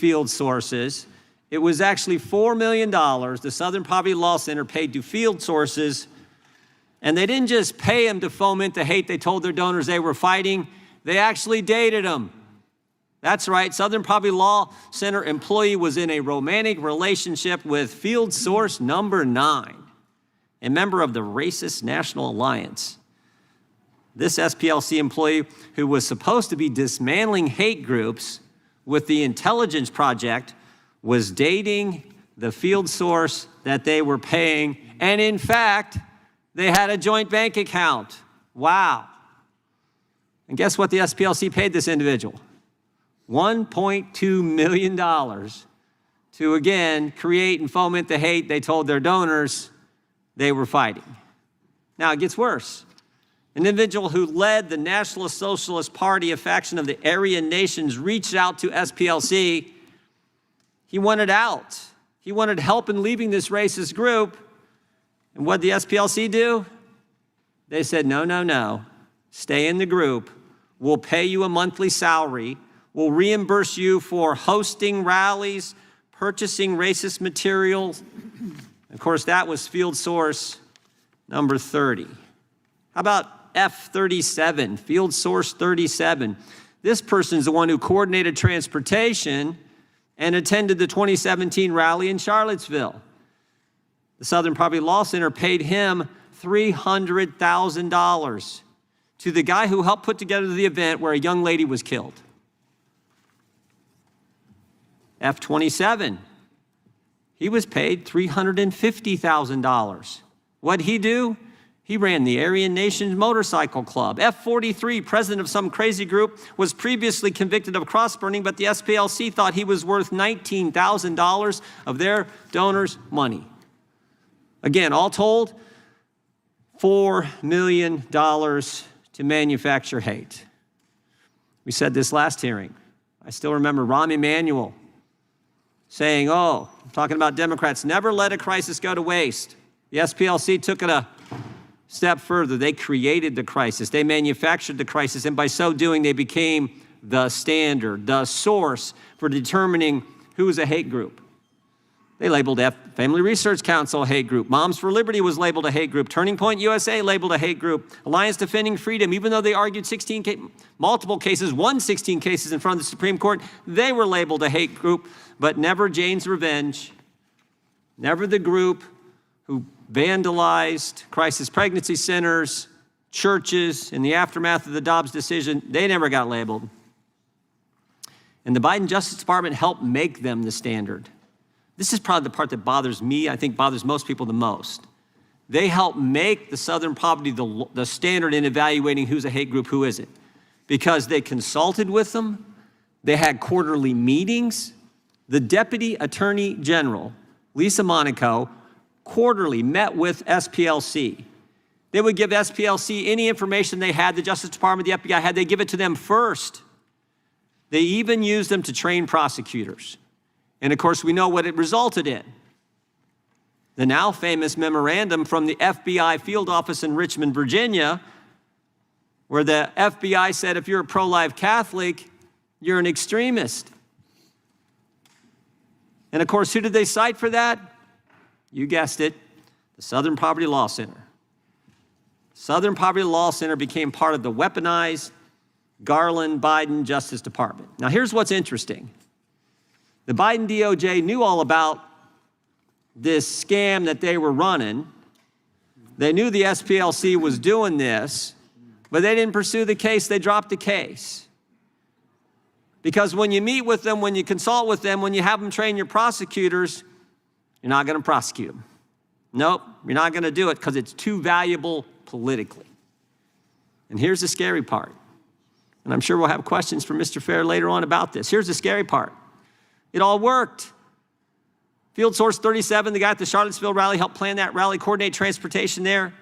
field sources. It was actually $4 million the Southern Poverty Law Center paid to field sources, and they didn't just pay them to foment the hate they told their donors they were fighting, they actually dated them. That's right, Southern Poverty Law Center employee was in a romantic relationship with field source number 9, a member of the Racist National Alliance. This SPLC employee, who was supposed to be dismantling hate groups with the Intelligence Project, was dating the field source that they were paying, and in fact, they had a joint bank account. Wow. And guess what the SPLC paid this individual? $1.2 million to, again, create and foment the hate they told their donors they were fighting. Now, it gets worse. An individual who led the Nationalist Socialist Party, a faction of the Aryan nations, reached out to SPLC. He wanted out. He wanted help in leaving this racist group. And what did the SPLC do? They said, no, no, no. Stay in the group. We'll pay you a monthly salary. We'll reimburse you for hosting rallies, purchasing racist materials. Of course, that was field source number 30. How about F37, field source 37? This person's the one who coordinated transportation and attended the 2017 rally in Charlottesville. The Southern Poverty Law Center paid him $300,000 to the guy who helped put together the event where a young lady was killed. F27, he was paid $350,000. What'd he do? He ran the Aryan Nations Motorcycle Club. F43, president of some crazy group, was previously convicted of cross-burning, but the SPLC thought he was worth $19,000 of their donors' money. Again, all told, $4 million to manufacture hate. We said this last hearing. I still remember Rahm Emanuel saying, I'm talking about Democrats, never let a crisis go to waste. The SPLC took it a step further. They created the crisis. They manufactured the crisis, and by so doing, they became the standard, the source for determining who is a hate group. They labeled Family Research Council a hate group. Moms for Liberty was labeled a hate group. Turning Point USA labeled a hate group. Alliance Defending Freedom, even though they argued multiple cases, won 16 cases in front of the Supreme Court, they were labeled a hate group, but never Jane's Revenge, never the group who vandalized crisis pregnancy centers, churches, in the aftermath of the Dobbs decision. They never got labeled. And the Biden Justice Department helped make them the standard. This is probably the part that bothers me, I think bothers most people the most. They helped make the Southern Poverty the standard in evaluating who's a hate group, who isn't. Because they consulted with them, they had quarterly meetings. The Deputy Attorney General, Lisa Monaco, quarterly met with SPLC. They would give SPLC any information they had, the Justice Department, the FBI had, they give it to them first. They even used them to train prosecutors. And of course, we know what it resulted in. The now famous memorandum from the FBI field office in Richmond, Virginia, where the FBI said, if you're a pro-life Catholic, you're an extremist. And of course, who did they cite for that? You guessed it, the Southern Poverty Law Center. Southern Poverty Law Center became part of the weaponized Garland-Biden Justice Department. Now, here's what's interesting. The Biden DOJ knew all about this scam that they were running. They knew the SPLC was doing this, but they didn't pursue the case. They dropped the case. Because when you meet with them, when you consult with them, when you have them train your prosecutors, you're not going to prosecute them. Nope, you're not going to do it because it's too valuable politically. And here's the scary part. And I'm sure we'll have questions from Mr. Fair later on about this. Here's the scary part. It all worked. Field Source 37, the guy at the Charlottesville rally, helped plan that rally, coordinate transportation there,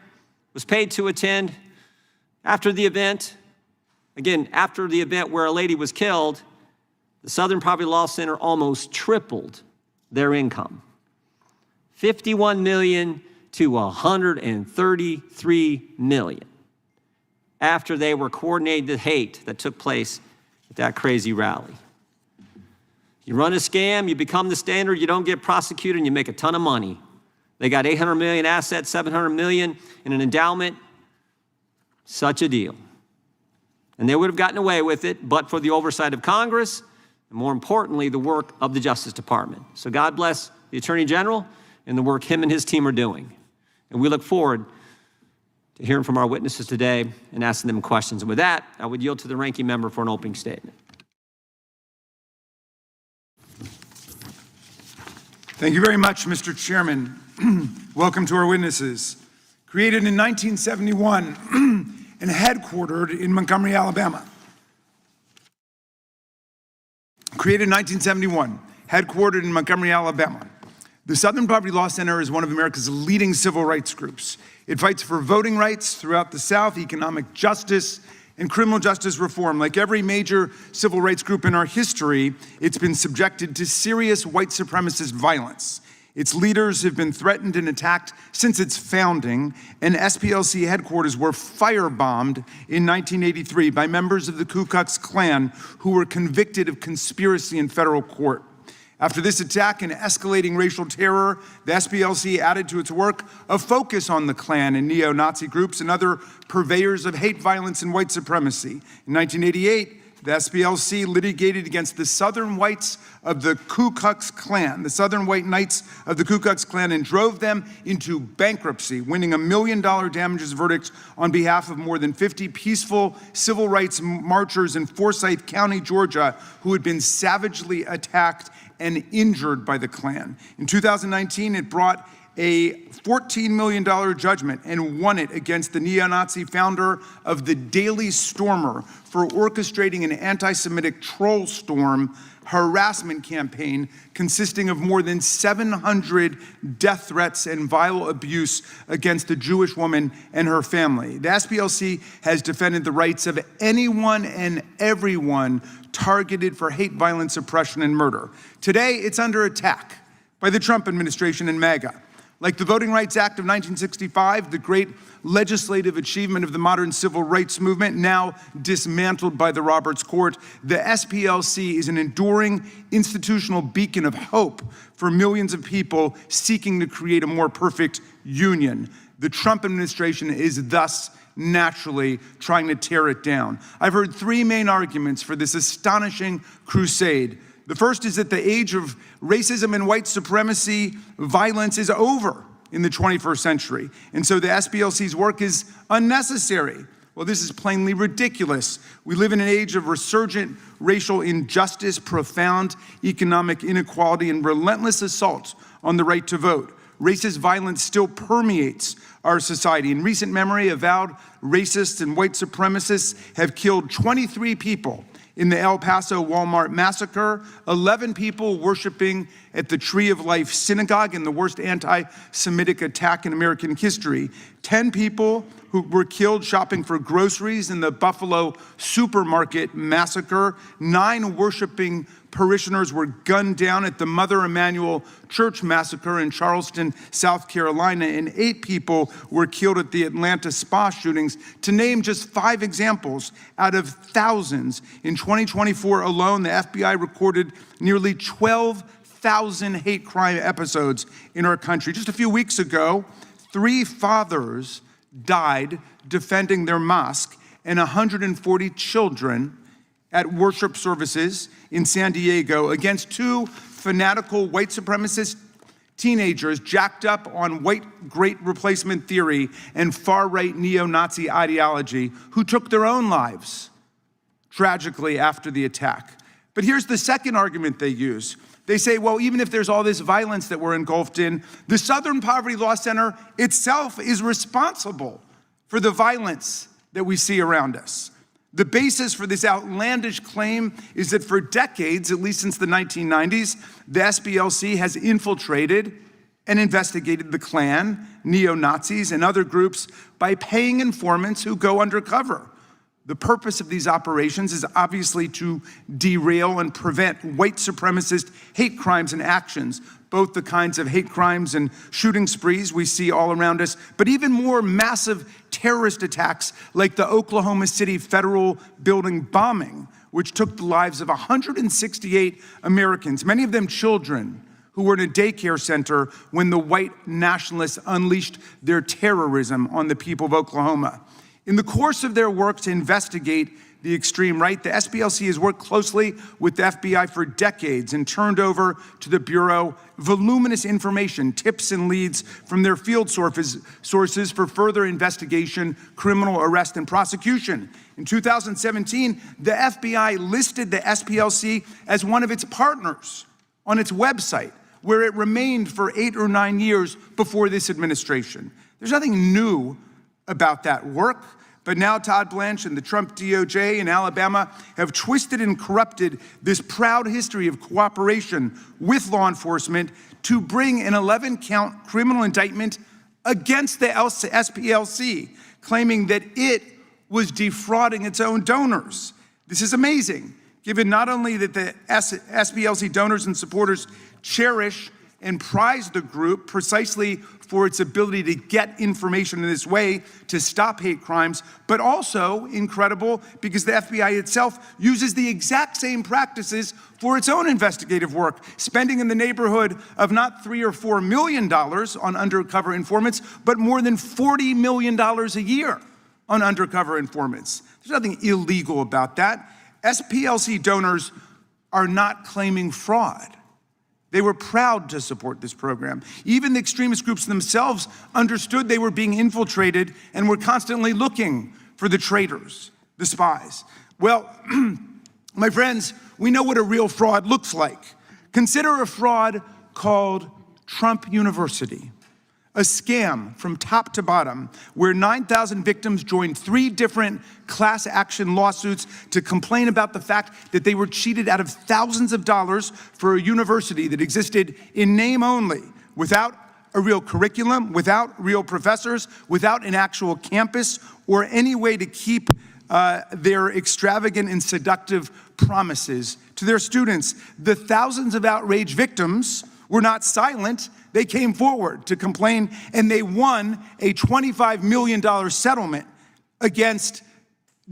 was paid to attend. After the event, again, after the event where a lady was killed, the Southern Poverty Law Center almost tripled their income. $51 million to $133 million after they were coordinating the hate that took place at that crazy rally. You run a scam, you become the standard, you don't get prosecuted, and you make a ton of money. They got 800 million assets, 700 million in an endowment. Such a deal. And they would have gotten away with it, but for the oversight of Congress, and more importantly, the work of the Justice Department. So God bless the Attorney General and the work him and his team are doing. And we look forward to hearing from our witnesses today and asking them questions. And with that, I would yield to the ranking member for an opening statement. Thank you very much, Mr. Chairman. Welcome to our witnesses. Created in 1971 and headquartered in Montgomery, Alabama. Created in 1971, headquartered in Montgomery, Alabama. The Southern Poverty Law Center is one of America's leading civil rights groups. It fights for voting rights throughout the South, economic justice, and criminal justice reform. Like every major civil rights group in our history, it's been subjected to serious white supremacist violence. Its leaders have been threatened and attacked since its founding, and SPLC headquarters were firebombed in 1983 by members of the Ku Klux Klan who were convicted of conspiracy in federal court. After this attack and escalating racial terror, the SPLC added to its work a focus on the Klan and neo-Nazi groups and other purveyors of hate, violence, and white supremacy. In 1988, the SPLC litigated against the Southern whites of the Ku Klux Klan, the Southern white knights of the Ku Klux Klan, and drove them into bankruptcy, winning $1 million damages verdict on behalf of more than 50 peaceful civil rights marchers in Forsyth County, Georgia, who had been savagely attacked and injured by the Klan. In 2019, it brought a $14 million judgment and won it against the neo-Nazi founder of the Daily Stormer for orchestrating an anti-Semitic troll storm harassment campaign consisting of more than 700 death threats and vile abuse against a Jewish woman and her family. The SPLC has defended the rights of anyone and everyone targeted for hate, violence, oppression, and murder. Today, it's under attack by the Trump administration and MAGA. Like the Voting Rights Act of 1965, the great legislative achievement of the modern civil rights movement, now dismantled by the Roberts Court, the SPLC is an enduring institutional beacon of hope for millions of people seeking to create a more perfect union. The Trump administration is thus naturally trying to tear it down. I've heard three main arguments for this astonishing crusade. The first is that the age of racism and white supremacy violence is over in the 21st century, and so the SPLC's work is unnecessary. Well, this is plainly ridiculous. We live in an age of resurgent racial injustice, profound economic inequality, and relentless assault on the right to vote. Racist violence still permeates our society. In recent memory, avowed racists and white supremacists have killed 23 people in the El Paso Walmart massacre, 11 people worshiping at the Tree of Life synagogue in the worst anti-Semitic attack in American history, 10 people who were killed shopping for groceries in the Buffalo supermarket massacre, 9 worshiping parishioners were gunned down at the Mother Emanuel Church massacre in Charleston, South Carolina, and 8 people were killed at the Atlanta spa shootings, to name just 5 examples out of thousands. In 2024 alone, the FBI recorded nearly 12,000 hate crime episodes in our country. Just a few weeks ago, 3 fathers died defending their mosque, and 140 children at worship services in San Diego against 2 fanatical white supremacist teenagers jacked up on white great replacement theory and far-right neo-Nazi ideology who took their own lives tragically after the attack. But here's the second argument they use. They say, well, even if there's all this violence that we're engulfed in, the Southern Poverty Law Center itself is responsible for the violence that we see around us. The basis for this outlandish claim is that for decades, at least since the 1990s, the SPLC has infiltrated and investigated the Klan, neo-Nazis, and other groups by paying informants who go undercover. The purpose of these operations is obviously to derail and prevent white supremacist hate crimes and actions, both the kinds of hate crimes and shooting sprees we see all around us, but even more massive terrorist attacks like the Oklahoma City Federal Building bombing, which took the lives of 168 Americans, many of them children, who were in a daycare center when the white nationalists unleashed their terrorism on the people of Oklahoma. In the course of their work to investigate the extreme right, the SPLC has worked closely with the FBI for decades and turned over to the Bureau voluminous information, tips and leads from their field sources for further investigation, criminal arrest, and prosecution. In 2017, the FBI listed the SPLC as one of its partners on its website, where it remained for 8 or 9 years before this administration. There's nothing new about that work. But now Todd Blanche and the Trump DOJ in Alabama have twisted and corrupted this proud history of cooperation with law enforcement to bring an 11-count criminal indictment against the SPLC, claiming that it was defrauding its own donors. This is amazing, given not only that the SPLC donors and supporters cherish and prize the group precisely for its ability to get information in this way to stop hate crimes, but also incredible because the FBI itself uses the exact same practices for its own investigative work, spending in the neighborhood of not $3 or $4 million on undercover informants, but more than $40 million a year on undercover informants. There's nothing illegal about that. SPLC donors are not claiming fraud. They were proud to support this program. Even the extremist groups themselves understood they were being infiltrated and were constantly looking for the traitors, the spies. Well, my friends, we know what a real fraud looks like. Consider a fraud called Trump University, a scam from top to bottom where 9,000 victims joined 3 different class action lawsuits to complain about the fact that they were cheated out of thousands of dollars for a university that existed in name only, without a real curriculum, without real professors, without an actual campus, or any way to keep their extravagant and seductive promises to their students. The thousands of outraged victims were not silent. They came forward to complain, and they won a $25 million settlement against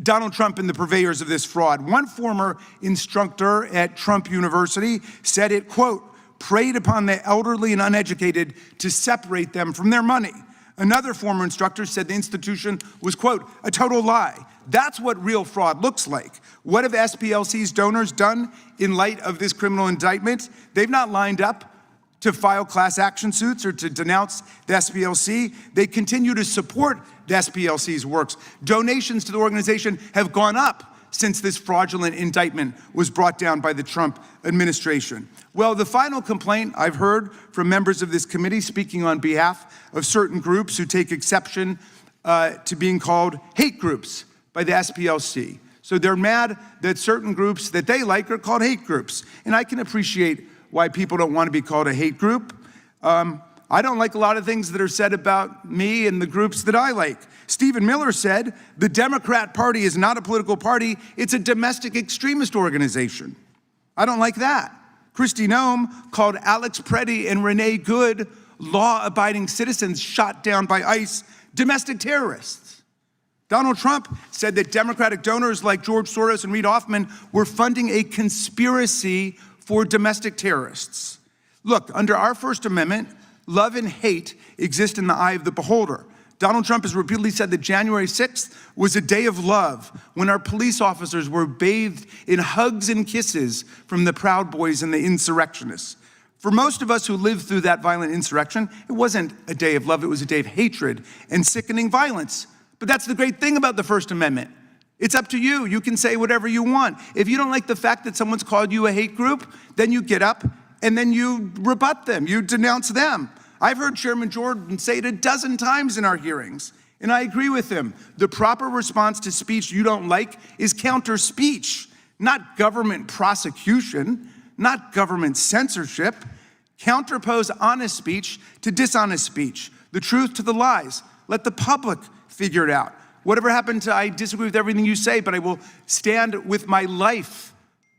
Donald Trump and the purveyors of this fraud. One former instructor at Trump University said it, quote, preyed upon the elderly and uneducated to separate them from their money. Another former instructor said the institution was, quote, a total lie. That's what real fraud looks like. What have SPLC's donors done in light of this criminal indictment? They've not lined up to file class action suits or to denounce the SPLC. They continue to support the SPLC's works. Donations to the organization have gone up since this fraudulent indictment was brought down by the Trump administration. Well, the final complaint I've heard from members of this committee speaking on behalf of certain groups who take exception to being called hate groups by the SPLC. So they're mad that certain groups that they like are called hate groups. And I can appreciate why people don't want to be called a hate group. I don't like a lot of things that are said about me and the groups that I like. Stephen Miller said, the Democrat Party is not a political party, it's a domestic extremist organization. I don't like that. Kristi Noem called Alex Preddy and Renee Good, law-abiding citizens shot down by ICE, domestic terrorists. Donald Trump said that Democratic donors like George Soros and Reid Hoffman were funding a conspiracy for domestic terrorists. Look, under our First Amendment, love and hate exist in the eye of the beholder. Donald Trump has repeatedly said that January 6th was a day of love when our police officers were bathed in hugs and kisses from the Proud Boys and the insurrectionists. For most of us who lived through that violent insurrection, it wasn't a day of love, it was a day of hatred and sickening violence. But that's the great thing about the First Amendment. It's up to you. You can say whatever you want. If you don't like the fact that someone's called you a hate group, then you get up and then you rebut them. You denounce them. I've heard Chairman Jordan say it a dozen times in our hearings, and I agree with him. The proper response to speech you don't like is counter speech, not government prosecution, not government censorship. Counterpose honest speech to dishonest speech, the truth to the lies. Let the public figure it out. Whatever happened to, I disagree with everything you say, but I will stand with my life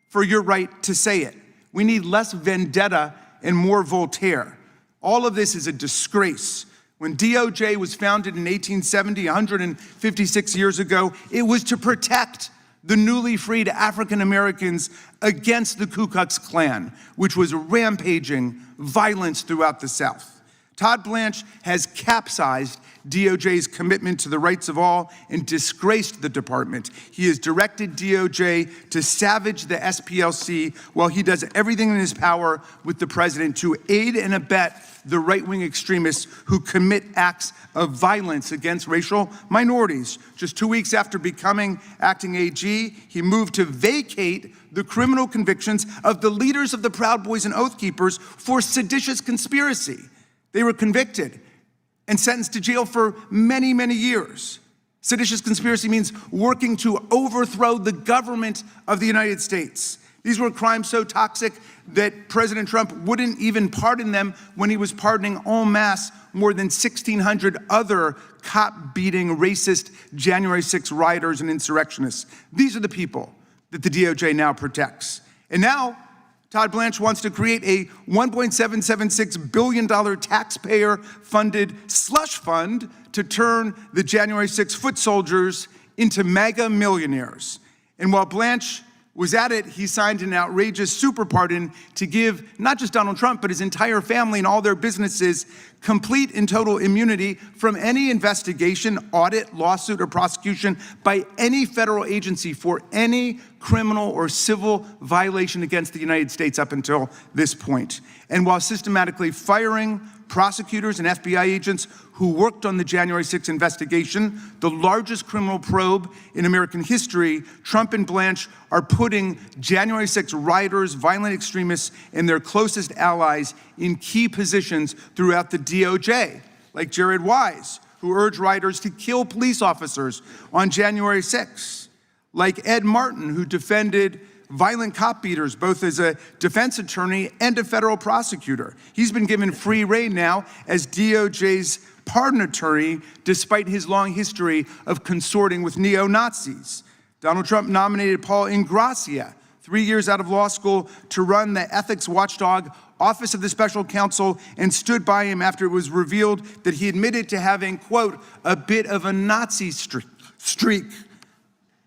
for your right to say it. We need less vendetta and more Voltaire. All of this is a disgrace. When DOJ was founded in 1870, 156 years ago, it was to protect the newly freed African Americans against the Ku Klux Klan, which was rampaging violence throughout the South. Todd Blanche has capsized DOJ's commitment to the rights of all and disgraced the department. He has directed DOJ to savage the SPLC while he does everything in his power with the president to aid and abet the right-wing extremists who commit acts of violence against racial minorities. Just 2 weeks after becoming acting AG, he moved to vacate the criminal convictions of the leaders of the Proud Boys and Oath Keepers for seditious conspiracy. They were convicted and sentenced to jail for many, many years. Seditious conspiracy means working to overthrow the government of the United States. These were crimes so toxic that President Trump wouldn't even pardon them when he was pardoning en masse more than 1,600 other cop-beating, racist January 6 rioters and insurrectionists. These are the people that the DOJ now protects. And now, Todd Blanche wants to create a $1.776 billion taxpayer-funded slush fund to turn the January 6 foot soldiers into MAGA millionaires. And while Blanche was at it, he signed an outrageous super pardon to give not just Donald Trump, but his entire family and all their businesses complete and total immunity from any investigation, audit, lawsuit, or prosecution by any federal agency for any criminal or civil violation against the United States up until this point. And while systematically firing prosecutors and FBI agents who worked on the January 6 investigation, the largest criminal probe in American history, Trump and Blanche are putting January 6 rioters, violent extremists, and their closest allies in key positions throughout the DOJ, like Jared Wise, who urged rioters to kill police officers on January 6, like Ed Martin, who defended violent cop beaters, both as a defense attorney and a federal prosecutor. He's been given free rein now as DOJ's pardon attorney, despite his long history of consorting with neo-Nazis. Donald Trump nominated Paul Ingrassia, 3 years out of law school, to run the ethics watchdog Office of the Special Counsel, and stood by him after it was revealed that he admitted to having, quote, a bit of a Nazi streak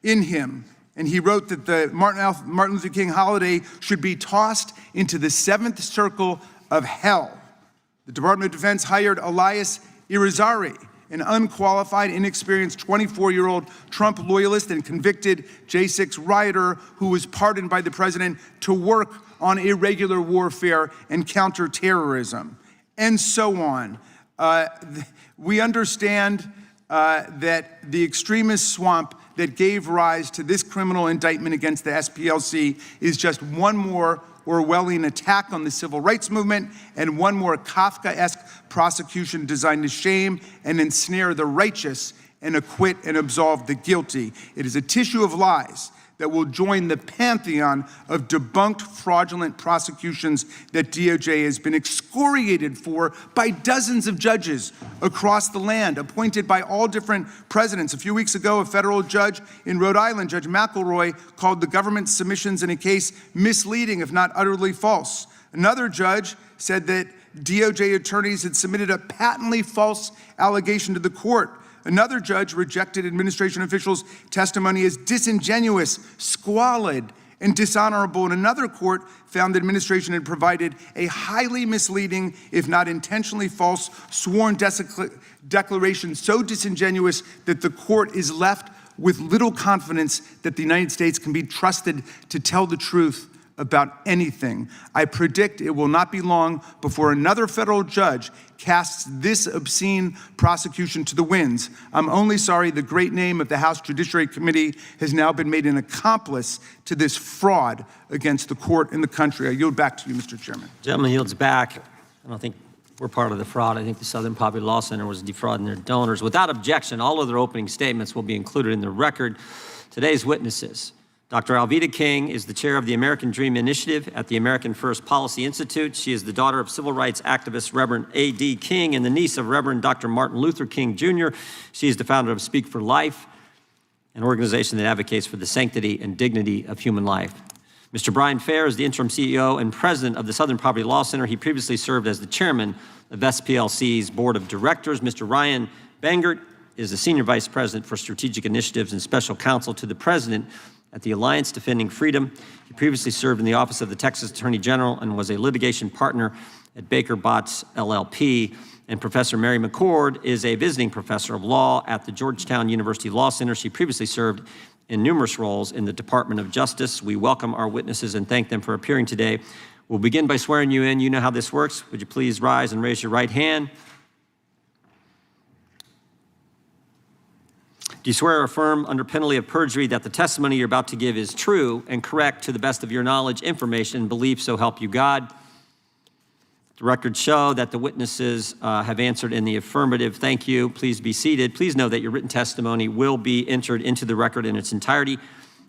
in him. And he wrote that the Martin Luther King holiday should be tossed into the seventh circle of hell. The Department of Defense hired Elias Irizarry, an unqualified, inexperienced 24-year-old Trump loyalist and convicted J6 rioter who was pardoned by the president to work on irregular warfare and counterterrorism, and so on. We understand that the extremist swamp that gave rise to this criminal indictment against the SPLC is just one more Orwellian attack on the civil rights movement and one more Kafkaesque prosecution designed to shame and ensnare the righteous and acquit and absolve the guilty. It is a tissue of lies that will join the pantheon of debunked fraudulent prosecutions that DOJ has been excoriated for by dozens of judges across the land, appointed by all different presidents. A few weeks ago, a federal judge in Rhode Island, Judge McElroy, called the government's submissions in a case misleading, if not utterly false. Another judge said that DOJ attorneys had submitted a patently false allegation to the court. Another judge rejected administration officials' testimony as disingenuous, squalid, and dishonorable. And another court found the administration had provided a highly misleading, if not intentionally false, sworn declaration so disingenuous that the court is left with little confidence that the United States can be trusted to tell the truth about anything. I predict it will not be long before another federal judge casts this obscene prosecution to the winds. I'm only sorry the great name of the House Judiciary Committee has now been made an accomplice to this fraud against the court and the country. I yield back to you, Mr. Chairman. Gentleman yields back. I don't think we're part of the fraud. I think the Southern Poverty Law Center was defrauding their donors. Without objection, all other opening statements will be included in the record. Today's witnesses. Dr. Alveda King is the chair of the American Dream Initiative at the American First Policy Institute. She is the daughter of civil rights activist Reverend A.D. King and the niece of Reverend Dr. Martin Luther King, Jr. She is the founder of Speak for Life, an organization that advocates for the sanctity and dignity of human life. Mr. Bryan Fair is the interim CEO and president of the Southern Poverty Law Center. He previously served as the chairman of SPLC's board of directors. Mr. Ryan Bangert is the senior vice president for strategic initiatives and special counsel to the president at the Alliance Defending Freedom. He previously served in the Office of the Texas Attorney General and was a litigation partner at Baker Botts LLP. And Professor Mary McCord is a visiting professor of law at the Georgetown University Law Center. She previously served in numerous roles in the Department of Justice. We welcome our witnesses and thank them for appearing today. We'll begin by swearing you in. You know how this works. Would you please rise and raise your right hand? Do you swear or affirm under penalty of perjury that the testimony you're about to give is true and correct to the best of your knowledge, information, and belief, so help you God? The records show that the witnesses have answered in the affirmative. Thank you. Please be seated. Please know that your written testimony will be entered into the record in its entirety.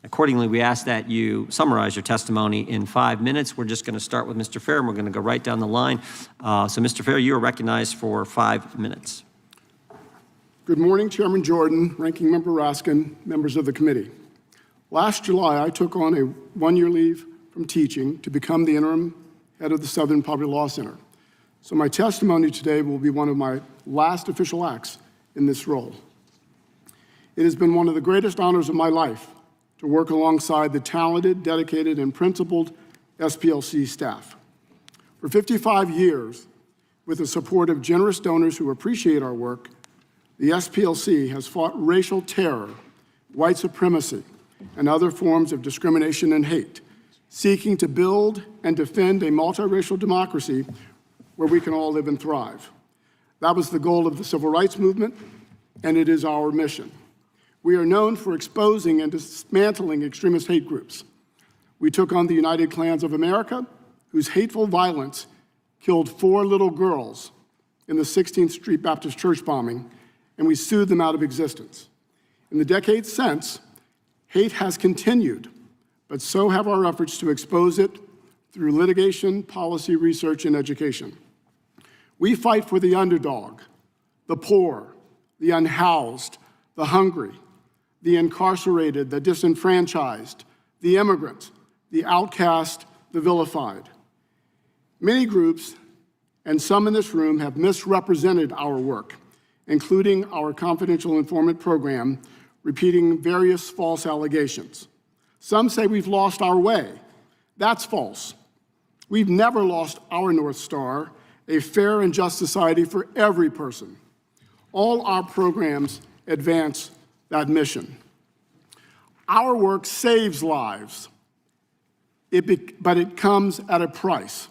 Accordingly, we ask that you summarize your testimony in 5 minutes. We're just going to start with Mr. Fair, and we're going to go right down the line. So, Mr. Fair, you are recognized for 5 minutes. Good morning, Chairman Jordan, Ranking Member Raskin, members of the committee. Last July, I took on a one-year leave from teaching to become the interim head of the Southern Poverty Law Center. So my testimony today will be one of my last official acts in this role. It has been one of the greatest honors of my life to work alongside the talented, dedicated, and principled SPLC staff. For 55 years, with the support of generous donors who appreciate our work, the SPLC has fought racial terror, white supremacy, and other forms of discrimination and hate, seeking to build and defend a multiracial democracy where we can all live and thrive. That was the goal of the Civil Rights Movement, and it is our mission. We are known for exposing and dismantling extremist hate groups. We took on the United Klans of America, whose hateful violence killed 4 little girls in the 16th Street Baptist Church bombing, and we sued them out of existence. In the decades since, hate has continued, but so have our efforts to expose it through litigation, policy, research, and education. We fight for the underdog, the poor, the unhoused, the hungry, the incarcerated, the disenfranchised, the immigrant, the outcast, the vilified. Many groups, and some in this room, have misrepresented our work, including our confidential informant program, repeating various false allegations. Some say we've lost our way. That's false. We've never lost our North Star, a fair and just society for every person. All our programs advance that mission. Our work saves lives, but it comes at a price.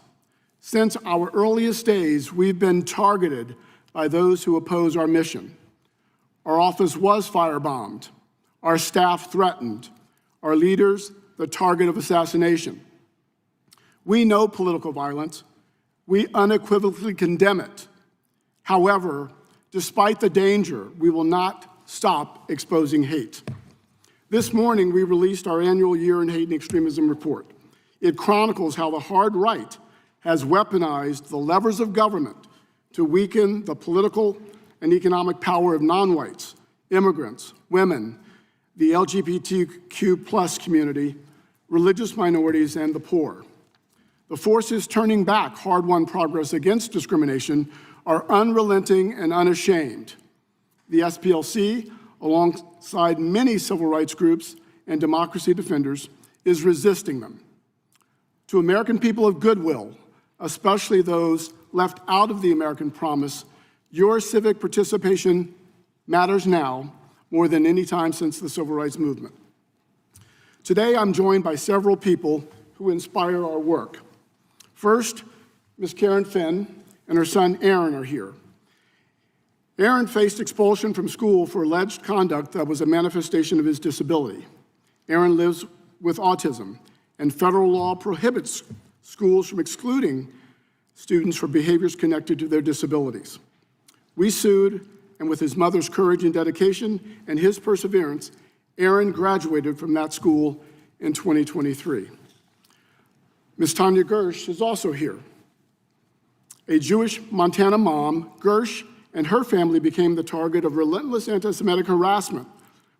Since our earliest days, we've been targeted by those who oppose our mission. Our office was firebombed, our staff threatened, our leaders the target of assassination. We know political violence. We unequivocally condemn it. However, despite the danger, we will not stop exposing hate. This morning, we released our annual Year in Hate and Extremism report. It chronicles how the hard right has weaponized the levers of government to weaken the political and economic power of non-whites, immigrants, women, the LGBTQ+ community, religious minorities, and the poor. The forces turning back hard-won progress against discrimination are unrelenting and unashamed. The SPLC, alongside many civil rights groups and democracy defenders, is resisting them. To American people of goodwill, especially those left out of the American promise, your civic participation matters now more than any time since the Civil Rights Movement. Today, I'm joined by several people who inspire our work. First, Ms. Karen Finn and her son Aaron are here. Aaron faced expulsion from school for alleged conduct that was a manifestation of his disability. Aaron lives with autism, and federal law prohibits schools from excluding students for behaviors connected to their disabilities. We sued, and with his mother's courage and dedication and his perseverance, Aaron graduated from that school in 2023. Ms. Tanya Gersh is also here. A Jewish Montana mom, Gersh and her family became the target of relentless anti-Semitic harassment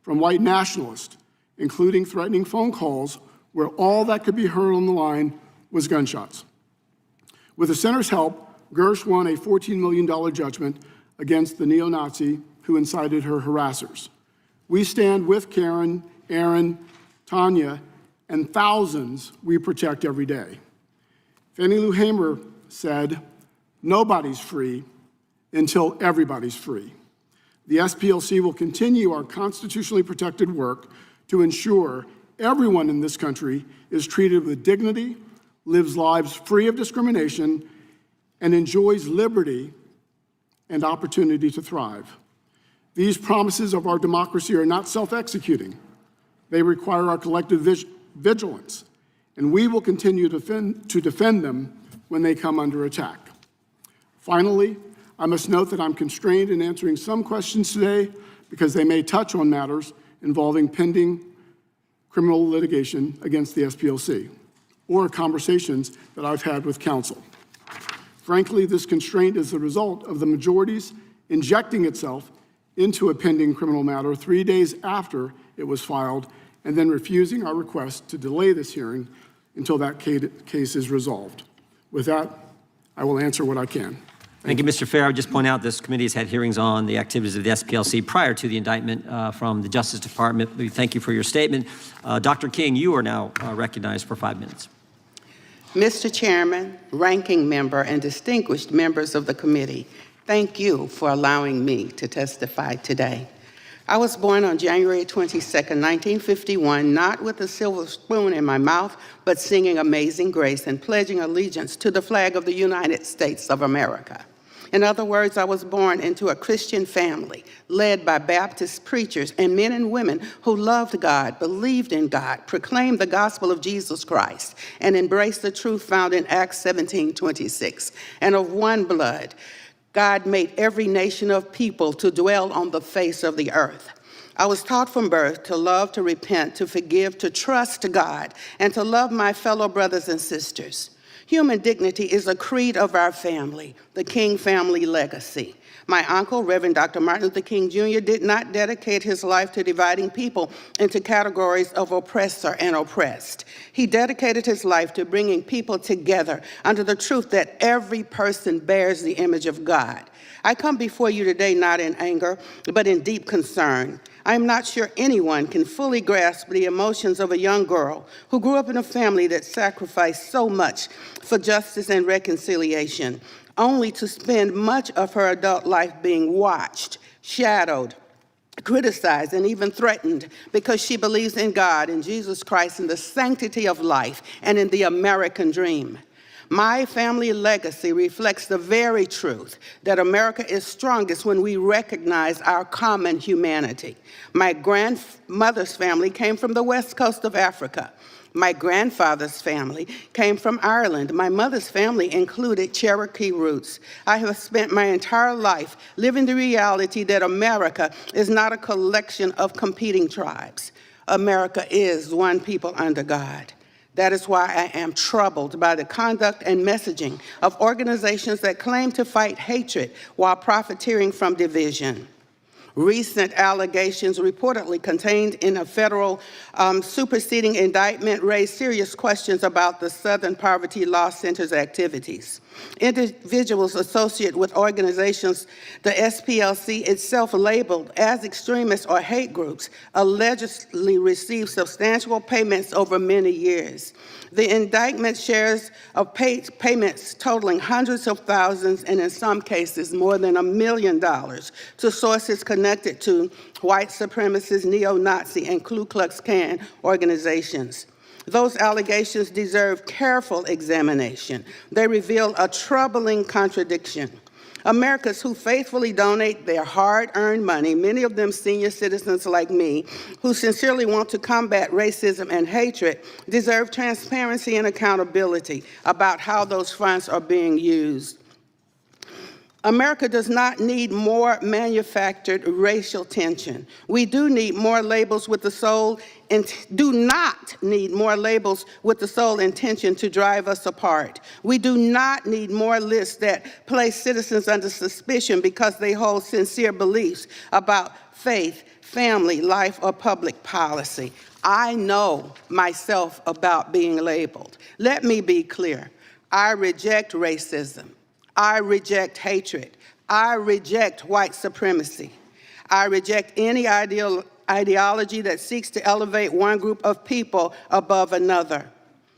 from white nationalists, including threatening phone calls where all that could be heard on the line was gunshots. With the center's help, Gersh won a $14 million judgment against the neo-Nazi who incited her harassers. We stand with Karen, Aaron, Tanya, and thousands we protect every day. Fannie Lou Hamer said, "Nobody's free until everybody's free." The SPLC will continue our constitutionally protected work to ensure everyone in this country is treated with dignity, lives lives free of discrimination, and enjoys liberty and opportunity to thrive. These promises of our democracy are not self-executing. They require our collective vigilance, and we will continue to defend them when they come under attack. Finally, I must note that I'm constrained in answering some questions today because they may touch on matters involving pending criminal litigation against the SPLC or conversations that I've had with counsel. Frankly, this constraint is the result of the majority's injecting itself into a pending criminal matter 3 days after it was filed and then refusing our request to delay this hearing until that case is resolved. With that, I will answer what I can. Thank you, Mr. Fair. I would just point out this committee has had hearings on the activities of the SPLC prior to the indictment from the Justice Department. We thank you for your statement. Dr. King, you are now recognized for 5 minutes. Mr. Chairman, ranking member, and distinguished members of the committee, thank you for allowing me to testify today. I was born on January 22nd, 1951, not with a silver spoon in my mouth, but singing Amazing Grace and pledging allegiance to the flag of the United States of America. In other words, I was born into a Christian family led by Baptist preachers and men and women who loved God, believed in God, proclaimed the gospel of Jesus Christ, and embraced the truth found in Acts 17:26. And of one blood, God made every nation of people to dwell on the face of the earth. I was taught from birth to love, to repent, to forgive, to trust God, and to love my fellow brothers and sisters. Human dignity is a creed of our family, the King family legacy. My uncle, Reverend Dr. Martin Luther King Jr., did not dedicate his life to dividing people into categories of oppressor and oppressed. He dedicated his life to bringing people together under the truth that every person bears the image of God. I come before you today not in anger, but in deep concern. I am not sure anyone can fully grasp the emotions of a young girl who grew up in a family that sacrificed so much for justice and reconciliation, only to spend much of her adult life being watched, shadowed, criticized, and even threatened because she believes in God, in Jesus Christ, in the sanctity of life, and in the American dream. My family legacy reflects the very truth that America is strongest when we recognize our common humanity. My grandmother's family came from the west coast of Africa. My grandfather's family came from Ireland. My mother's family included Cherokee roots. I have spent my entire life living the reality that America is not a collection of competing tribes. America is one people under God. That is why I am troubled by the conduct and messaging of organizations that claim to fight hatred while profiteering from division. Recent allegations reportedly contained in a federal superseding indictment raised serious questions about the Southern Poverty Law Center's activities. Individuals associated with organizations the SPLC itself labeled as extremists or hate groups allegedly received substantial payments over many years. The indictment shares of payments totaling hundreds of thousands and in some cases more than $1 million to sources connected to white supremacist, neo-Nazi, and Ku Klux Klan organizations. Those allegations deserve careful examination. They reveal a troubling contradiction. Americans who faithfully donate their hard-earned money, many of them senior citizens like me, who sincerely want to combat racism and hatred, deserve transparency and accountability about how those funds are being used. America does not need more manufactured racial tension. We do need more labels with the sole intention to drive us apart. We do not need more lists that place citizens under suspicion because they hold sincere beliefs about faith, family, life, or public policy. I know myself about being labeled. Let me be clear. I reject racism. I reject hatred. I reject white supremacy. I reject any ideology that seeks to elevate one group of people above another.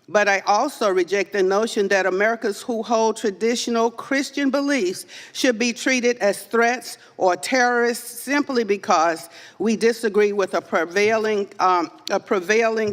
But I also reject the notion that Americans who hold traditional Christian beliefs should be treated as threats or terrorists simply because we disagree with a prevailing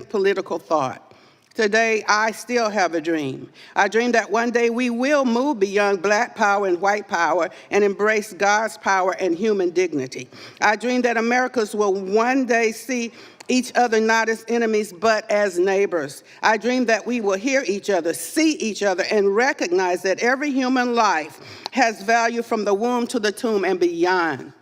political thought. Today, I still have a dream. I dream that one day we will move beyond black power and white power and embrace God's power and human dignity. I dream that Americans will one day see each other not as enemies, but as neighbors. I dream that we will hear each other, see each other, and recognize that every human life has value from the womb to the tomb and beyond.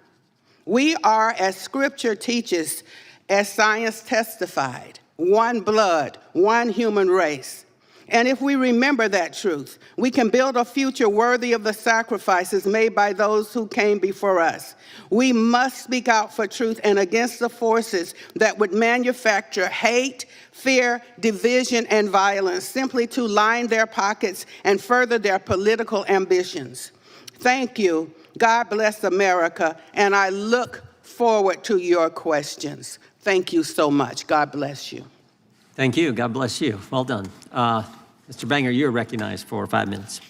We are, as Scripture teaches, as science testified, one blood, one human race. And if we remember that truth, we can build a future worthy of the sacrifices made by those who came before us. We must speak out for truth and against the forces that would manufacture hate, fear, division, and violence simply to line their pockets and further their political ambitions. Thank you. God bless America, and I look forward to your questions. Thank you so much. God bless you. Thank you. God bless you. Well done. Mr. Banger, you're recognized for 5 minutes.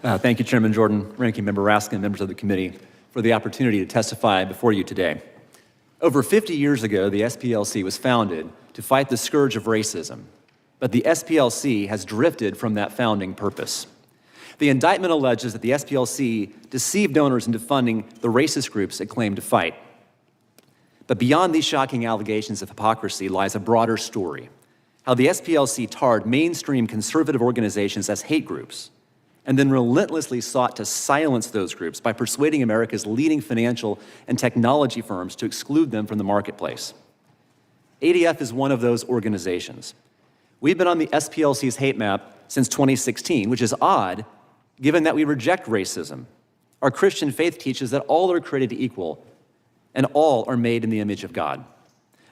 Thank you, Chairman Jordan, Ranking Member Raskin, members of the committee, for the opportunity to testify before you today. Over 50 years ago, the SPLC was founded to fight the scourge of racism, but the SPLC has drifted from that founding purpose. The indictment alleges that the SPLC deceived donors into funding the racist groups it claimed to fight. But beyond these shocking allegations of hypocrisy lies a broader story: how the SPLC tarred mainstream conservative organizations as hate groups, and then relentlessly sought to silence those groups by persuading America's leading financial and technology firms to exclude them from the marketplace. ADF is one of those organizations. We've been on the SPLC's hate map since 2016, which is odd, given that we reject racism. Our Christian faith teaches that all are created equal, and all are made in the image of God.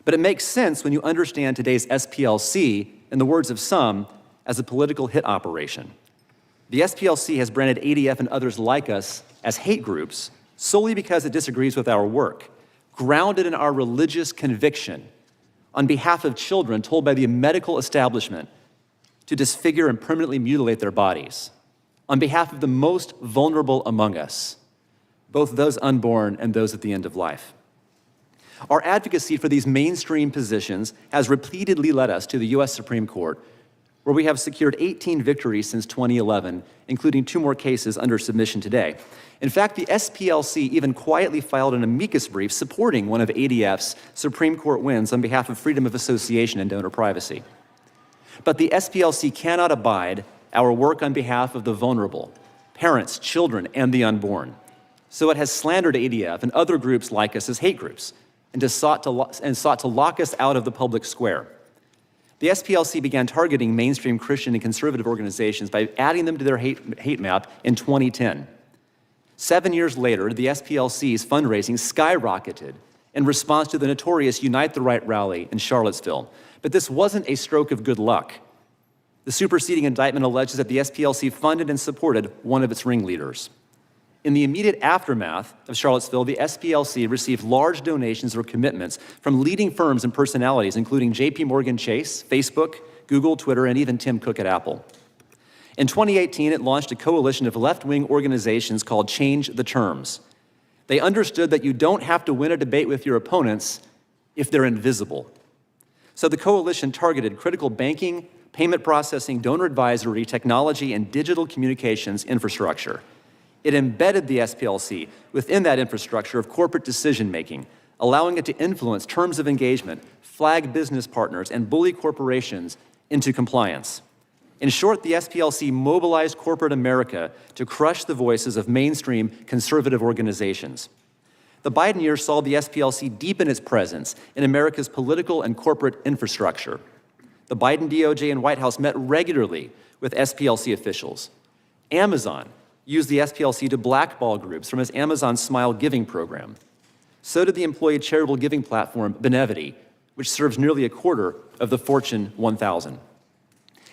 But it makes sense when you understand today's SPLC, in the words of some, as a political hit operation. The SPLC has branded ADF and others like us as hate groups solely because it disagrees with our work, grounded in our religious conviction on behalf of children told by the medical establishment to disfigure and permanently mutilate their bodies, on behalf of the most vulnerable among us, both those unborn and those at the end of life. Our advocacy for these mainstream positions has repeatedly led us to the U.S. Supreme Court, where we have secured 18 victories since 2011, including 2 more cases under submission today. In fact, the SPLC even quietly filed an amicus brief supporting one of ADF's Supreme Court wins on behalf of freedom of association and donor privacy. But the SPLC cannot abide our work on behalf of the vulnerable, parents, children, and the unborn. So it has slandered ADF and other groups like us as hate groups and sought to lock us out of the public square. The SPLC began targeting mainstream Christian and conservative organizations by adding them to their hate map in 2010. 7 years later, the SPLC's fundraising skyrocketed in response to the notorious Unite the Right rally in Charlottesville. But this wasn't a stroke of good luck. The superseding indictment alleges that the SPLC funded and supported one of its ringleaders. In the immediate aftermath of Charlottesville, the SPLC received large donations or commitments from leading firms and personalities, including JP Morgan Chase, Facebook, Google, Twitter, and even Tim Cook at Apple. In 2018, it launched a coalition of left-wing organizations called Change the Terms. They understood that you don't have to win a debate with your opponents if they're invisible. So the coalition targeted critical banking, payment processing, donor advisory, technology, and digital communications infrastructure. It embedded the SPLC within that infrastructure of corporate decision-making, allowing it to influence terms of engagement, flag business partners, and bully corporations into compliance. In short, the SPLC mobilized corporate America to crush the voices of mainstream conservative organizations. The Biden years saw the SPLC deepen its presence in America's political and corporate infrastructure. The Biden DOJ and White House met regularly with SPLC officials. Amazon used the SPLC to blackball groups from its Amazon Smile giving program. So did the employee charitable giving platform Benevity, which serves nearly a quarter of the Fortune 1000.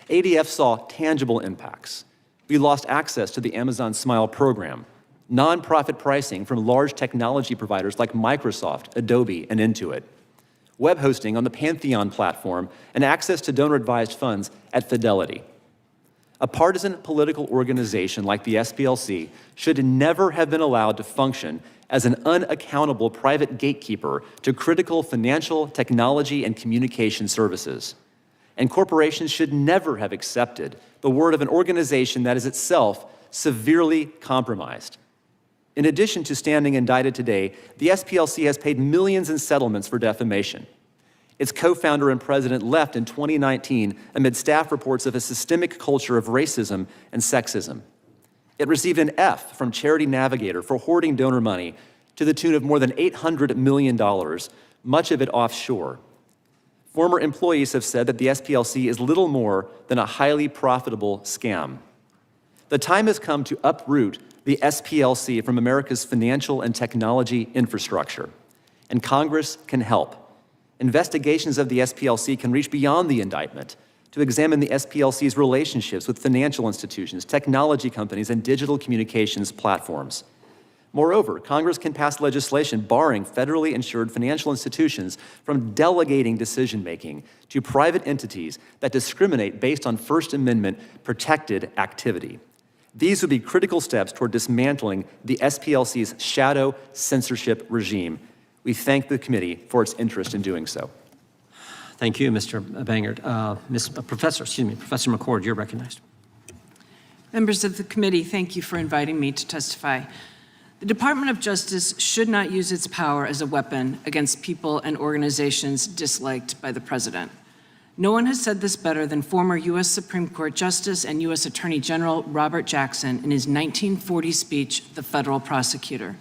ADF saw tangible impacts. We lost access to the Amazon Smile program. nonprofit pricing from large technology providers like Microsoft, Adobe, and Intuit, web hosting on the Pantheon platform, and access to donor-advised funds at Fidelity. A partisan political organization like the SPLC should never have been allowed to function as an unaccountable private gatekeeper to critical financial, technology, and communication services. And corporations should never have accepted the word of an organization that is itself severely compromised. In addition to standing indicted today, the SPLC has paid millions in settlements for defamation. Its co-founder and president left in 2019 amid staff reports of a systemic culture of racism and sexism. It received an F from Charity Navigator for hoarding donor money to the tune of more than $800 million, much of it offshore. Former employees have said that the SPLC is little more than a highly profitable scam. The time has come to uproot the SPLC from America's financial and technology infrastructure, and Congress can help. Investigations of the SPLC can reach beyond the indictment to examine the SPLC's relationships with financial institutions, technology companies, and digital communications platforms. Moreover, Congress can pass legislation barring federally insured financial institutions from delegating decision-making to private entities that discriminate based on First Amendment protected activity. These would be critical steps toward dismantling the SPLC's shadow censorship regime. We thank the committee for its interest in doing so. Thank you, Mr. Bangert. Professor McCord, you're recognized. Members of the committee, thank you for inviting me to testify. The Department of Justice should not use its power as a weapon against people and organizations disliked by the president. No one has said this better than former U.S. Supreme Court Justice and U.S. Attorney General Robert Jackson in his 1940 speech, The Federal Prosecutor.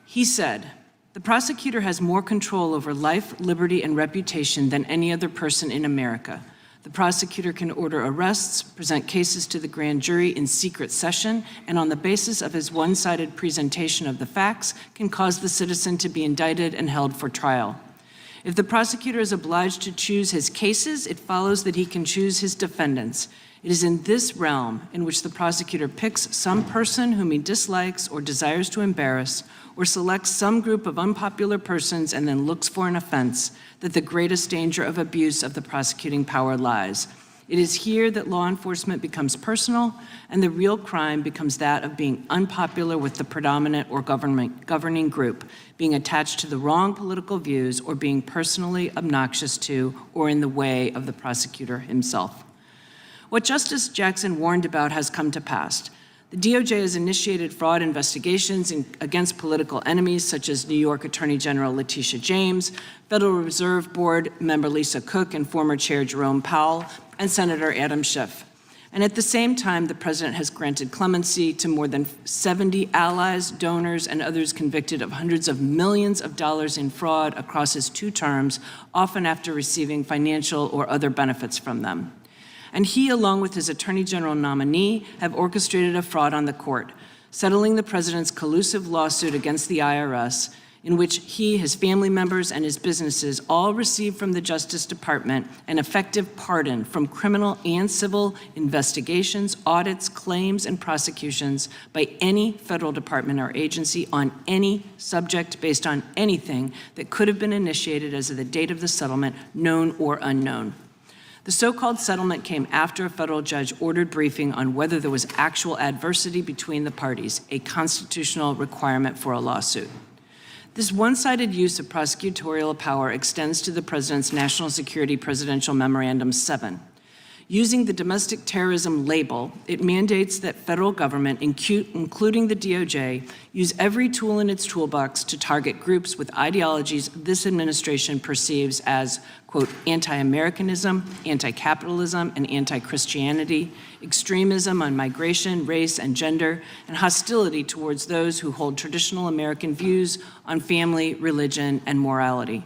He said, "The prosecutor has more control over life, liberty, and reputation than any other person in America. The prosecutor can order arrests, present cases to the grand jury in secret session, and on the basis of his one-sided presentation of the facts, can cause the citizen to be indicted and held for trial. If the prosecutor is obliged to choose his cases, it follows that he can choose his defendants. It is in this realm in which the prosecutor picks some person whom he dislikes or desires to embarrass, or selects some group of unpopular persons and then looks for an offense, that the greatest danger of abuse of the prosecuting power lies. It is here that law enforcement becomes personal, and the real crime becomes that of being unpopular with the predominant or governing group, being attached to the wrong political views, or being personally obnoxious to or in the way of the prosecutor himself." What Justice Jackson warned about has come to pass. The DOJ has initiated fraud investigations against political enemies such as New York Attorney General Letitia James, Federal Reserve Board member Lisa Cook, and former Chair Jerome Powell, and Senator Adam Schiff. And at the same time, the president has granted clemency to more than 70 allies, donors, and others convicted of hundreds of millions of dollars in fraud across his 2 terms, often after receiving financial or other benefits from them. And he, along with his Attorney General nominee, have orchestrated a fraud on the court, settling the president's collusive lawsuit against the IRS, in which he, his family members, and his businesses all received from the Justice Department an effective pardon from criminal and civil investigations, audits, claims, and prosecutions by any federal department or agency on any subject based on anything that could have been initiated as of the date of the settlement, known or unknown. The so-called settlement came after a federal judge ordered briefing on whether there was actual adversity between the parties, a constitutional requirement for a lawsuit. This one-sided use of prosecutorial power extends to the President's National Security Presidential Memorandum 7. Using the domestic terrorism label, it mandates that federal government, including the DOJ, use every tool in its toolbox to target groups with ideologies this administration perceives as, quote, anti-Americanism, anti-capitalism, and anti-Christianity, extremism on migration, race, and gender, and hostility towards those who hold traditional American views on family, religion, and morality.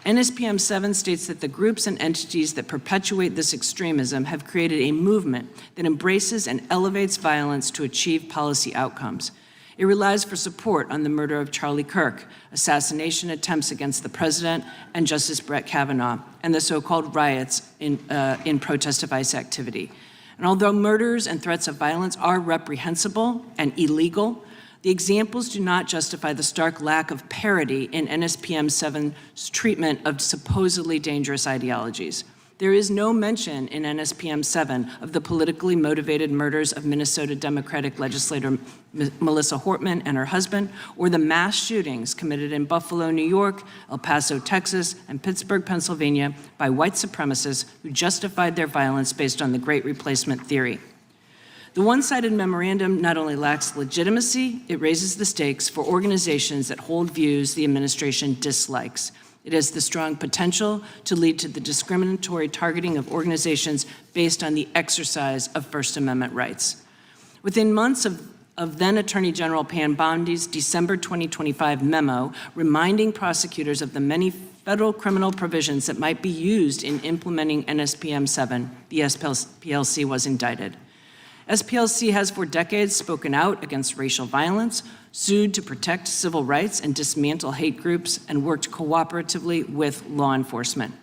NSPM 7 states that the groups and entities that perpetuate this extremism have created a movement that embraces and elevates violence to achieve policy outcomes. It relies for support on the murder of Charlie Kirk, assassination attempts against the president and Justice Brett Kavanaugh, and the so-called riots in protest of ICE activity. And although murders and threats of violence are reprehensible and illegal, The examples do not justify the stark lack of parity in NSPM 7's treatment of supposedly dangerous ideologies. There is no mention in NSPM 7 of the politically motivated murders of Minnesota Democratic legislator Melissa Hortman and her husband, or the mass shootings committed in Buffalo, New York, El Paso, Texas, and Pittsburgh, Pennsylvania by white supremacists who justified their violence based on the Great Replacement theory. The one-sided memorandum not only lacks legitimacy, it raises the stakes for organizations that hold views the administration dislikes. It has the strong potential to lead to the discriminatory targeting of organizations based on the exercise of First Amendment rights. Within months of then Attorney General Pam Bondi's December 2025 memo reminding prosecutors of the many federal criminal provisions that might be used in implementing NSPM 7, the SPLC was indicted. SPLC has for decades spoken out against racial violence, sued to protect civil rights and dismantle hate groups, and worked cooperatively with law enforcement.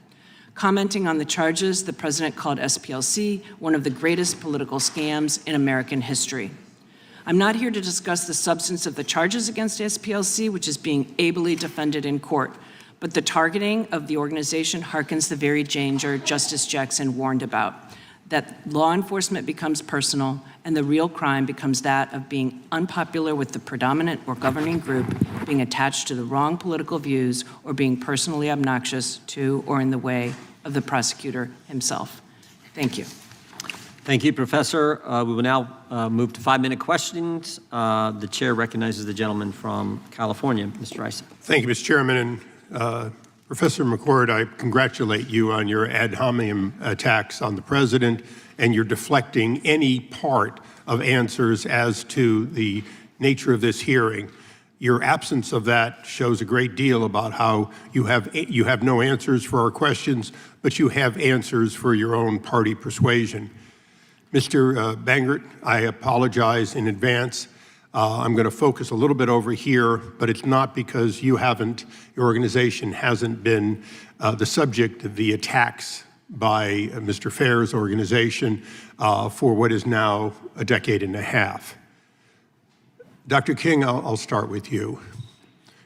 Commenting on the charges, the president called SPLC one of the greatest political scams in American history. I'm not here to discuss the substance of the charges against SPLC, which is being ably defended in court, but the targeting of the organization harkens the very danger Justice Jackson warned about, that law enforcement becomes personal and the real crime becomes that of being unpopular with the predominant or governing group, being attached to the wrong political views, or being personally obnoxious to or in the way of the prosecutor himself. Thank you. Thank you, Professor. We will now move to 5-minute questions. The chair recognizes the gentleman from California, Mr. Issa. Thank you, Mr. Chairman. And Professor McCord, I congratulate you on your ad hominem attacks on the president, and you're deflecting any part of answers as to the nature of this hearing. Your absence of that shows a great deal about how you have no answers for our questions, but you have answers for your own party persuasion. Mr. Bangert, I apologize in advance. I'm going to focus a little bit over here, but it's not because your organization hasn't been the subject of the attacks by Mr. Fair's organization for what is now a decade and a half. Dr. King, I'll start with you.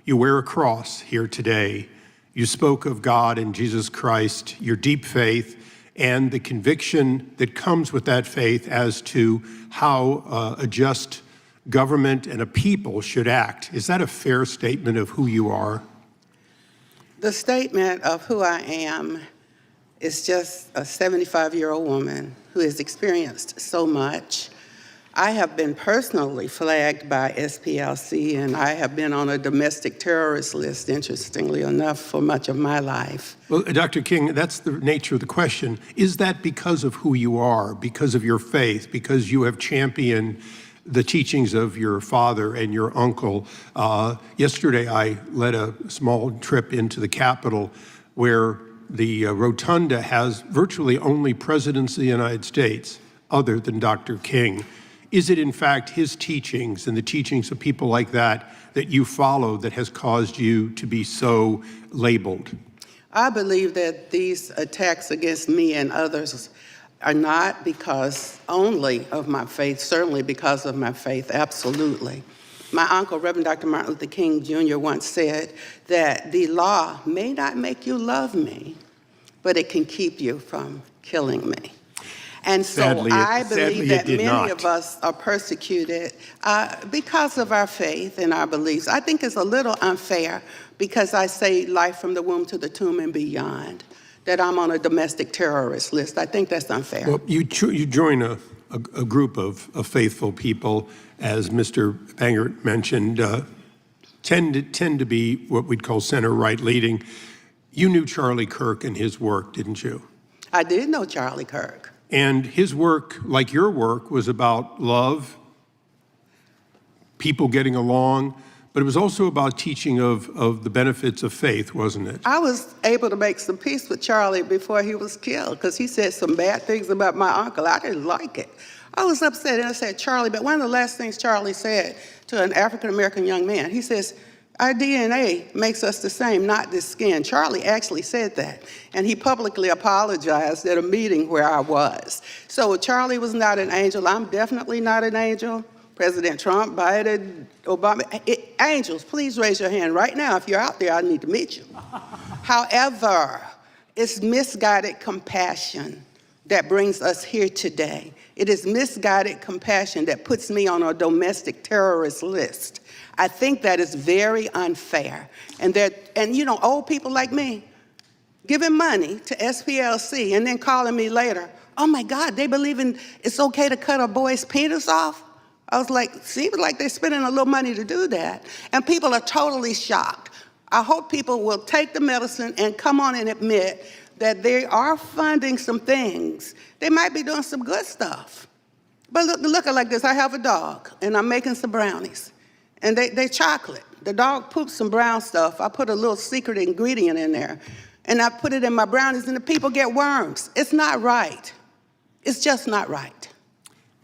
You wear a cross here today. You spoke of God and Jesus Christ, your deep faith, and the conviction that comes with that faith as to how a just government and a people should act. Is that a fair statement of who you are? The statement of who I am is just a 75-year-old woman who has experienced so much. I have been personally flagged by SPLC, and I have been on a domestic terrorist list, interestingly enough, for much of my life. Well, Dr. King, that's the nature of the question. Is that because of who you are, because of your faith, because you have championed the teachings of your father and your uncle? Yesterday, I led a small trip into the Capitol where the rotunda has virtually only presidents of the United States other than Dr. King. Is it in fact his teachings and the teachings of people like that that you follow that has caused you to be so labeled? I believe that these attacks against me and others are not because only of my faith, certainly because of my faith, absolutely. My uncle, Reverend Dr. Martin Luther King Jr. once said that the law may not make you love me, but it can keep you from killing me. And so I believe that many of us are persecuted because of our faith and our beliefs. I think it's a little unfair because I say life from the womb to the tomb and beyond, that I'm on a domestic terrorist list. I think that's unfair. Well, you join a group of faithful people, as Mr. Bangert mentioned, tend to be what we'd call center-right leading. You knew Charlie Kirk and his work, didn't you? I did know Charlie Kirk. And his work, like your work, was about love, people getting along, but it was also about teaching of the benefits of faith, wasn't it? I was able to make some peace with Charlie before he was killed because he said some bad things about my uncle. I didn't like it. I was upset, and I said, Charlie, but one of the last things Charlie said to an African-American young man, he says, our DNA makes us the same, not this skin. Charlie actually said that, and he publicly apologized at a meeting where I was. So Charlie was not an angel. I'm definitely not an angel, President Trump, Biden, Obama. Angels, please raise your hand right now. If you're out there, I need to meet you. However, it's misguided compassion that brings us here today. It is misguided compassion that puts me on a domestic terrorist list. I think that is very unfair. And you know, old people like me giving money to SPLC and then calling me later, oh my God, they believe in it's okay to cut a boy's penis off? I was like, seems like they're spending a little money to do that. And people are totally shocked. I hope people will take the medicine and come on and admit that they are funding some things. They might be doing some good stuff. But look like this, I have a dog and I'm making some brownies. And they chocolate. The dog poops some brown stuff. I put a little secret ingredient in there. And I put it in my brownies and the people get worms. It's not right. It's just not right.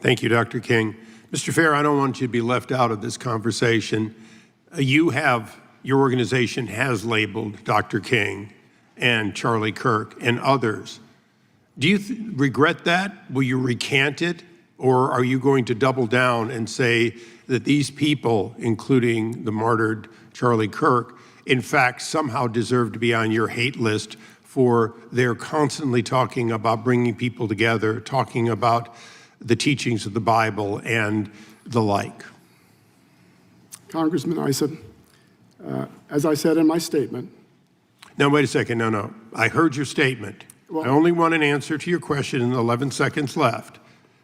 Thank you, Dr. King. Mr. Fair, I don't want you to be left out of this conversation. Your organization has labeled Dr. King and Charlie Kirk and others. Do you regret that? Will you recant it? Or are you going to double down and say that these people, including the martyred Charlie Kirk, in fact, somehow deserve to be on your hate list for their constantly talking about bringing people together, talking about the teachings of the Bible and the like? Congressman Issa, as I said in my statement. Now, wait a second. No. I heard your statement. Well, I only want an answer to your question in the 11 seconds left.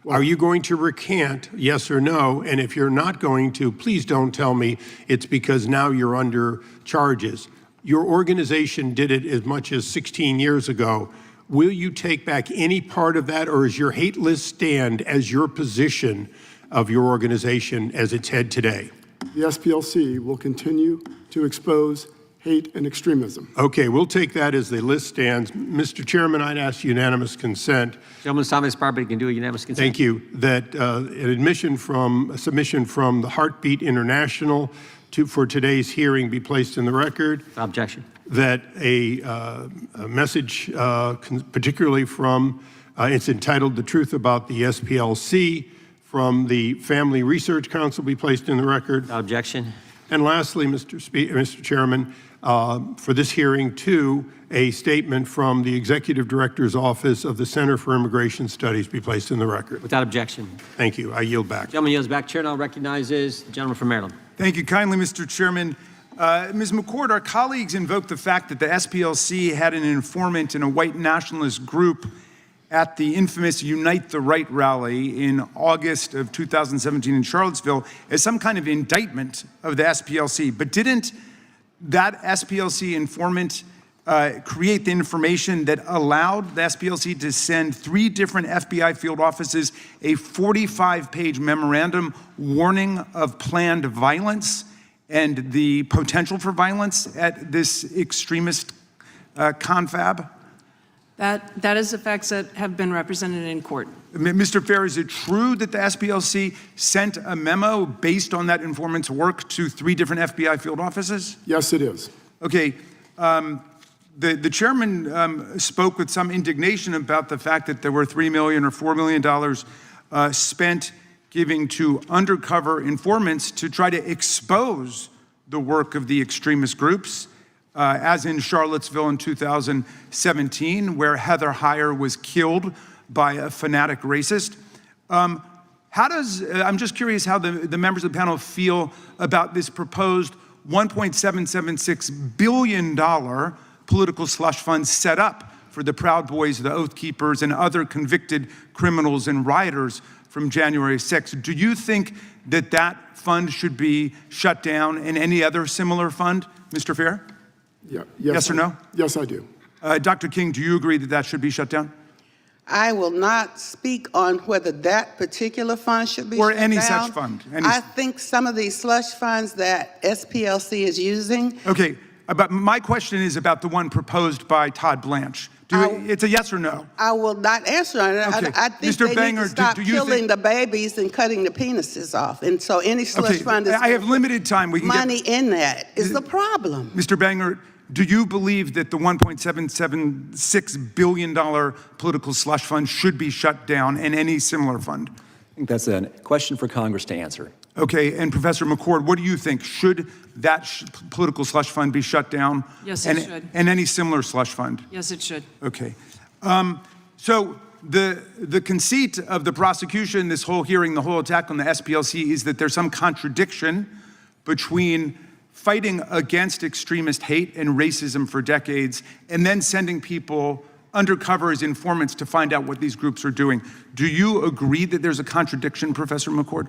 Are you going to recant, yes or no? And if you're not going to, please don't tell me it's because now you're under charges. Your organization did it as much as 16 years ago. Will you take back any part of that, or is your hate list stand as your position of your organization as its head today? The SPLC will continue to expose hate and extremism. Okay, we'll take that as the list stands. Mr. Chairman, I'd ask unanimous consent. Gentleman's time has expired, but you can do a unanimous consent. Thank you. That a submission from the Heartbeat International for today's hearing be placed in the record. Objection. That a message, particularly from, it's entitled "The Truth About the SPLC," from the Family Research Council be placed in the record. Objection. And lastly, Mr. Chairman, for this hearing, too, a statement from the Executive Director's Office of the Center for Immigration Studies be placed in the record. Without objection. Thank you. I yield back. Gentleman yields back. Chair now recognizes the gentleman from Maryland. Thank you kindly, Mr. Chairman. Ms. McCord, our colleagues invoked the fact that the SPLC had an informant in a white nationalist group at the infamous Unite the Right rally in August of 2017 in Charlottesville as some kind of indictment of the SPLC. But didn't that SPLC informant create the information that allowed the SPLC to send 3 different FBI field offices a 45-page memorandum warning of planned violence and the potential for violence at this extremist confab? That is the facts that have been represented in court. Mr. Fair, is it true that the SPLC sent a memo based on that informant's work to 3 different FBI field offices? Yes, it is. Okay. The chairman spoke with some indignation about the fact that there were $3 million or $4 million spent giving to undercover informants to try to expose the work of the extremist groups, as in Charlottesville in 2017, where Heather Heyer was killed by a fanatic racist. I'm just curious how the members of the panel feel about this proposed $1.776 billion political slush fund set up for the Proud Boys, the Oath Keepers, and other convicted criminals and rioters from January 6th. Do you think that that fund should be shut down and any other similar fund, Mr. Fair? Yeah, yes or no? Yes, I do. Dr. King, do you agree that that should be shut down? I will not speak on whether that particular fund should be or shut any down. such fund. I think some of these slush funds that SPLC is using. Okay, but my question is about the one proposed by Todd Blanche. It's a yes or no? I will not answer on it. Okay. I think Mr. they Banger, need to stop do you killing think the babies and cutting the penises off. And so any slush fund is I have limited time. We can money in that is the problem. Mr. Banger, do you believe that the $1.776 billion political slush fund should be shut down and any similar fund? think that's a question for Congress to answer. Okay, and Professor McCord, what do you think? Should that political slush fund be shut down? Yes, it should. And any similar slush fund? Yes, it should. Okay. So the conceit of the prosecution, this whole hearing, the whole attack on the SPLC is that there's some contradiction between fighting against extremist hate and racism for decades and then sending people undercover as informants to find out what these groups are doing. Do you agree that there's a contradiction, Professor McCord?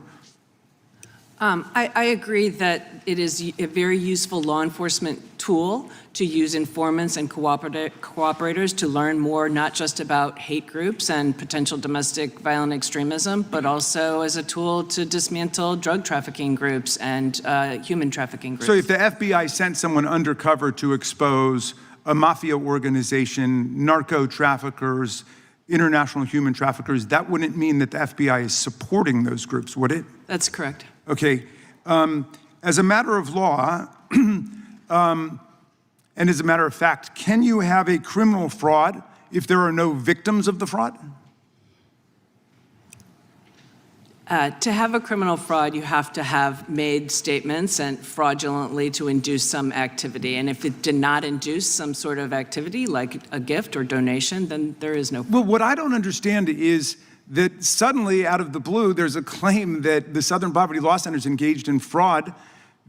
I agree that it is a very useful law enforcement tool to use informants and cooperators to learn more, not just about hate groups and potential domestic violent extremism, but also as a tool to dismantle drug trafficking groups and human trafficking groups. So if the FBI sent someone undercover to expose a mafia organization, narco traffickers, international human traffickers, that wouldn't mean that the FBI is supporting those groups, would it? That's correct. Okay. As a matter of law, and as a matter of fact, can you have a criminal fraud if there are no victims of the fraud? To have a criminal fraud, you have to have made statements and fraudulently to induce some activity. And if it did not induce some sort of activity, like a gift or donation, then there is no fraud. Well, what I don't understand is that suddenly, out of the blue, there's a claim that the Southern Poverty Law Center is engaged in fraud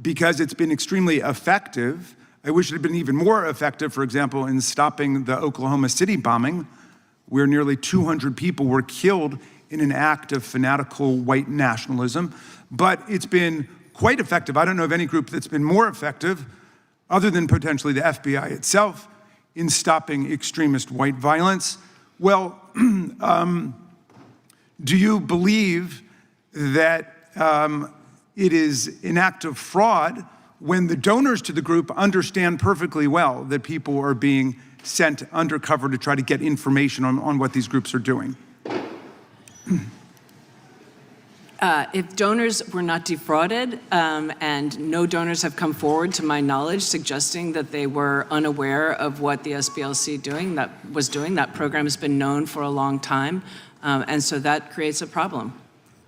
because it's been extremely effective. I wish it had been even more effective, for example, in stopping the Oklahoma City bombing, where nearly 200 people were killed in an act of fanatical white nationalism. But it's been quite effective. I don't know of any group that's been more effective, other than potentially the FBI itself, in stopping extremist white violence. Well, do you believe that it is an act of fraud when the donors to the group understand perfectly well that people are being sent undercover to try to get information on what these groups are doing? If donors were not defrauded, and no donors have come forward, to my knowledge, suggesting that they were unaware of what the SPLC was doing, that program has been known for a long time, and so that creates a problem.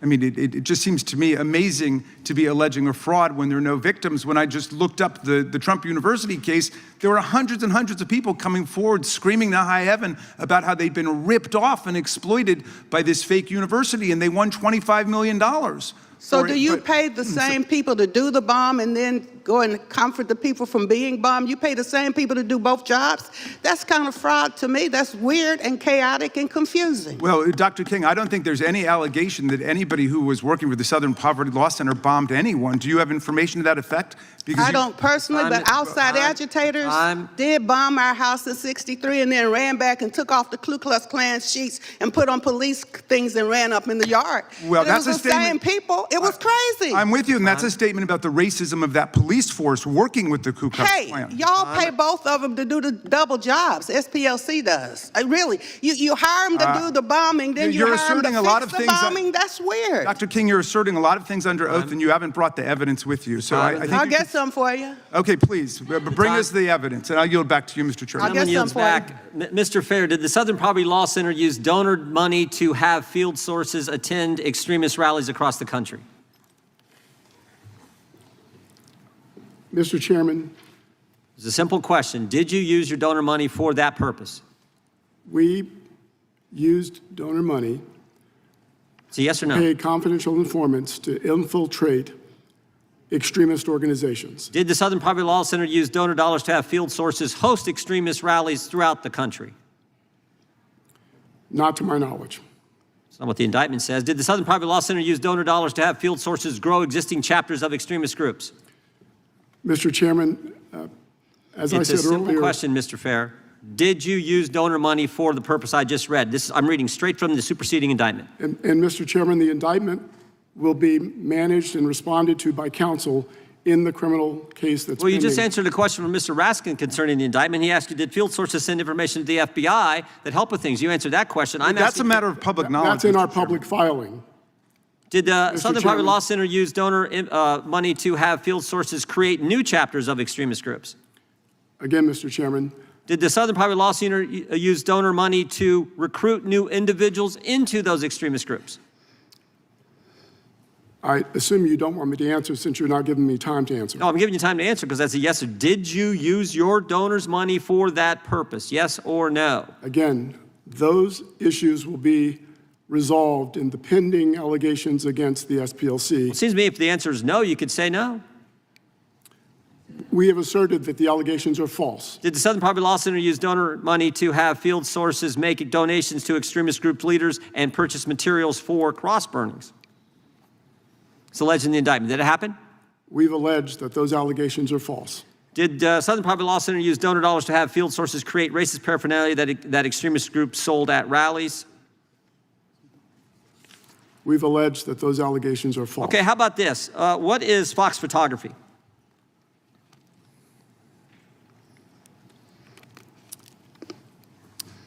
I mean, it just seems to me amazing to be alleging a fraud when there are no victims. When I just looked up the Trump University case, there were hundreds and hundreds of people coming forward screaming to high heaven about how they'd been ripped off and exploited by this fake university, and they won $25 million. So do you pay the same people to do the bomb and then go and comfort the people from being bombed? You pay the same people to do both jobs? That's kind of fraud to me. That's weird and chaotic and confusing. Well, Dr. King, I don't think there's any allegation that anybody who was working for the Southern Poverty Law Center bombed anyone. Do you have information to that effect? Because I don't personally, but outside agitators did bomb our house in '63 and then ran back and took off the Ku Klux Klan sheets and put on police things and ran up in the yard. Well, that's a statement. Same people. It was crazy. I'm with you, and that's a statement about the racism of that police force working with the Ku Klux Klan. Hey, y'all pay both of them to do the double jobs. SPLC does. Really, you hire them to do the bombing, then you hire them to fix the bombing. That's weird. Dr. King, you're asserting a lot of things under oath, and you haven't brought the evidence with you. So I think I'll get some for you. Okay, please, bring us the evidence, and I'll yield back to you, Mr. Chairman. I'll get some for you. Mr. Fair, did the Southern Poverty Law Center use donor money to have field sources attend extremist rallies across the country? Mr. Chairman, It's a simple question. Did you use your donor money for that purpose? we used donor money It's a yes or no. to pay confidential informants to infiltrate extremist organizations. Did the Southern Poverty Law Center use donor dollars to have field sources host extremist rallies throughout the country? Not to my knowledge. That's not what the indictment says. Did the Southern Poverty Law Center use donor dollars to have field sources grow existing chapters of extremist groups? Mr. Chairman, as I It's a said simple earlier, question, Mr. Fair. Did you use donor money for the purpose I just read? I'm reading straight from the superseding indictment. and Mr. Chairman, the indictment will be managed and responded to by counsel in the criminal case that's Well, you pending. just answered a question from Mr. Raskin concerning the indictment. He asked you, did field sources send information to the FBI that help with things? You answered that question. That's a matter of public knowledge. That's in Mr. our Chairman. public filing. Did the Southern Poverty Chairman. Law Center use donor money to have field sources create new chapters of extremist groups? Again, Mr. Chairman, Did the Southern Poverty Law Center use donor money to recruit new individuals into those extremist groups? I assume you don't want me to answer since you're not giving me time to answer. No, I'm giving you time to answer because that's a yes or did you use your donors' money for that purpose? Yes or no? Again, those issues will be resolved in the pending allegations against the SPLC. It seems to me if the answer is no, you could say no. We have asserted that the allegations are false. Did the Southern Poverty Law Center use donor money to have field sources make donations to extremist group leaders and purchase materials for cross burnings? It's alleged in the indictment. Did it happen? We've alleged that those allegations are false. Did Southern Poverty Law Center use donor dollars to have field sources create racist paraphernalia that extremist groups sold at rallies? We've alleged that those allegations are false. Okay, how about this? What is Fox photography?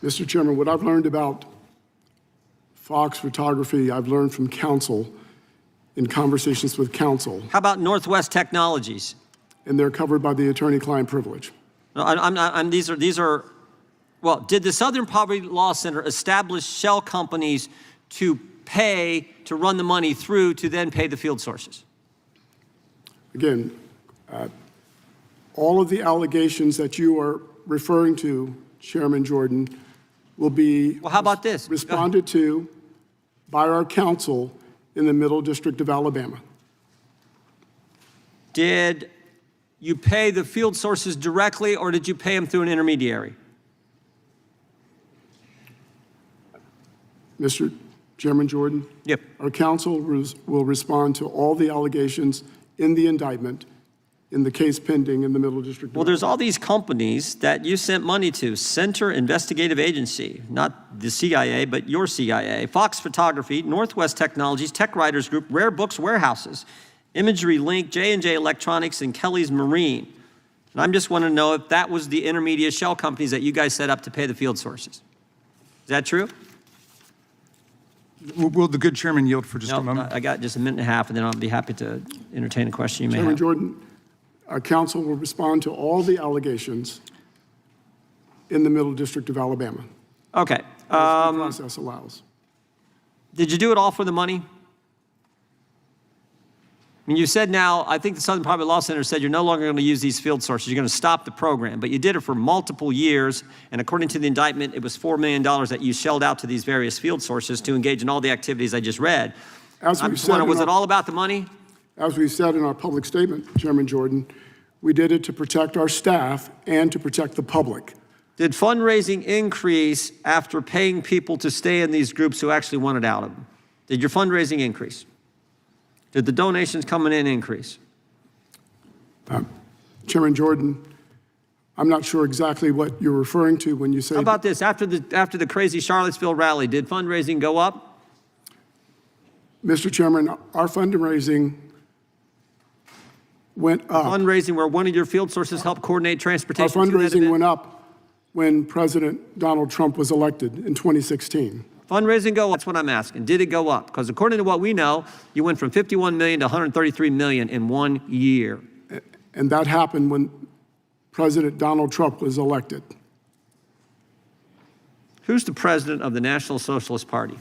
Mr. Chairman, what I've learned about Fox photography, I've learned from counsel in conversations with counsel, How about Northwest Technologies? and they're covered by the attorney-client privilege. No, these are, well, did the Southern Poverty Law Center establish shell companies to pay, to run the money through, to then pay the field sources? Again, all of the allegations that you are referring to, Chairman Jordan, will be Well, how about this? responded to by our counsel in the Middle District of Alabama. Did you pay the field sources directly or did you pay them through an intermediary? Mr. Chairman Jordan? Yep. Our counsel will respond to all the allegations in the indictment in the case pending in the Middle District. Well, there's all these companies that you sent money to. Center Investigative Agency, not the CIA, but your CIA. Fox Photography, Northwest Technologies, Tech Writers Group, Rare Books Warehouses, Imagery Link, J&J Electronics, and Kelly's Marine. And I'm just want to know if that was the intermediate shell companies that you guys set up to pay the field sources. Is that true? Will the good chairman yield for just a No, moment? I got just a minute and a half, and then I'll be happy to entertain a question you may Chairman have. Jordan, our counsel will respond to all the allegations in the Middle District of Alabama, Okay. as the process allows. Did you do it all for the money? I mean, you said now, I think the Southern Poverty Law Center said you're no longer going to use these field sources. You're going to stop the program. But you did it for multiple years. And according to the indictment, it was $4 million that you shelled out to these various field sources to engage in all the activities I just read. As I'm we just said wondering, in was it our- all about the money? As we said in our public statement, Chairman Jordan, we did it to protect our staff and to protect the public. Did fundraising increase after paying people to stay in these groups who actually wanted out of them? Did your fundraising increase? Did the donations coming in increase? Chairman Jordan, I'm not sure exactly what you're referring to when you say. How about this? After the crazy Charlottesville rally, did fundraising go up? Mr. Chairman, our fundraising went up. Fundraising where one of your field sources helped coordinate Our transportation to that fundraising event? went up when President Donald Trump was elected in 2016. Fundraising go up? That's what I'm asking. Did it go up? Because according to what we know, you went from 51 million to 133 million in 1 year. And that happened when President Donald Trump was elected. Who's the president of the National Socialist Party?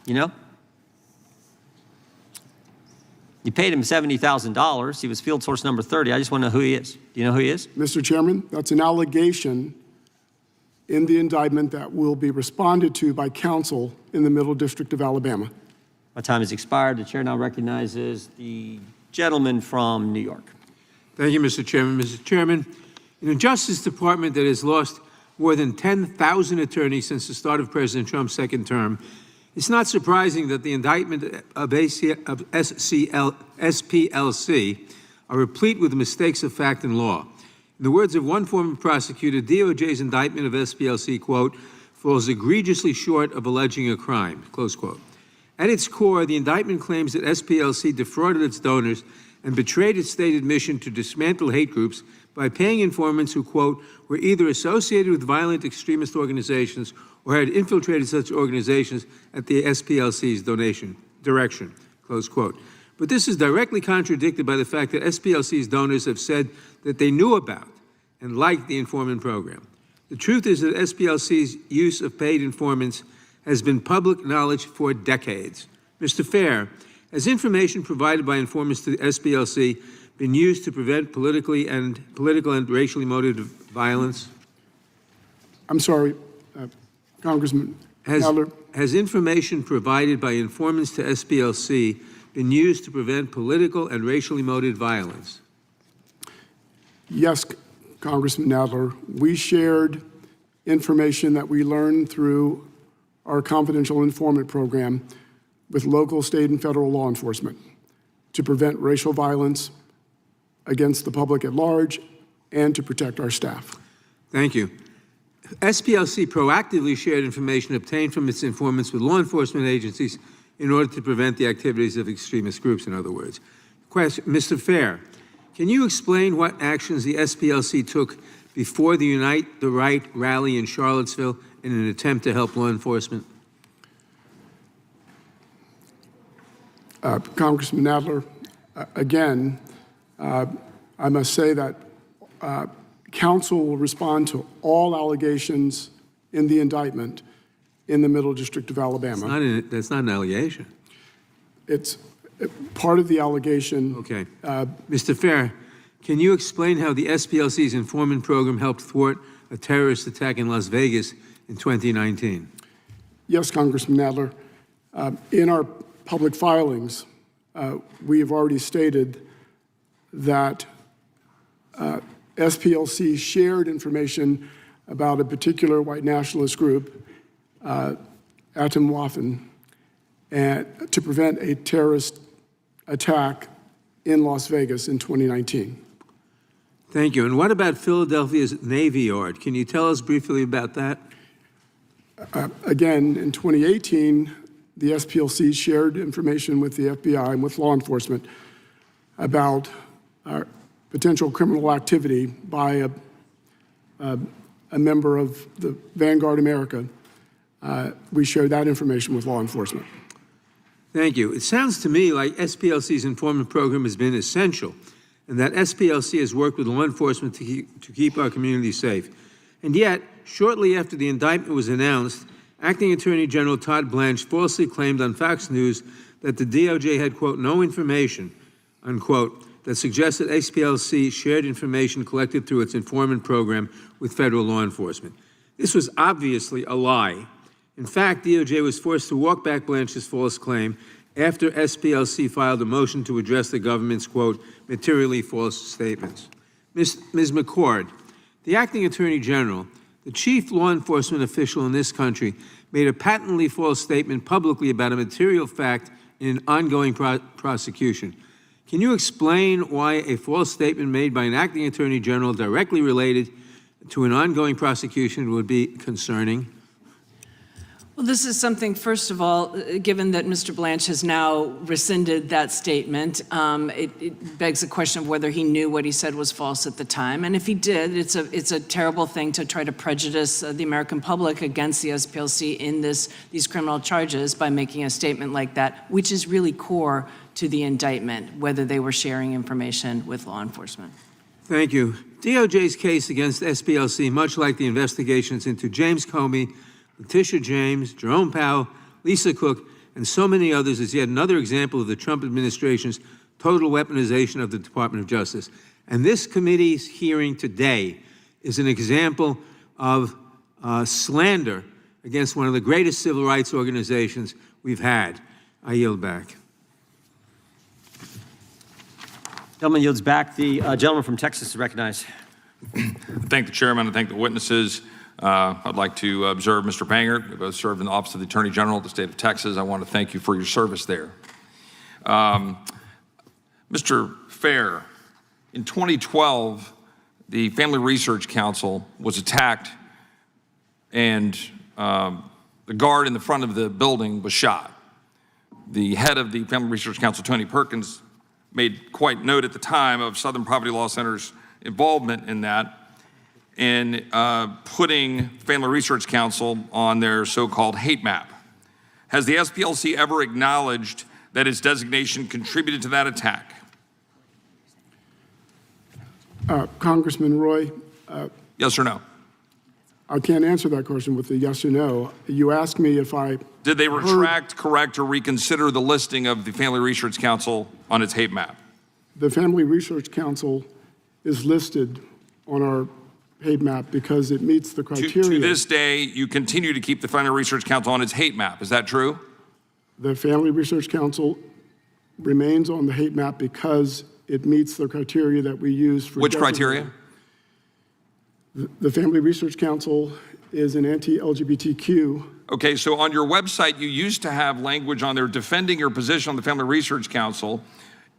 You know? You paid him $70,000. He was field source number 30. I just want to know who he is. Do you know who he is? Mr. Chairman, that's an allegation in the indictment that will be responded to by counsel in the Middle District of Alabama. My time has expired. The chair now recognizes the gentleman from New York. Thank you, Mr. Chairman. Mr. Chairman, in a Justice Department that has lost more than 10,000 attorneys since the start of President Trump's second term, it's not surprising that the indictment of SPLC are replete with mistakes of fact and law. In the words of one former prosecutor, DOJ's indictment of SPLC, quote, falls egregiously short of alleging a crime, close quote. At its core, the indictment claims that SPLC defrauded its donors and betrayed its stated mission to dismantle hate groups by paying informants who, quote, were either associated with violent extremist organizations or had infiltrated such organizations at the SPLC's direction, close quote. But this is directly contradicted by the fact that SPLC's donors have said that they knew about and liked the informant program. The truth is that SPLC's use of paid informants has been public knowledge for decades. Mr. Fair, has information provided by informants to the SPLC been used to prevent political and racially motivated violence? I'm sorry, Congressman Nadler. Has information provided by informants to SPLC been used to prevent political and racially motivated violence? Yes, Congressman Nadler. We shared information that we learned through our confidential informant program with local, state, and federal law enforcement to prevent racial violence against the public at large and to protect our staff. Thank you. SPLC proactively shared information obtained from its informants with law enforcement agencies in order to prevent the activities of extremist groups, in other words. Question, Mr. Fair, can you explain what actions the SPLC took before the Unite the Right rally in Charlottesville in an attempt to help law enforcement? Congressman Nadler, again, I must say that counsel will respond to all allegations in the indictment in the Middle District of Alabama. That's not an allegation. It's part of the allegation. Okay. Mr. Fair, can you explain how the SPLC's informant program helped thwart a terrorist attack in Las Vegas in 2019? Yes, Congressman Nadler. In our public filings, we have already stated that SPLC shared information about a particular white nationalist group, Atom Waffen, and to prevent a terrorist attack in Las Vegas in 2019. Thank you. And what about Philadelphia's Navy Yard? Can you tell us briefly about that? Again, in 2018, the SPLC shared information with the FBI and with law enforcement about potential criminal activity by a member of the Vanguard America. We shared that information with law enforcement. Thank you. It sounds to me like SPLC's informant program has been essential and that SPLC has worked with law enforcement to keep our community safe. And yet, shortly after the indictment was announced, Acting Attorney General Todd Blanche falsely claimed on Fox News that the DOJ had, quote, no information, unquote, that suggested SPLC shared information collected through its informant program with federal law enforcement. This was obviously a lie. In fact, DOJ was forced to walk back Blanche's false claim after SPLC filed a motion to address the government's, quote, materially false statements. Ms. McCord, the Acting Attorney General, the chief law enforcement official in this country, made a patently false statement publicly about a material fact in an ongoing prosecution. Can you explain why a false statement made by an acting attorney general directly related to an ongoing prosecution would be concerning? Well, this is something, first of all, given that Mr. Blanche has now rescinded that statement, it begs the question of whether he knew what he said was false at the time. And if he did, it's a terrible thing to try to prejudice the American public against the SPLC in these criminal charges by making a statement like that, which is really core to the indictment, whether they were sharing information with law enforcement. Thank you. DOJ's case against SPLC, much like the investigations into James Comey, Letitia James, Jerome Powell, Lisa Cook, and so many others is yet another example of the Trump administration's total weaponization of the Department of Justice. And this committee's hearing today is an example of slander against one of the greatest civil rights organizations we've had. I yield back. Gentleman yields back. The gentleman from Texas is recognized. I thank the chairman. I thank the witnesses. I'd like to observe Mr. Panger, who both served in the Office of the Attorney General of the state of Texas. I want to thank you for your service there. Mr. Fair, in 2012, the Family Research Council was attacked and the guard in the front of the building was shot. The head of the Family Research Council, Tony Perkins, made quite note at the time of Southern Poverty Law Center's involvement in that, in putting Family Research Council on their so-called hate map. Has the SPLC ever acknowledged that its designation contributed to that attack? Congressman Roy, Yes or no? I can't answer that question with a yes or no. You asked me if I Did they retract, correct, or reconsider the listing of the Family Research Council on its hate map? The Family Research Council is listed on our hate map because it meets the criteria. To this day, you continue to keep the Family Research Council on its hate map. Is that true? The Family Research Council remains on the hate map because it meets the criteria that we use for. Which criteria? The Family Research Council is an anti-LGBTQ. Okay, so on your website, you used to have language on there defending your position on the Family Research Council,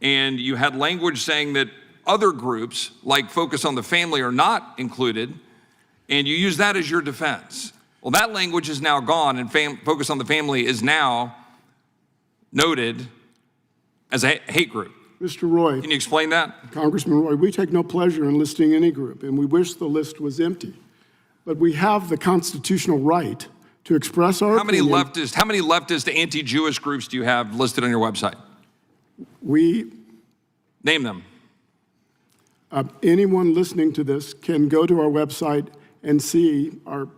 and you had language saying that other groups, like Focus on the Family, are not included, and you use that as your defense. Well, that language is now gone, and Focus on the Family is now noted as a hate group. Mr. Roy. Can you explain that? Congressman Roy, we take no pleasure in listing any group, and we wish the list was empty. But we have the constitutional right to express our opinion. How many leftist anti-Jewish groups do you have listed on your website? Name them. Anyone listening to this can go to our website and see our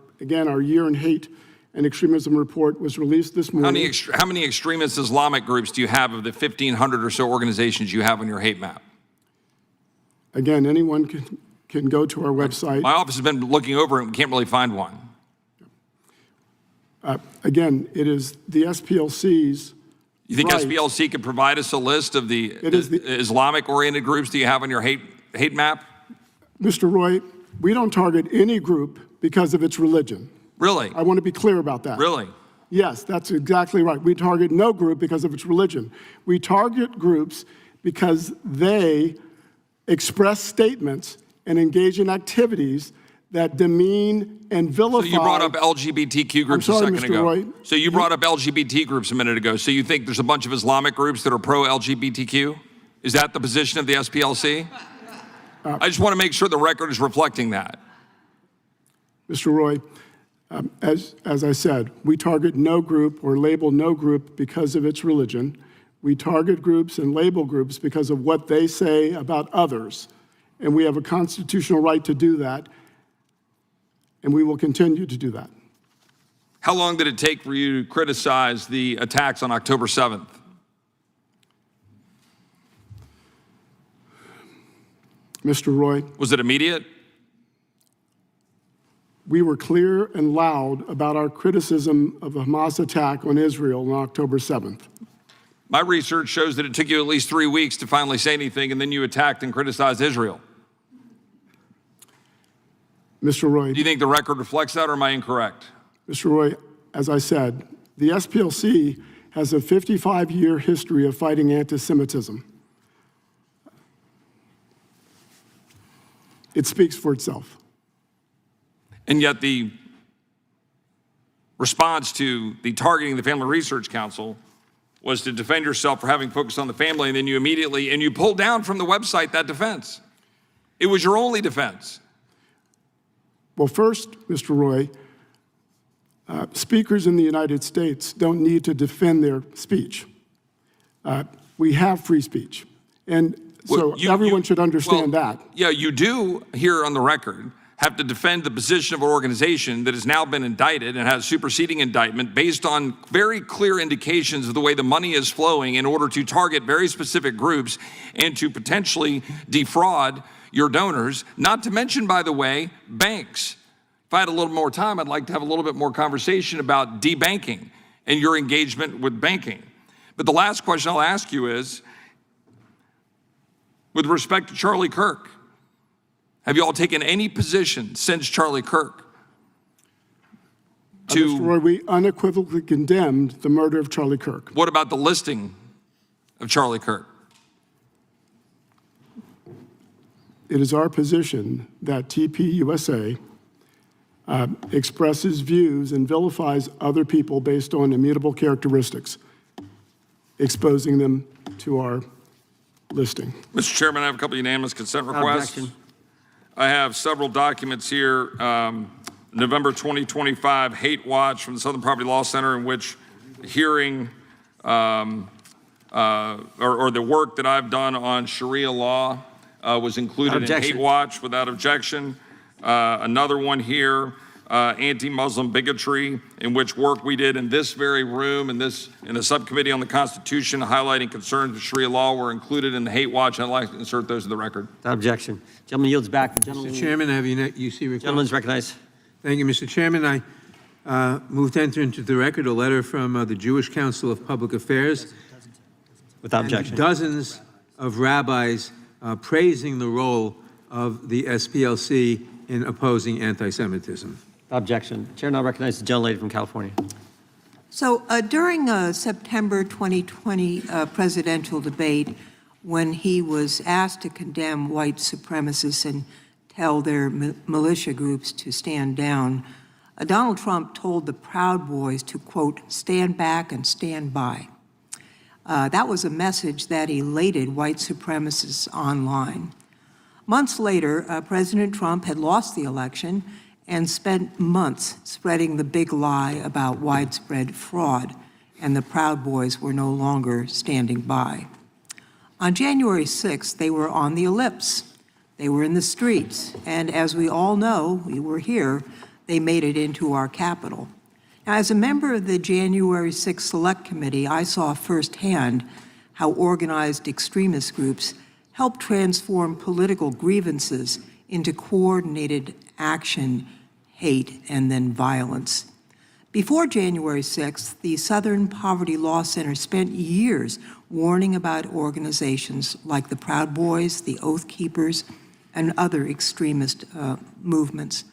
Year in Hate and Extremism report was released this morning. How many extremist Islamic groups do you have of the 1,500 or so organizations you have on your hate map? Again, anyone can go to our website. My office has been looking over it and we can't really find one. Again, it is the SPLC's. You think right. SPLC could provide us a list of the Islamic-oriented groups that you have on your hate map? Mr. Roy, we don't target any group because of its religion. Really? I want to be clear about that. Really? Yes, that's exactly right. We target no group because of its religion. We target groups because they express statements and engage in activities that demean and vilify. So you brought up LGBTQ groups a second ago. Roy. So you brought up LGBT groups a minute ago. So you think there's a bunch of Islamic groups that are pro-LGBTQ? Is that the position of the SPLC? I just want to make sure the record is reflecting that. Mr. Roy, as I said, we target no group or label no group because of its religion. We target groups and label groups because of what they say about others. And we have a constitutional right to do that, and we will continue to do that. How long did it take for you to criticize the attacks on October 7th? Mr. Roy. Was it immediate? We were clear and loud about our criticism of the Hamas attack on Israel on October 7th. My research shows that it took you at least 3 weeks to finally say anything, and then you attacked and criticized Israel. Mr. Roy. Do you think the record reflects that, or am I incorrect? Mr. Roy, as I said, the SPLC has a 55-year history of fighting anti-Semitism. It speaks for itself. And yet the response to the targeting the Family Research Council was to defend yourself for having focused on the family, and then you pulled down from the website that defense. It was your only defense. Well, first, Mr. Roy, speakers in the United States don't need to defend their speech. We have free speech. And so everyone should understand that. Yeah, you do, here on the record, have to defend the position of an organization that has now been indicted and has superseding indictment based on very clear indications of the way the money is flowing in order to target very specific groups and to potentially defraud your donors, not to mention, by the way, banks. If I had a little more time, I'd like to have a little bit more conversation about debanking and your engagement with banking. But the last question I'll ask you is, with respect to Charlie Kirk, have you all taken any position since Charlie Kirk to— Mr. Roy, we unequivocally condemned the murder of Charlie Kirk. What about the listing of Charlie Kirk? It is our position that TPUSA expresses views and vilifies other people based on immutable characteristics, exposing them to our listing. Mr. Chairman, I have a couple of unanimous consent requests. Objection. I have several documents here. November 2025 Hate Watch from the Southern Poverty Law Center, in which hearing or the work that I've done on Sharia law was included in Hate Watch without objection. Another one here anti-Muslim bigotry, in which work we did in this very room, in the subcommittee on the Constitution, highlighting concerns with Sharia law, were included in the hate watch, and I'd like to insert those in the record. Without objection. Gentleman yields back. The gentleman, Mr. Chairman, I have you see request. gentleman's recognized. Thank you, Mr. Chairman. I move to enter into the record a letter from the Jewish Council of Public Affairs. Without And objection. dozens of rabbis praising the role of the SPLC in opposing anti-Semitism. Objection. Chair now recognizes the gentlelady from California. So during a September 2020 presidential debate, when he was asked to condemn white supremacists and tell their militia groups to stand down, Donald Trump told the Proud Boys to, quote, stand back and stand by. That was a message that elated white supremacists online. Months later, President Trump had lost the election and spent months spreading the big lie about widespread fraud, and the Proud Boys were no longer standing by. On January 6th, they were on the ellipse. They were in the streets, and as we all know, we were here, they made it into our Capitol. Now, as a member of the January 6th Select Committee, I saw firsthand how organized extremist groups help transform political grievances into coordinated action, hate, and then violence. Before January 6th, the Southern Poverty Law Center spent years warning about organizations like the Proud Boys, the Oath Keepers, and other extremist movements.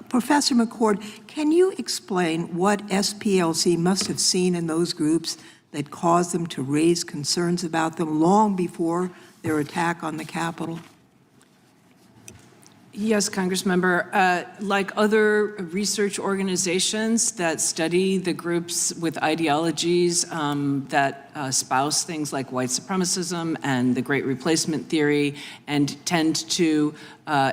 Professor McCord, can you explain what SPLC must have seen in those groups that caused them to raise concerns about them long before their attack on the Capitol? Yes, Congressmember. Like other research organizations that study the groups with ideologies that espouse things like white supremacism and the Great Replacement theory, and tend to,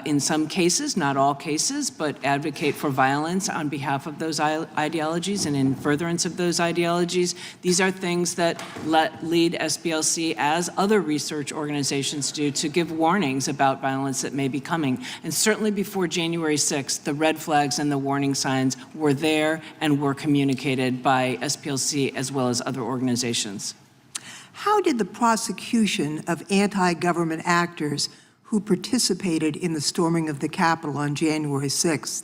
in some cases, not all cases, but advocate for violence on behalf of those ideologies and in furtherance of those ideologies, these are things that lead SPLC, as other research organizations do, to give warnings about violence that may be coming. And certainly before January 6th, the red flags and the warning signs were there and were communicated by SPLC as well as other organizations. How did the prosecution of anti-government actors who participated in the storming of the Capitol on January 6th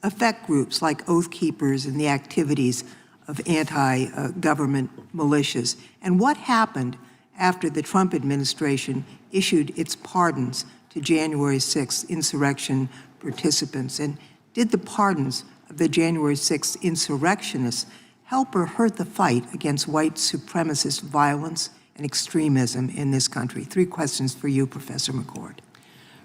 affect groups like Oath Keepers and the activities of anti-government militias? And what happened after the Trump administration issued its pardons to January 6th insurrection participants? And did the pardons of the January 6th insurrectionists help or hurt the fight against white supremacist violence and extremism in this country? 3 questions for you, Professor McCord.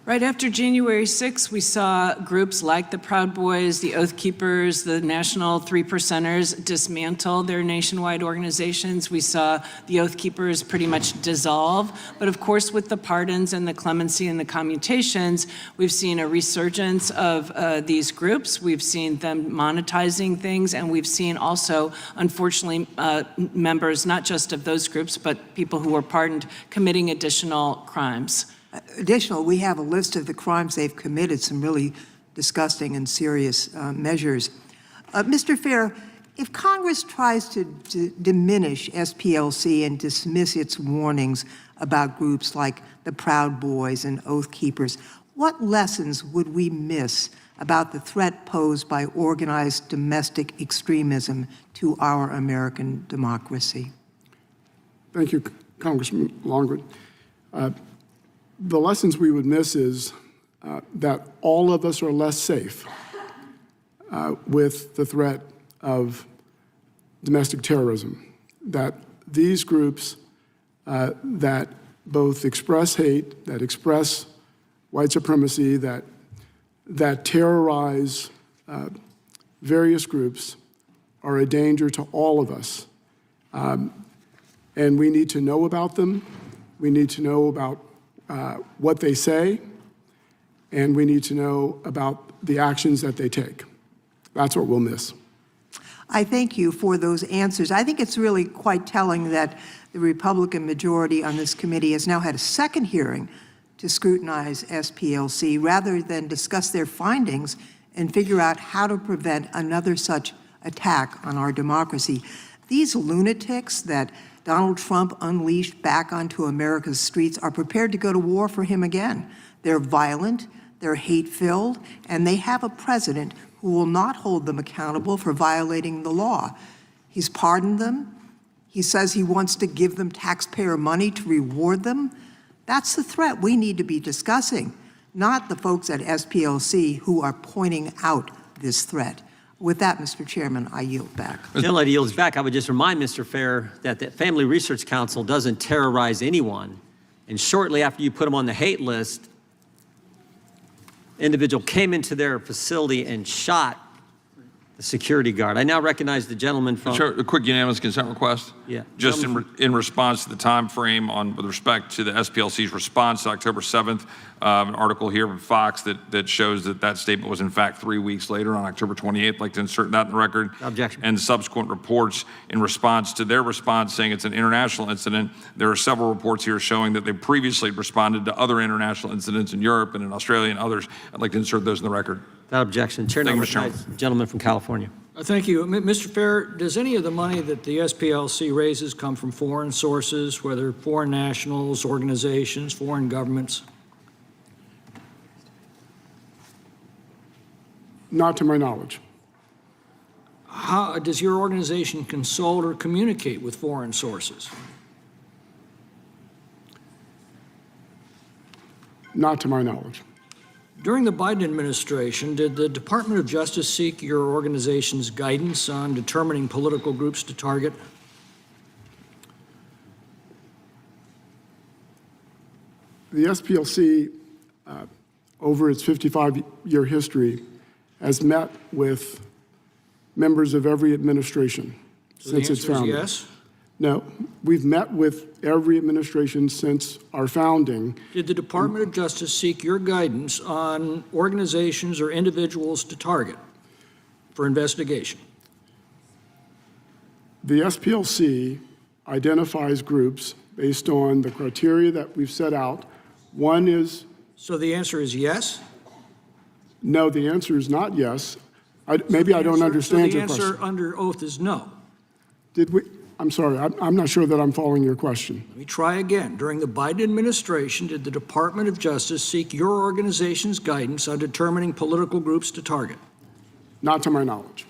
Right after January 6th, we saw groups like the Proud Boys, the Oath Keepers, the National 3 Percenters dismantle their nationwide organizations. We saw the Oath Keepers pretty much dissolve. But of course, with the pardons and the clemency and the commutations, we've seen a resurgence of these groups. We've seen them monetizing things, and we've seen also, unfortunately, members not just of those groups, but people who were pardoned committing additional crimes. We have a list of the crimes they've committed, some really disgusting and serious measures. Mr. Fair, if Congress tries to diminish SPLC and dismiss its warnings about groups like the Proud Boys and Oath Keepers, what lessons would we miss about the threat posed by organized domestic extremism to our American democracy? Thank you, Congressman Longwood. The lessons we would miss is that all of us are less safe with the threat of domestic terrorism, that these groups that both express hate, that express white supremacy, that terrorize various groups are a danger to all of us. And we need to know about them. We need to know about what they say, and we need to know about the actions that they take. That's what we'll miss. I thank you for those answers. I think it's really quite telling that the Republican majority on this committee has now had a second hearing to scrutinize SPLC rather than discuss their findings and figure out how to prevent another such attack on our democracy. These lunatics that Donald Trump unleashed back onto America's streets are prepared to go to war for him again. They're violent, they're hate-filled, and they have a president who will not hold them accountable for violating the law. He's pardoned them. He says he wants to give them taxpayer money to reward them. That's the threat we need to be discussing, not the folks at SPLC who are pointing out this threat. With that, Mr. Chairman, I yield back. Until it yields back, I would just remind Mr. Fair that the Family Research Council doesn't terrorize anyone. And shortly after you put them on the hate list, individual came into their facility and shot the security guard. I now recognize the gentleman from... Sure, a quick unanimous consent request. Yeah. Just in response to the time frame with respect to the SPLC's response to October 7th, an article here from Fox that shows that statement was in fact 3 weeks later on October 28th. I'd like to insert that in the record. Objection. And subsequent reports in response to their response saying it's an international incident. There are several reports here showing that they previously responded to other international incidents in Europe and in Australia and others. I'd like to insert those in the record. Without objection. Chair Thank you, now Mr. recognizes the gentleman from California. Thank you. Mr. Fair, does any of the money that the SPLC raises come from foreign sources, whether foreign nationals, organizations, foreign governments? Not to my knowledge. How does your organization consult or communicate with foreign sources? Not to my knowledge. During the Biden administration, did the Department of Justice seek your organization's guidance on determining political groups to target? The SPLC, over its 55-year history, has met with members of every administration since its founding. The answer is yes? No, we've met with every administration since our founding. Did the Department of Justice seek your guidance on organizations or individuals to target for investigation? The SPLC identifies groups based on the criteria that we've set out. One is... So the answer is yes? No, the answer is not yes. Maybe I don't understand your question. So the answer under oath is no. Did we? I'm sorry, I'm not sure that I'm following your question. Let me try again. During the Biden administration, did the Department of Justice seek your organization's guidance on determining political groups to target? Not to my knowledge.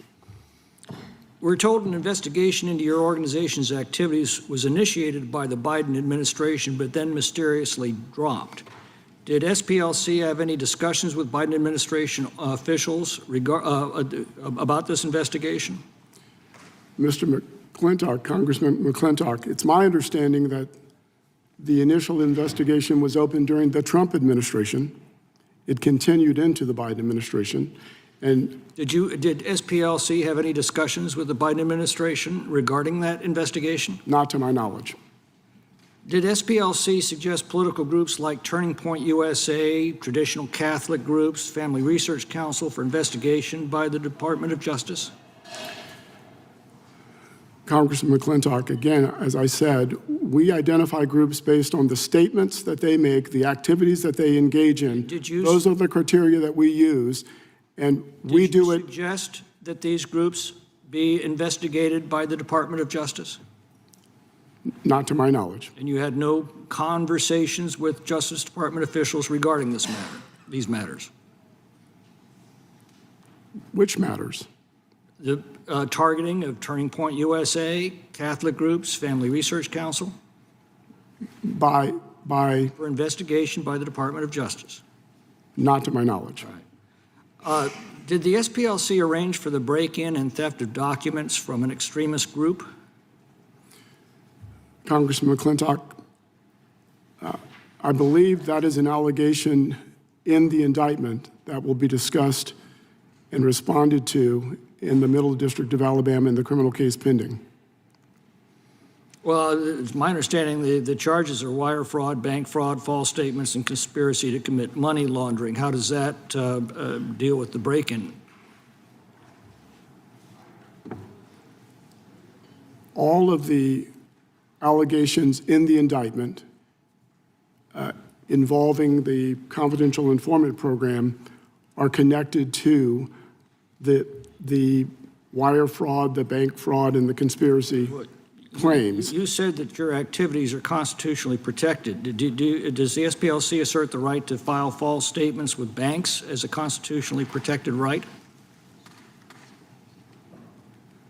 We're told an investigation into your organization's activities was initiated by the Biden administration, but then mysteriously dropped. Did SPLC have any discussions with Biden administration officials about this investigation? Mr. McClintock, Congressman McClintock, it's my understanding that the initial investigation was opened during the Trump administration. It continued into the Biden administration. And did SPLC have any discussions with the Biden administration regarding that investigation? Not to my knowledge. Did SPLC suggest political groups like Turning Point USA, traditional Catholic groups, Family Research Council for investigation by the Department of Justice? Congressman McClintock, again, as I said, we identify groups based on the statements that they make, the activities that they engage in. Those are the criteria that we use, and we do it. Did you suggest that these groups be investigated by the Department of Justice? Not to my knowledge. And you had no conversations with Justice Department officials regarding this matter, these matters? Which matters? The targeting of Turning Point USA, Catholic groups, Family Research Council? By? For investigation by the Department of Justice? Not to my knowledge. All right. Did the SPLC arrange for the break-in and theft of documents from an extremist group? Congressman McClintock, I believe that is an allegation in the indictment that will be discussed and responded to in the Middle District of Alabama in the criminal case pending. Well, it's my understanding the charges are wire fraud, bank fraud, false statements, and conspiracy to commit money laundering. How does that deal with the break-in? All of the allegations in the indictment involving the confidential informant program are connected to the wire fraud, the bank fraud, and the conspiracy claims. You said that your activities are constitutionally protected. Does the SPLC assert the right to file false statements with banks as a constitutionally protected right?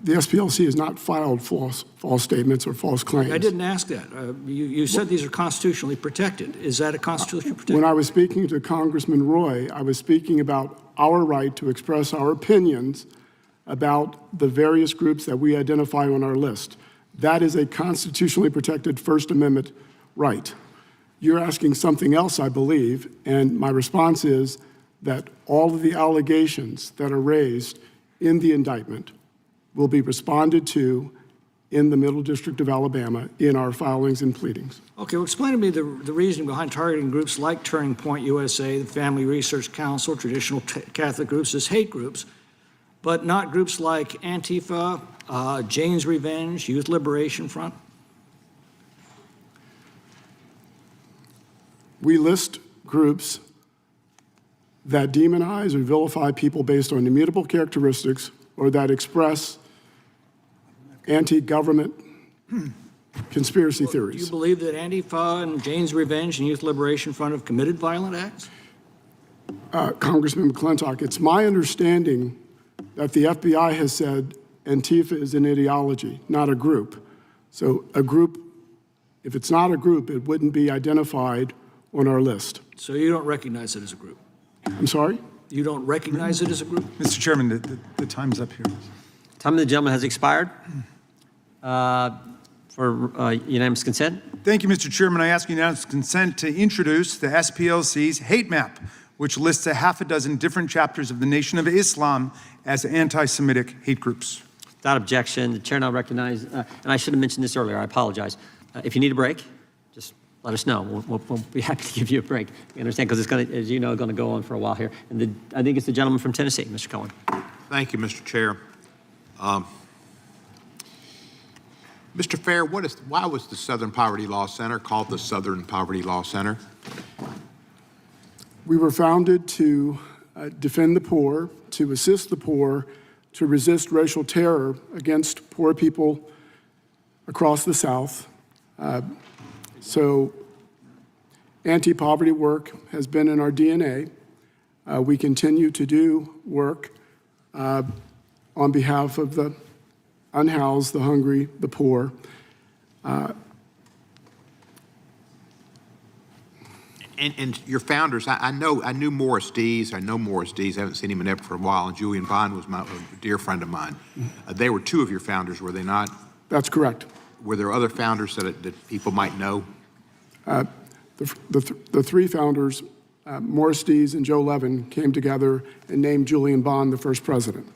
The SPLC has not filed false statements or false claims. I didn't ask that. You said these are constitutionally protected. Is that a constitutionally protected? When I was speaking to Congressman Roy, I was speaking about our right to express our opinions about the various groups that we identify on our list. That is a constitutionally protected First Amendment right. You're asking something else, I believe, and my response is that all of the allegations that are raised in the indictment will be responded to in the Middle District of Alabama in our filings and pleadings. Okay, well, explain to me the reasoning behind targeting groups like Turning Point USA, the Family Research Council, traditional Catholic groups as hate groups, but not groups like Antifa, Jane's Revenge, Youth Liberation Front? We list groups that demonize or vilify people based on immutable characteristics or that express anti-government conspiracy Do you theories. believe that Antifa and Jane's Revenge and Youth Liberation Front have committed violent acts? Congressman McClintock, it's my understanding that the FBI has said Antifa is an ideology, not a group. So a group, if it's not a group, it wouldn't be identified on our list. So you don't recognize it as a group? I'm sorry? You don't recognize it as a group? Mr. Chairman, the time's up here. Time of the gentleman has expired. For unanimous consent. Thank you, Mr. Chairman. I ask unanimous consent to introduce the SPLC's hate map, which lists a half a dozen different chapters of the Nation of Islam as anti-Semitic hate groups. Without objection, the chair now recognizes, and I should have mentioned this earlier, I apologize. If you need a break, just let us know. We'll be happy to give you a break. We understand, because it's going to, as you know, going to go on for a while here. And I think it's the gentleman from Tennessee, Mr. Cohen. Thank you, Mr. Chair. Mr. Fair, why was the Southern Poverty Law Center called the Southern Poverty Law Center? We were founded to defend the poor, to assist the poor, to resist racial terror against poor people across the South. So anti-poverty work has been in our DNA. We continue to do work on behalf of the unhoused, the hungry, the poor. And your founders, I knew Morris Dees. I know Morris Dees. I haven't seen him in Epic for a while. And Julian Bond was a dear friend of mine. They were two of your founders, were they not? That's correct. Were there other founders that people might know? The three founders, Morris Dees and Joe Levin, came together and named Julian Bond the first president.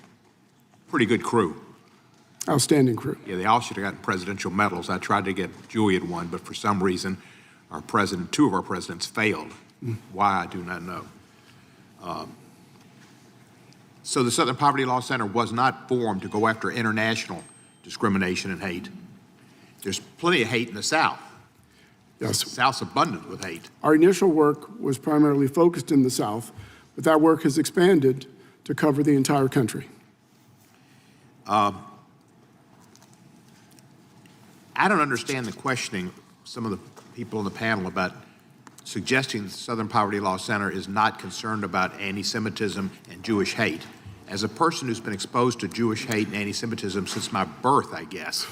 Pretty good crew. Outstanding crew. Yeah, they all should have gotten presidential medals. I tried to get Julian one, but for some reason, two of our presidents failed. Why, I do not know. So the Southern Poverty Law Center was not formed to go after international discrimination and hate. There's plenty of hate in the South. Yes. The South's abundant with hate. Our initial work was primarily focused in the South, but that work has expanded to cover the entire country. I don't understand the questioning of some of the people on the panel about suggesting the Southern Poverty Law Center is not concerned about anti-Semitism and Jewish hate. As a person who's been exposed to Jewish hate and anti-Semitism since my birth, I guess,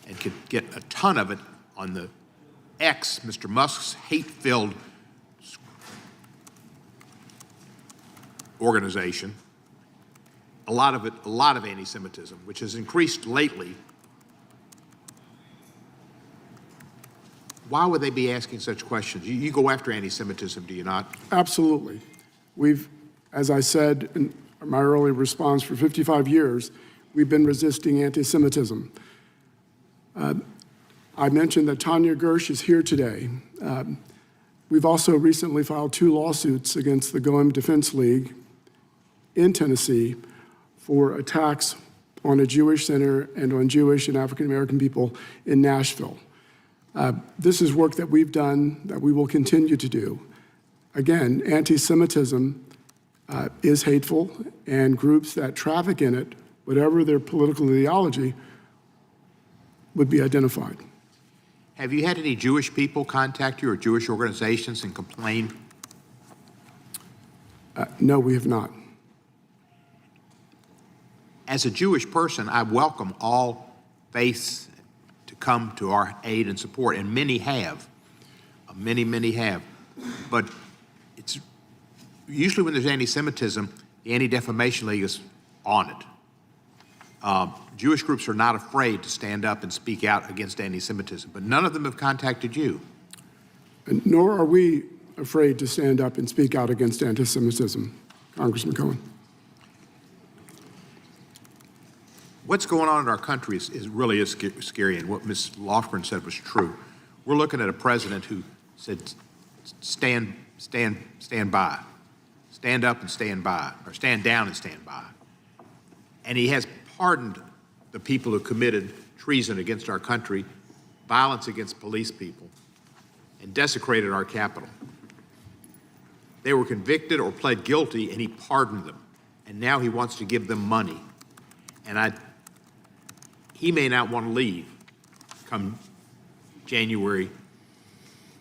and could get a ton of it on the X, Mr. Musk's hate-filled organization, a lot of anti-Semitism, which has increased lately. Why would they be asking such questions? You go after anti-Semitism, do you not? Absolutely. We've, as I said in my early response, for 55 years, we've been resisting anti-Semitism. I mentioned that Tanya Gersh is here today. We've also recently filed 2 lawsuits against the Goem Defense League in Tennessee for attacks on a Jewish center and on Jewish and African American people in Nashville. This is work that we've done, that we will continue to do. Again, anti-Semitism is hateful, and groups that traffic in it, whatever their political ideology, would be identified. Have you had any Jewish people contact you or Jewish organizations and complain? No, we have not. As a Jewish person, I welcome all faiths to come to our aid and support, and many have. Many have. But it's usually when there's anti-Semitism, the Anti-Defamation League is on it. Jewish groups are not afraid to stand up and speak out against anti-Semitism, but none of them have contacted you. And nor are we afraid to stand up and speak out against anti-Semitism, Congressman Cohen. What's going on in our country is really scary, and what Ms. Lofgren said was true. We're looking at a president who said, stand by, stand up and stand by, or stand down and stand by. And he has pardoned the people who committed treason against our country, violence against police people, and desecrated our Capitol. They were convicted or pled guilty, and he pardoned them. And now he wants to give them money. And he may not want to leave come January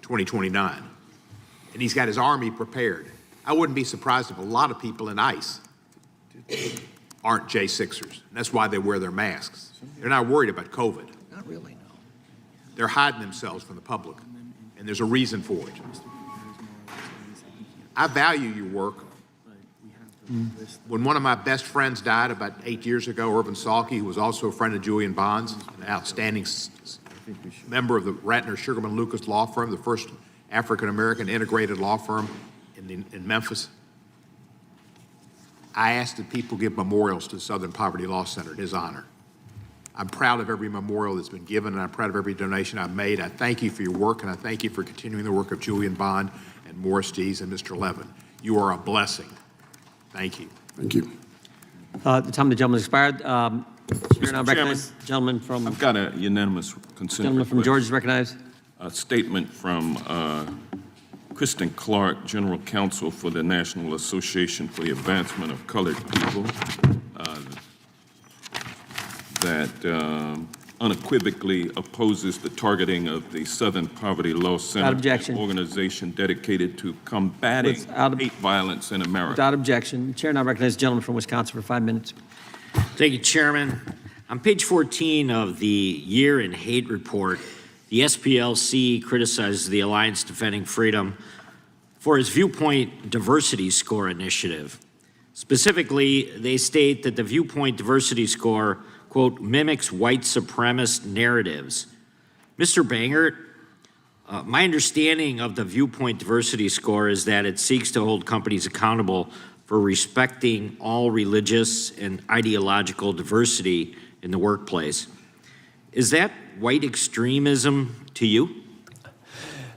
2029. And he's got his army prepared. I wouldn't be surprised if a lot of people in ICE aren't J6ers. And that's why they wear their masks. They're not worried about COVID. Not really, no. They're hiding themselves from the public, and there's a reason for it. I value your work. When one of my best friends died about 8 years ago, Irvin Salke, who was also a friend of Julian Bond's, an outstanding member of the Ratner Sugarman Lucas law firm, the first African-American integrated law firm in Memphis, I asked that people give memorials to the Southern Poverty Law Center in his honor. I'm proud of every memorial that's been given, and I'm proud of every donation I've made. I thank you for your work, and I thank you for continuing the work of Julian Bond and Morris Dees and Mr. Levin. You are a blessing. Thank you. Thank you. The time of the gentleman expired. Chair, now recognize the gentleman from. I've got a unanimous consent. Gentleman from Georgia is recognized. A statement from Kristen Clark, General Counsel for the National Association for the Advancement of Colored People, that unequivocally opposes the targeting of the Southern Poverty Law Center, an organization dedicated to combating hate violence in America. Without objection. The chair now recognizes the gentleman from Wisconsin for 5 minutes. Thank you, Chairman. On page 14 of the Year in Hate report, the SPLC criticizes the Alliance Defending Freedom for its Viewpoint Diversity Score initiative. Specifically, they state that the Viewpoint Diversity Score, quote, mimics white supremacist narratives. Mr. Bangert, my understanding of the Viewpoint Diversity Score is that it seeks to hold companies accountable for respecting all religious and ideological diversity in the workplace. Is that white extremism to you?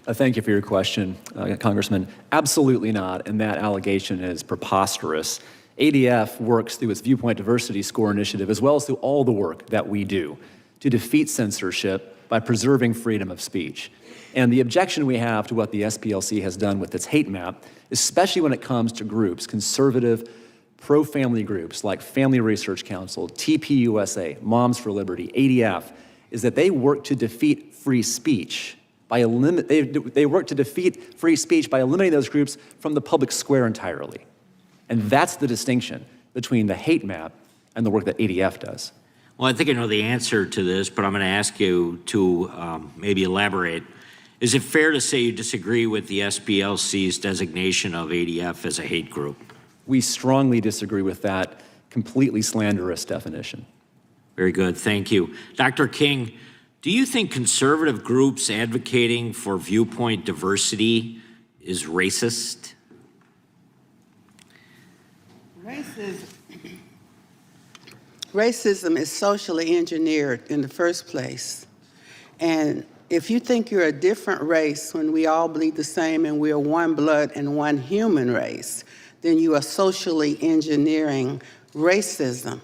Thank you for your question, Congressman. Absolutely not, and that allegation is preposterous. ADF works through its Viewpoint Diversity Score initiative, as well as through all the work that we do to defeat censorship by preserving freedom of speech. And the objection we have to what the SPLC has done with its hate map, especially when it comes to groups, conservative, pro-family groups like Family Research Council, TPUSA, Moms for Liberty, ADF, is that they work to defeat free speech by they work to defeat free speech by eliminating those groups from the public square entirely. And that's the distinction between the hate map and the work that ADF does. Well, I think I know the answer to this, but I'm going to ask you to maybe elaborate. Is it fair to say you disagree with the SPLC's designation of ADF as a hate group? We strongly disagree with that completely slanderous definition. Very good, thank you. Dr. King, do you think conservative groups advocating for viewpoint diversity is racist? Racism is socially engineered in the first place. And if you think you're a different race when we all bleed the same and we're one blood and one human race, then you are socially engineering racism.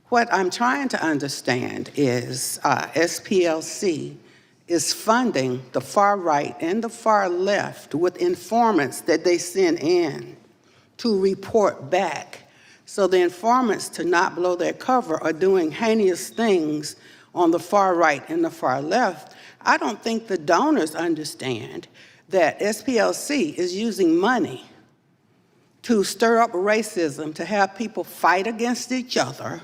What I'm trying to understand is SPLC is funding the far right and the far left with informants that they send in to report back. So the informants, to not blow their cover, are doing heinous things on the far right and the far left. I don't think the donors understand that SPLC is using money to stir up racism, to have people fight against each other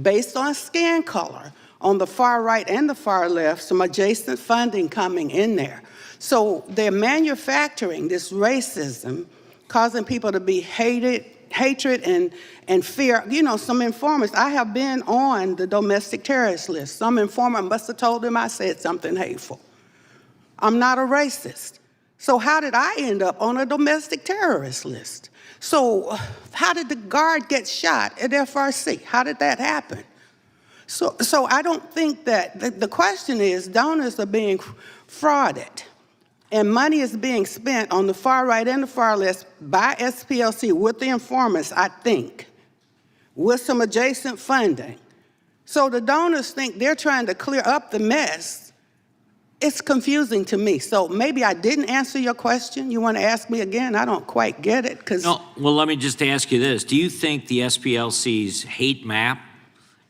based on skin color on the far right and the far left, some adjacent funding coming in there. So they're manufacturing this racism, causing people to be hatred and fear. You know, some informers, I have been on the domestic terrorist list. Some informer must have told them I said something hateful. I'm not a racist. So how did I end up on a domestic terrorist list? So how did the guard get shot at FRC? How did that happen? So I don't think that, the question is, donors are being frauded, and money is being spent on the far right and the far left by SPLC with the informants, I think, with some adjacent funding. So the donors think they're trying to clear up the mess. It's confusing to me. So maybe I didn't answer your question. You want to ask me again? I don't quite get it. No, well, let me just ask you this. Do you think the SPLC's hate map,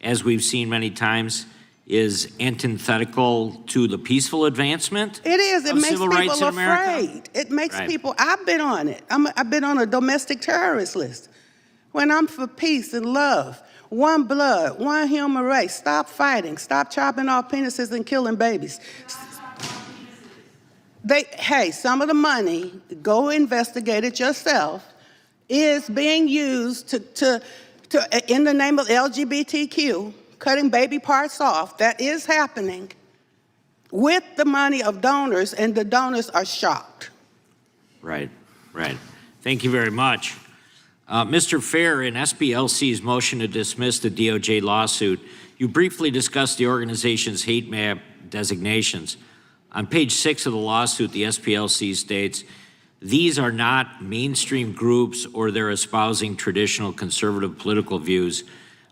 as we've seen many times, is antithetical to the peaceful advancement? It is. It of makes civil people rights in America? afraid. It makes Right. people, I've been on it. I've been on a domestic terrorist list. When I'm for peace and love, one blood, one human race, stop fighting, stop chopping off penises and killing babies. Hey, some of the money, go investigate it yourself, is being used to in the name of LGBTQ, cutting baby parts off. That is happening with the money of donors, and the donors are shocked. Right, right. Thank you very much. Mr. Fair, in SPLC's motion to dismiss the DOJ lawsuit, you briefly discussed the organization's hate map designations. On page 6 of the lawsuit, the SPLC states, these are not mainstream groups or they're espousing traditional conservative political views.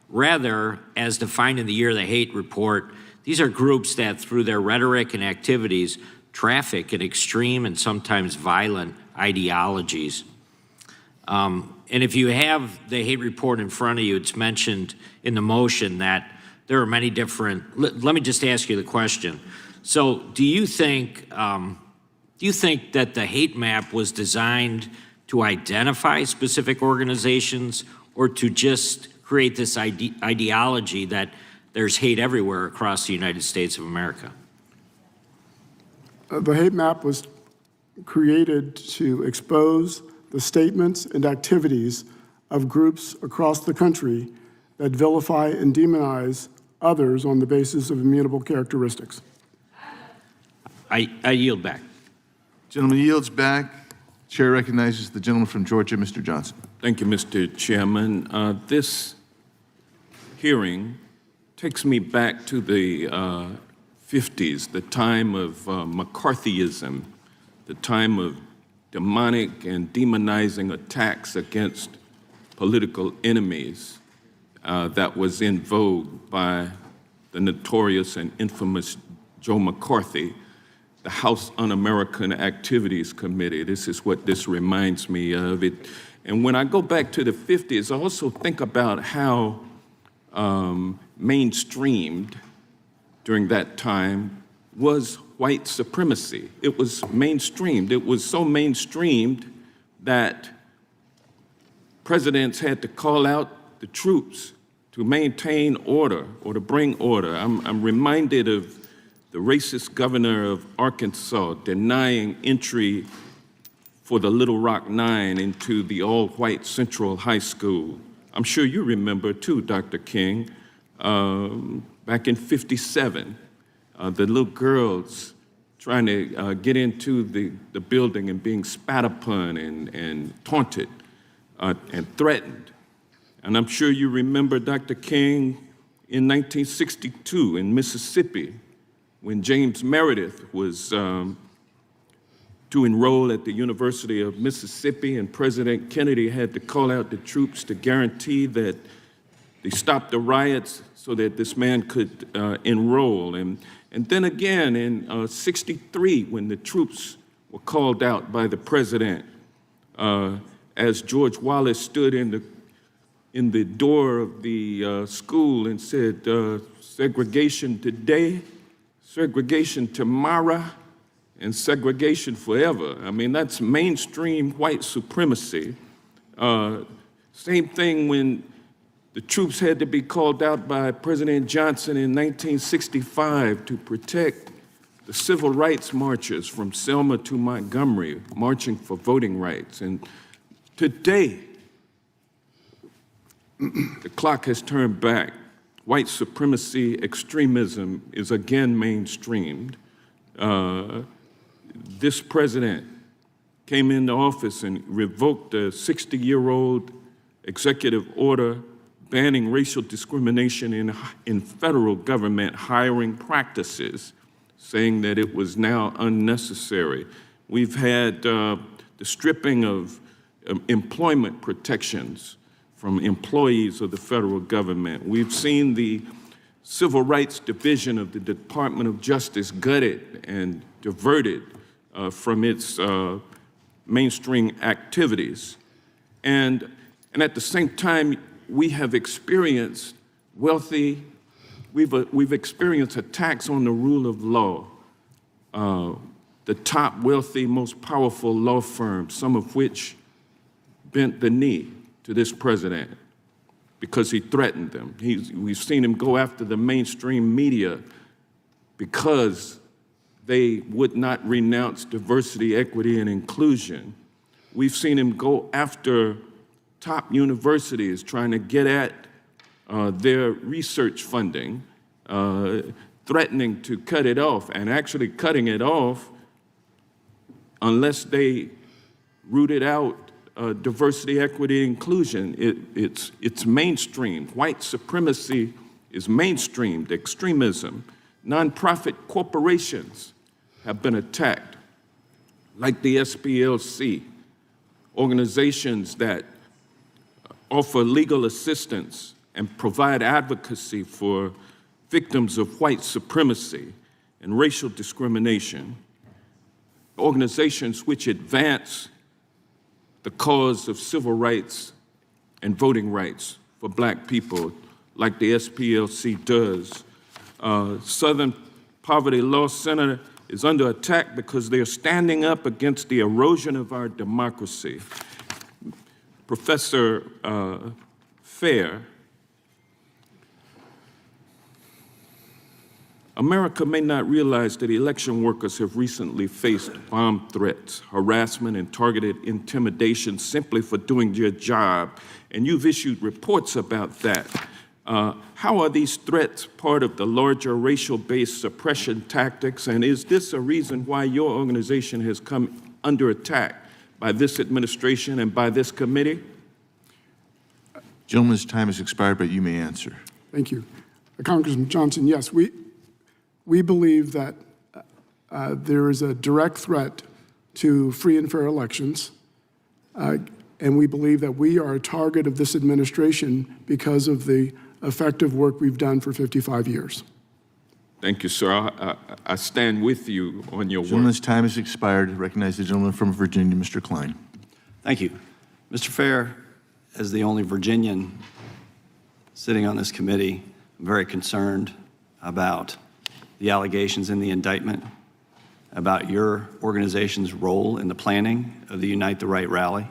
Rather, as defined in the Year of the Hate report, these are groups that, through their rhetoric and activities, traffic in extreme and sometimes violent ideologies. And if you have the hate report in front of you, it's mentioned in the motion that there are many different, let me just ask you the question. So do you think that the hate map was designed to identify specific organizations or to just create this ideology that there's hate everywhere across the United States of America? The hate map was created to expose the statements and activities of groups across the country that vilify and demonize others on the basis of immutable characteristics. I yield back. Gentleman yields back. Chair recognizes the gentleman from Georgia, Mr. Johnson. Thank you, Mr. Chairman. This hearing takes me back to the 50s, the time of McCarthyism, the time of demonic and demonizing attacks against political enemies that was in vogue by the notorious and infamous Joe McCarthy, the House Un-American Activities Committee. This is what this reminds me of. And when I go back to the 50s, I also think about how mainstreamed during that time was white supremacy. It was mainstreamed. It was so mainstreamed that presidents had to call out the troops to maintain order or to bring order. I'm reminded of the racist governor of Arkansas denying entry for the Little Rock Nine into the all-white Central High School. I'm sure you remember too, Dr. King, back in '57, the little girls trying to get into the building and being spat upon and taunted and threatened. And I'm sure you remember, Dr. King, in 1962 in Mississippi, when James Meredith was to enroll at the University of Mississippi, and President Kennedy had to call out the troops to guarantee that they stopped the riots so that this man could enroll. And then again in '63, when the troops were called out by the president as George Wallace stood in the door of the school and said, segregation today, segregation tomorrow, and segregation forever. I mean, that's mainstream white supremacy. Same thing when the troops had to be called out by President Johnson in 1965 to protect the civil rights marchers from Selma to Montgomery, marching for voting rights. And today, the clock has turned back. White supremacy, extremism is again mainstreamed. This president came into office and revoked a 60-year-old executive order banning racial discrimination in federal government hiring practices, saying that it was now unnecessary. We've had the stripping of employment protections from employees of the federal government. We've seen the Civil Rights Division of the Department of Justice gutted and diverted from its mainstream activities. And at the same time, we have experienced we've experienced attacks on the rule of law. The top wealthy, most powerful law firms, some of which bent the knee to this president because he threatened them. We've seen him go after the mainstream media because they would not renounce diversity, equity, and inclusion. We've seen him go after top universities trying to get at their research funding, threatening to cut it off, and actually cutting it off unless they rooted out diversity, equity, inclusion. It's mainstream. White supremacy is mainstreamed. Extremism. Nonprofit corporations have been attacked, like the SPLC, organizations that offer legal assistance and provide advocacy for victims of white supremacy and racial discrimination, organizations which advance the cause of civil rights and voting rights for black people, like the SPLC does. Southern Poverty Law Center is under attack because they're standing up against the erosion of our democracy. Professor Fair, America may not realize that election workers have recently faced bomb threats, harassment, and targeted intimidation simply for doing their job, and you've issued reports about that. How are these threats part of the larger racial-based suppression tactics, and is this a reason why your organization has come under attack by this administration and by this committee? Gentleman's time has expired, but you may answer. Thank you. Congressman Johnson, yes, we believe that there is a direct threat to free and fair elections, and we believe that we are a target of this administration because of the effective work we've done for 55 years. Thank you, sir. I stand with you on your work. Gentleman's time has expired. I recognize the gentleman from Virginia, Mr. Klein. Thank you. Mr. Fair, as the only Virginian sitting on this committee, I'm very concerned about the allegations in the indictment, about your organization's role in the planning of the Unite the Right rally.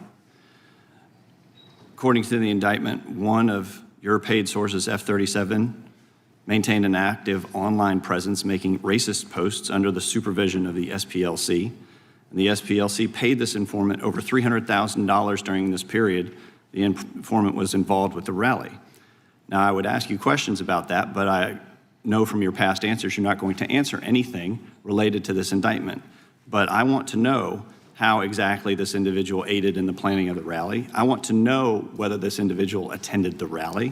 According to the indictment, one of your paid sources, F-37, maintained an active online presence making racist posts under the supervision of the SPLC. And the SPLC paid this informant over $300,000 during this period. The informant was involved with the rally. Now, I would ask you questions about that, but I know from your past answers you're not going to answer anything related to this indictment. But I want to know how exactly this individual aided in the planning of the rally. I want to know whether this individual attended the rally,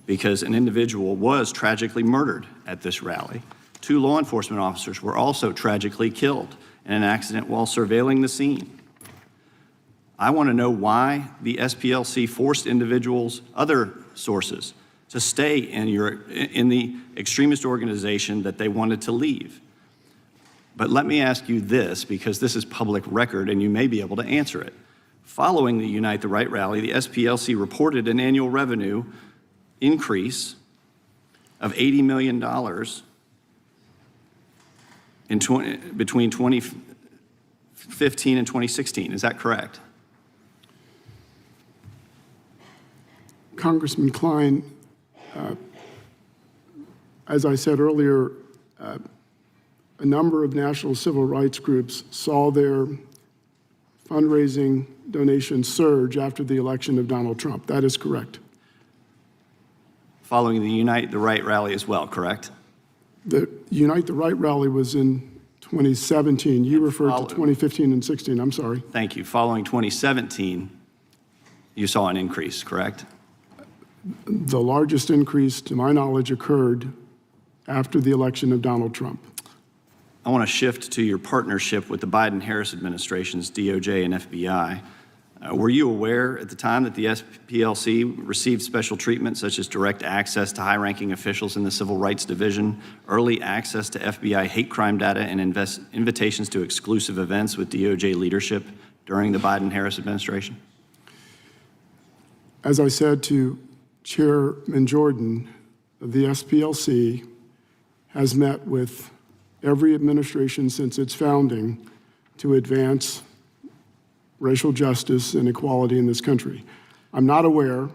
because an individual was tragically murdered at this rally. 2 law enforcement officers were also tragically killed in an accident while surveilling the scene. I want to know why the SPLC forced individuals, other sources, to stay in the extremist organization that they wanted to leave. But let me ask you this, because this is public record and you may be able to answer it. Following the Unite the Right rally, the SPLC reported an annual revenue increase of $80 million between 2015 and 2016. Is that correct? Congressman Klein, as I said earlier, a number of national civil rights groups saw their fundraising donations surge after the election of Donald Trump. That is correct. Following the Unite the Right rally as well, correct? The Unite the Right rally was in 2017. You referred to 2015 and 16. I'm sorry. Thank you. Following 2017, you saw an increase, correct? The largest increase, to my knowledge, occurred after the election of Donald Trump. I want to shift to your partnership with the Biden-Harris administration's DOJ and FBI. Were you aware at the time that the SPLC received special treatment, such as direct access to high-ranking officials in the Civil Rights Division, early access to FBI hate crime data, and invitations to exclusive events with DOJ leadership during the Biden-Harris administration? As I said to Chairman Jordan, the SPLC has met with every administration since its founding to advance racial justice and equality in this country. I'm not aware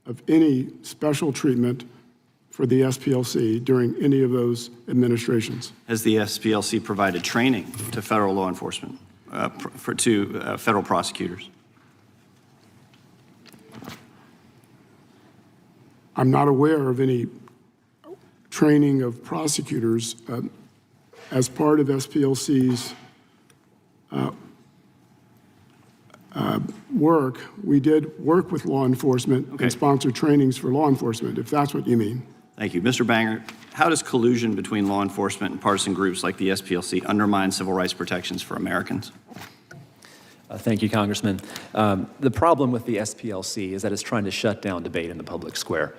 of any special treatment for the SPLC during any of those administrations. Has the SPLC provided training to federal law enforcement, to federal prosecutors? I'm not aware of any training of prosecutors as part of SPLC's work. We did work with law enforcement and sponsor trainings for law enforcement, if that's what you mean. Thank you. Mr. Banger, how does collusion between law enforcement and partisan groups like the SPLC undermine civil rights protections for Americans? Thank you, Congressman. The problem with the SPLC is that it's trying to shut down debate in the public square.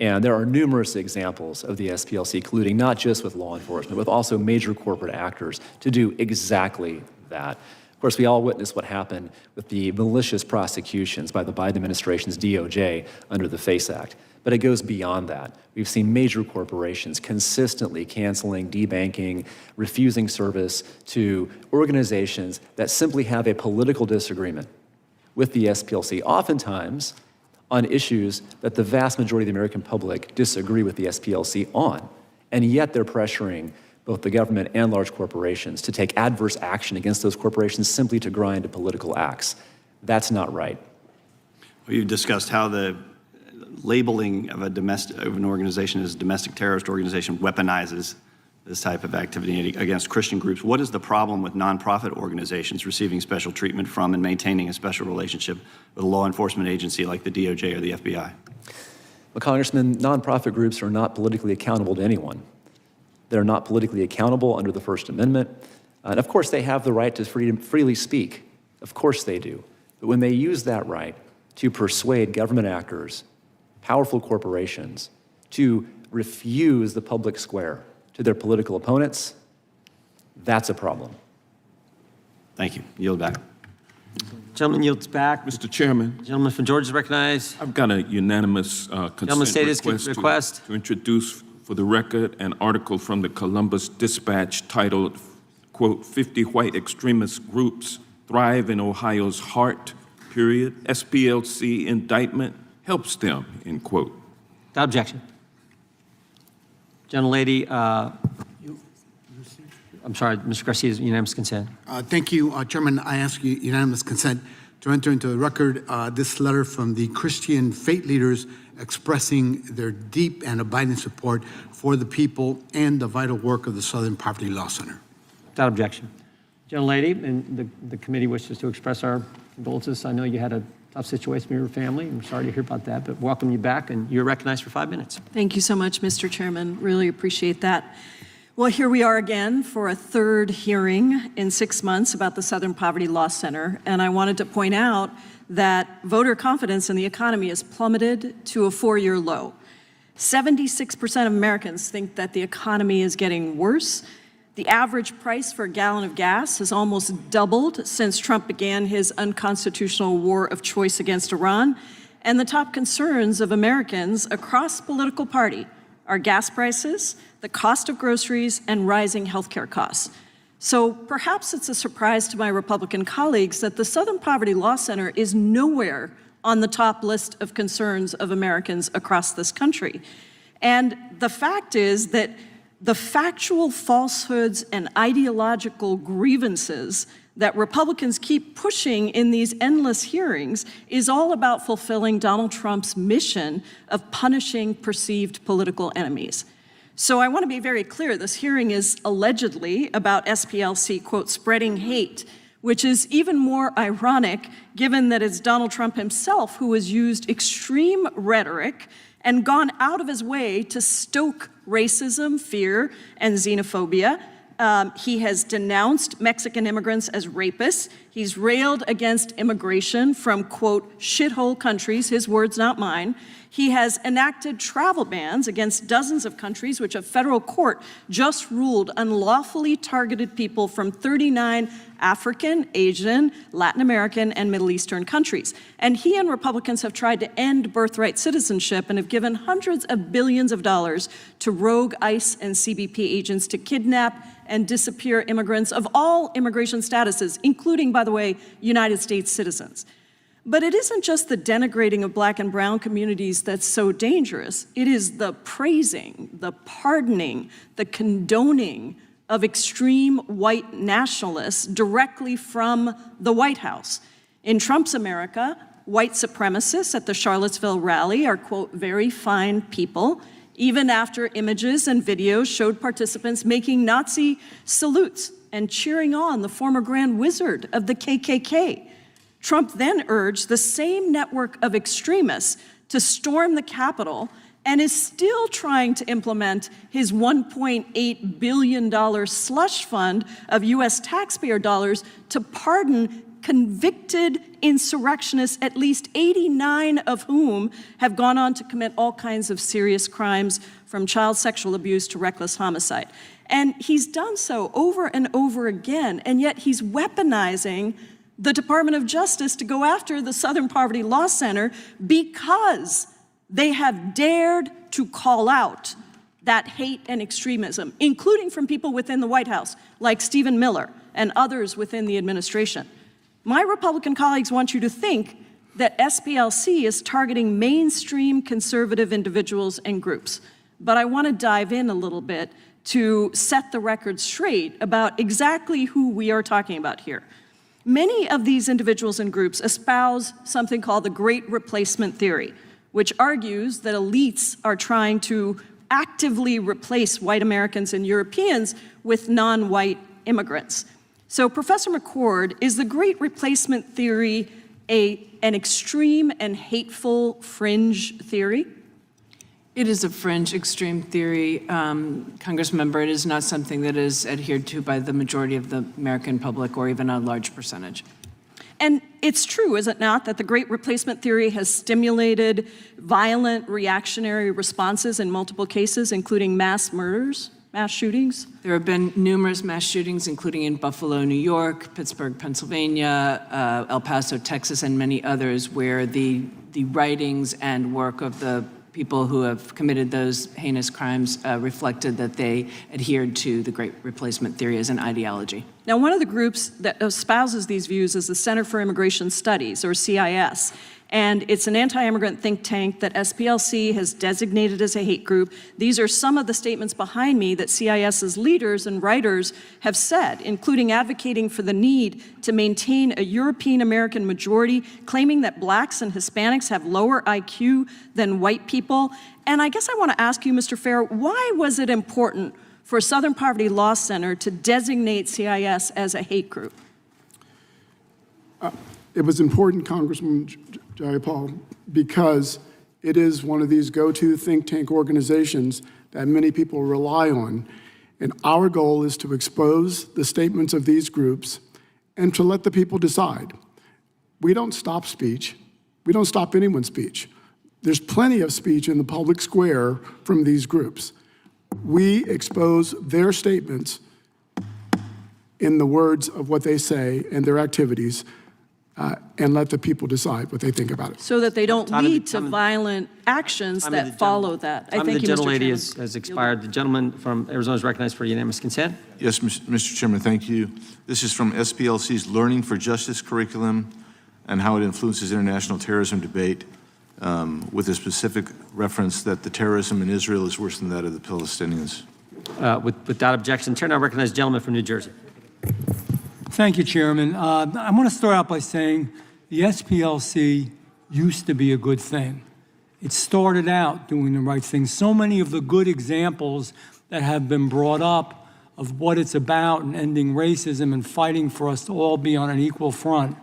And there are numerous examples of the SPLC colluding, not just with law enforcement, but also major corporate actors to do exactly that. Of course, we all witnessed what happened with the malicious prosecutions by the Biden administration's DOJ under the FACE Act. But it goes beyond that. We've seen major corporations consistently canceling, debanking, refusing service to organizations that simply have a political disagreement with the SPLC, oftentimes on issues that the vast majority of the American public disagree with the SPLC on. And yet they're pressuring both the government and large corporations to take adverse action against those corporations simply to grind to political acts. That's not right. Well, you've discussed how the labeling of an organization as a domestic terrorist organization weaponizes this type of activity against Christian groups. What is the problem with nonprofit organizations receiving special treatment from and maintaining a special relationship with a law enforcement agency like the DOJ or the FBI? Well, Congressman, nonprofit groups are not politically accountable to anyone. They're not politically accountable under the First Amendment. And of course, they have the right to freely speak. Of course they do. But when they use that right to persuade government actors, powerful corporations, to refuse the public square to their political opponents, that's a problem. Thank you. Yield back. Gentleman yields back. Mr. Chairman. Gentleman from Georgia is recognized. I've got a unanimous consent request to introduce for the record an article from the Columbus Dispatch titled, quote, 50 white extremist groups thrive in Ohio's heart, period. SPLC indictment helps them, end quote. Without objection. Gentlelady, I'm sorry, Mr. Garcia's unanimous consent. Thank you, Chairman. I ask you unanimous consent to enter into the record this letter from the Christian faith leaders expressing their deep and abiding support for the people and the vital work of the Southern Poverty Law Center. Without objection. Gentlelady, and the committee wishes to express our condolences. I know you had a tough situation with your family. I'm sorry to hear about that, but welcome you back, and you're recognized for 5 minutes. Thank you so much, Mr. Chairman. Really appreciate that. Well, here we are again for a third hearing in 6 months about the Southern Poverty Law Center, and I wanted to point out that voter confidence in the economy has plummeted to a 4-year low. 76% of Americans think that the economy is getting worse. The average price for a gallon of gas has almost doubled since Trump began his unconstitutional war of choice against Iran. And the top concerns of Americans across political party are gas prices, the cost of groceries, and rising healthcare costs. So perhaps it's a surprise to my Republican colleagues that the Southern Poverty Law Center is nowhere on the top list of concerns of Americans across this country. And the fact is that the factual falsehoods and ideological grievances that Republicans keep pushing in these endless hearings is all about fulfilling Donald Trump's mission of punishing perceived political enemies. So I want to be very clear, this hearing is allegedly about SPLC, quote, spreading hate, which is even more ironic given that it's Donald Trump himself who has used extreme rhetoric and gone out of his way to stoke racism, fear, and xenophobia. He has denounced Mexican immigrants as rapists. He's railed against immigration from, quote, shithole countries, his words, not mine. He has enacted travel bans against dozens of countries, which a federal court just ruled unlawfully targeted people from 39 African, Asian, Latin American, and Middle Eastern countries. And he and Republicans have tried to end birthright citizenship and have given hundreds of billions of dollars to rogue ICE and CBP agents to kidnap and disappear immigrants of all immigration statuses, including, by the way, United States citizens. But it isn't just the denigrating of Black and brown communities that's so dangerous. It is the praising, the pardoning, the condoning of extreme white nationalists directly from the White House. In Trump's America, white supremacists at the Charlottesville rally are, quote, very fine people, even after images and videos showed participants making Nazi salutes and cheering on the former Grand Wizard of the KKK. Trump then urged the same network of extremists to storm the Capitol and is still trying to implement his $1.8 billion slush fund of U.S. taxpayer dollars to pardon convicted insurrectionists, at least 89 of whom have gone on to commit all kinds of serious crimes, from child sexual abuse to reckless homicide. And he's done so over and over again, and yet he's weaponizing the Department of Justice to go after the Southern Poverty Law Center because they have dared to call out that hate and extremism, including from people within the White House, like Stephen Miller and others within the administration. My Republican colleagues want you to think that SPLC is targeting mainstream conservative individuals and groups. But I want to dive in a little bit to set the record straight about exactly who we are talking about here. Many of these individuals and groups espouse something called the Great Replacement Theory, which argues that elites are trying to actively replace white Americans and Europeans with non-white immigrants. So, Professor McCord, is the Great Replacement Theory an extreme and hateful fringe theory? It is a fringe extreme theory, Congressmember. It is not something that is adhered to by the majority of the American public or even a large percentage. And it's true, is it not, that the Great Replacement Theory has stimulated violent reactionary responses in multiple cases, including mass murders, mass shootings? There have been numerous mass shootings, including in Buffalo, New York, Pittsburgh, Pennsylvania, El Paso, Texas, and many others, where the writings and work of the people who have committed those heinous crimes reflected that they adhered to the Great Replacement Theory as an ideology. Now, one of the groups that espouses these views is the Center for Immigration Studies, or CIS, and it's an anti-immigrant think tank that SPLC has designated as a hate group. These are some of the statements behind me that CIS's leaders and writers have said, including advocating for the need to maintain a European-American majority, claiming that blacks and Hispanics have lower IQ than white people. And I guess I want to ask you, Mr. Fair, why was it important for Southern Poverty Law Center to designate CIS as a hate group? It was important, Congressman Jayapal, because it is one of these go-to think tank organizations that many people rely on. And our goal is to expose the statements of these groups and to let the people decide. We don't stop speech. We don't stop anyone's speech. There's plenty of speech in the public square from these groups. We expose their statements in the words of what they say and their activities, and let the people decide what they think about it. So that they don't lead to violent actions that follow that. I thank you, Mr. Chairman. The gentlelady has expired. The gentleman from Arizona is recognized for unanimous consent. Yes, Mr. Chairman, thank you. This is from SPLC's Learning for Justice curriculum and how it influences international terrorism debate, with a specific reference that the terrorism in Israel is worse than that of the Palestinians. Without objection, Chair now recognizes the gentleman from New Jersey. Thank you, Chairman. I want to start out by saying the SPLC used to be a good thing. It started out doing the right thing. So many of the good examples that have been brought up of what it's about and ending racism and fighting for us to all be on an equal front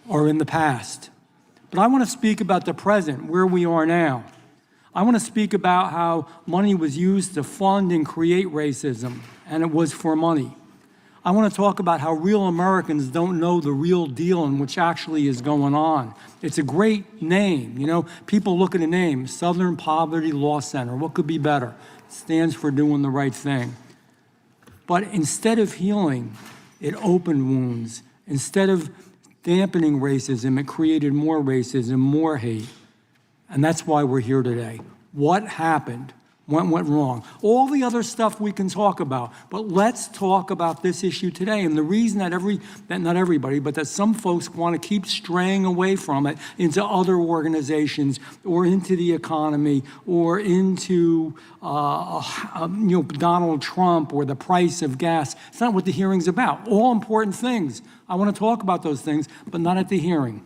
are in the past. But I want to speak about the present, where we are now. I want to speak about how money was used to fund and create racism, and it was for money. I want to talk about how real Americans don't know the real deal and which actually is going on. It's a great name, you know. People look at a name, Southern Poverty Law Center. What could be better? It stands for doing the right thing. But instead of healing, it opened wounds. Instead of dampening racism, it created more racism, more hate. And that's why we're here today. What happened? What went wrong? All the other stuff we can talk about, but let's talk about this issue today. And the reason that not everybody, but that some folks want to keep straying away from it into other organizations or into the economy or into Donald Trump or the price of gas. It's not what the hearing's about. All important things. I want to talk about those things, but not at the hearing.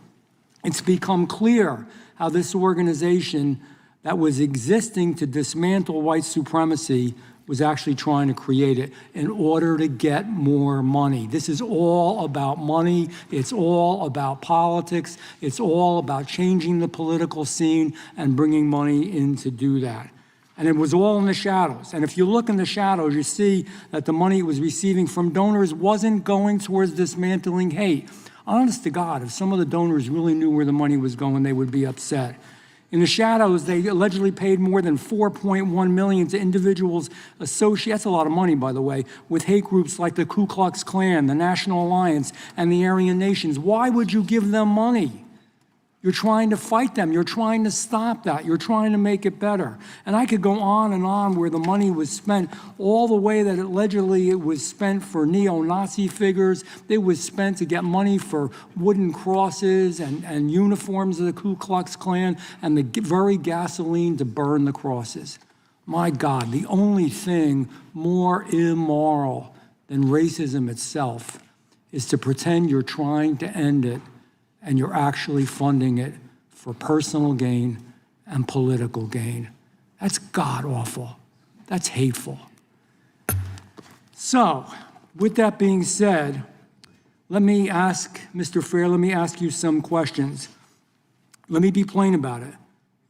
It's become clear how this organization that was existing to dismantle white supremacy was actually trying to create it in order to get more money. This is all about money. It's all about politics. It's all about changing the political scene and bringing money in to do that. And it was all in the shadows. And if you look in the shadows, you see that the money it was receiving from donors wasn't going towards dismantling hate. Honest to God, if some of the donors really knew where the money was going, they would be upset. In the shadows, they allegedly paid more than $4.1 million to individuals associated, that's a lot of money, by the way, with hate groups like the Ku Klux Klan, the National Alliance, and the Aryan Nations. Why would you give them money? You're trying to fight them. You're trying to stop that. You're trying to make it better. And I could go on and on where the money was spent, all the way that allegedly it was spent for neo-Nazi figures. It was spent to get money for wooden crosses and uniforms of the Ku Klux Klan and the very gasoline to burn the crosses. My God, the only thing more immoral than racism itself is to pretend you're trying to end it and you're actually funding it for personal gain and political gain. That's god-awful. That's hateful. So, with that being said, let me ask Mr. Fair, let me ask you some questions. Let me be plain about it.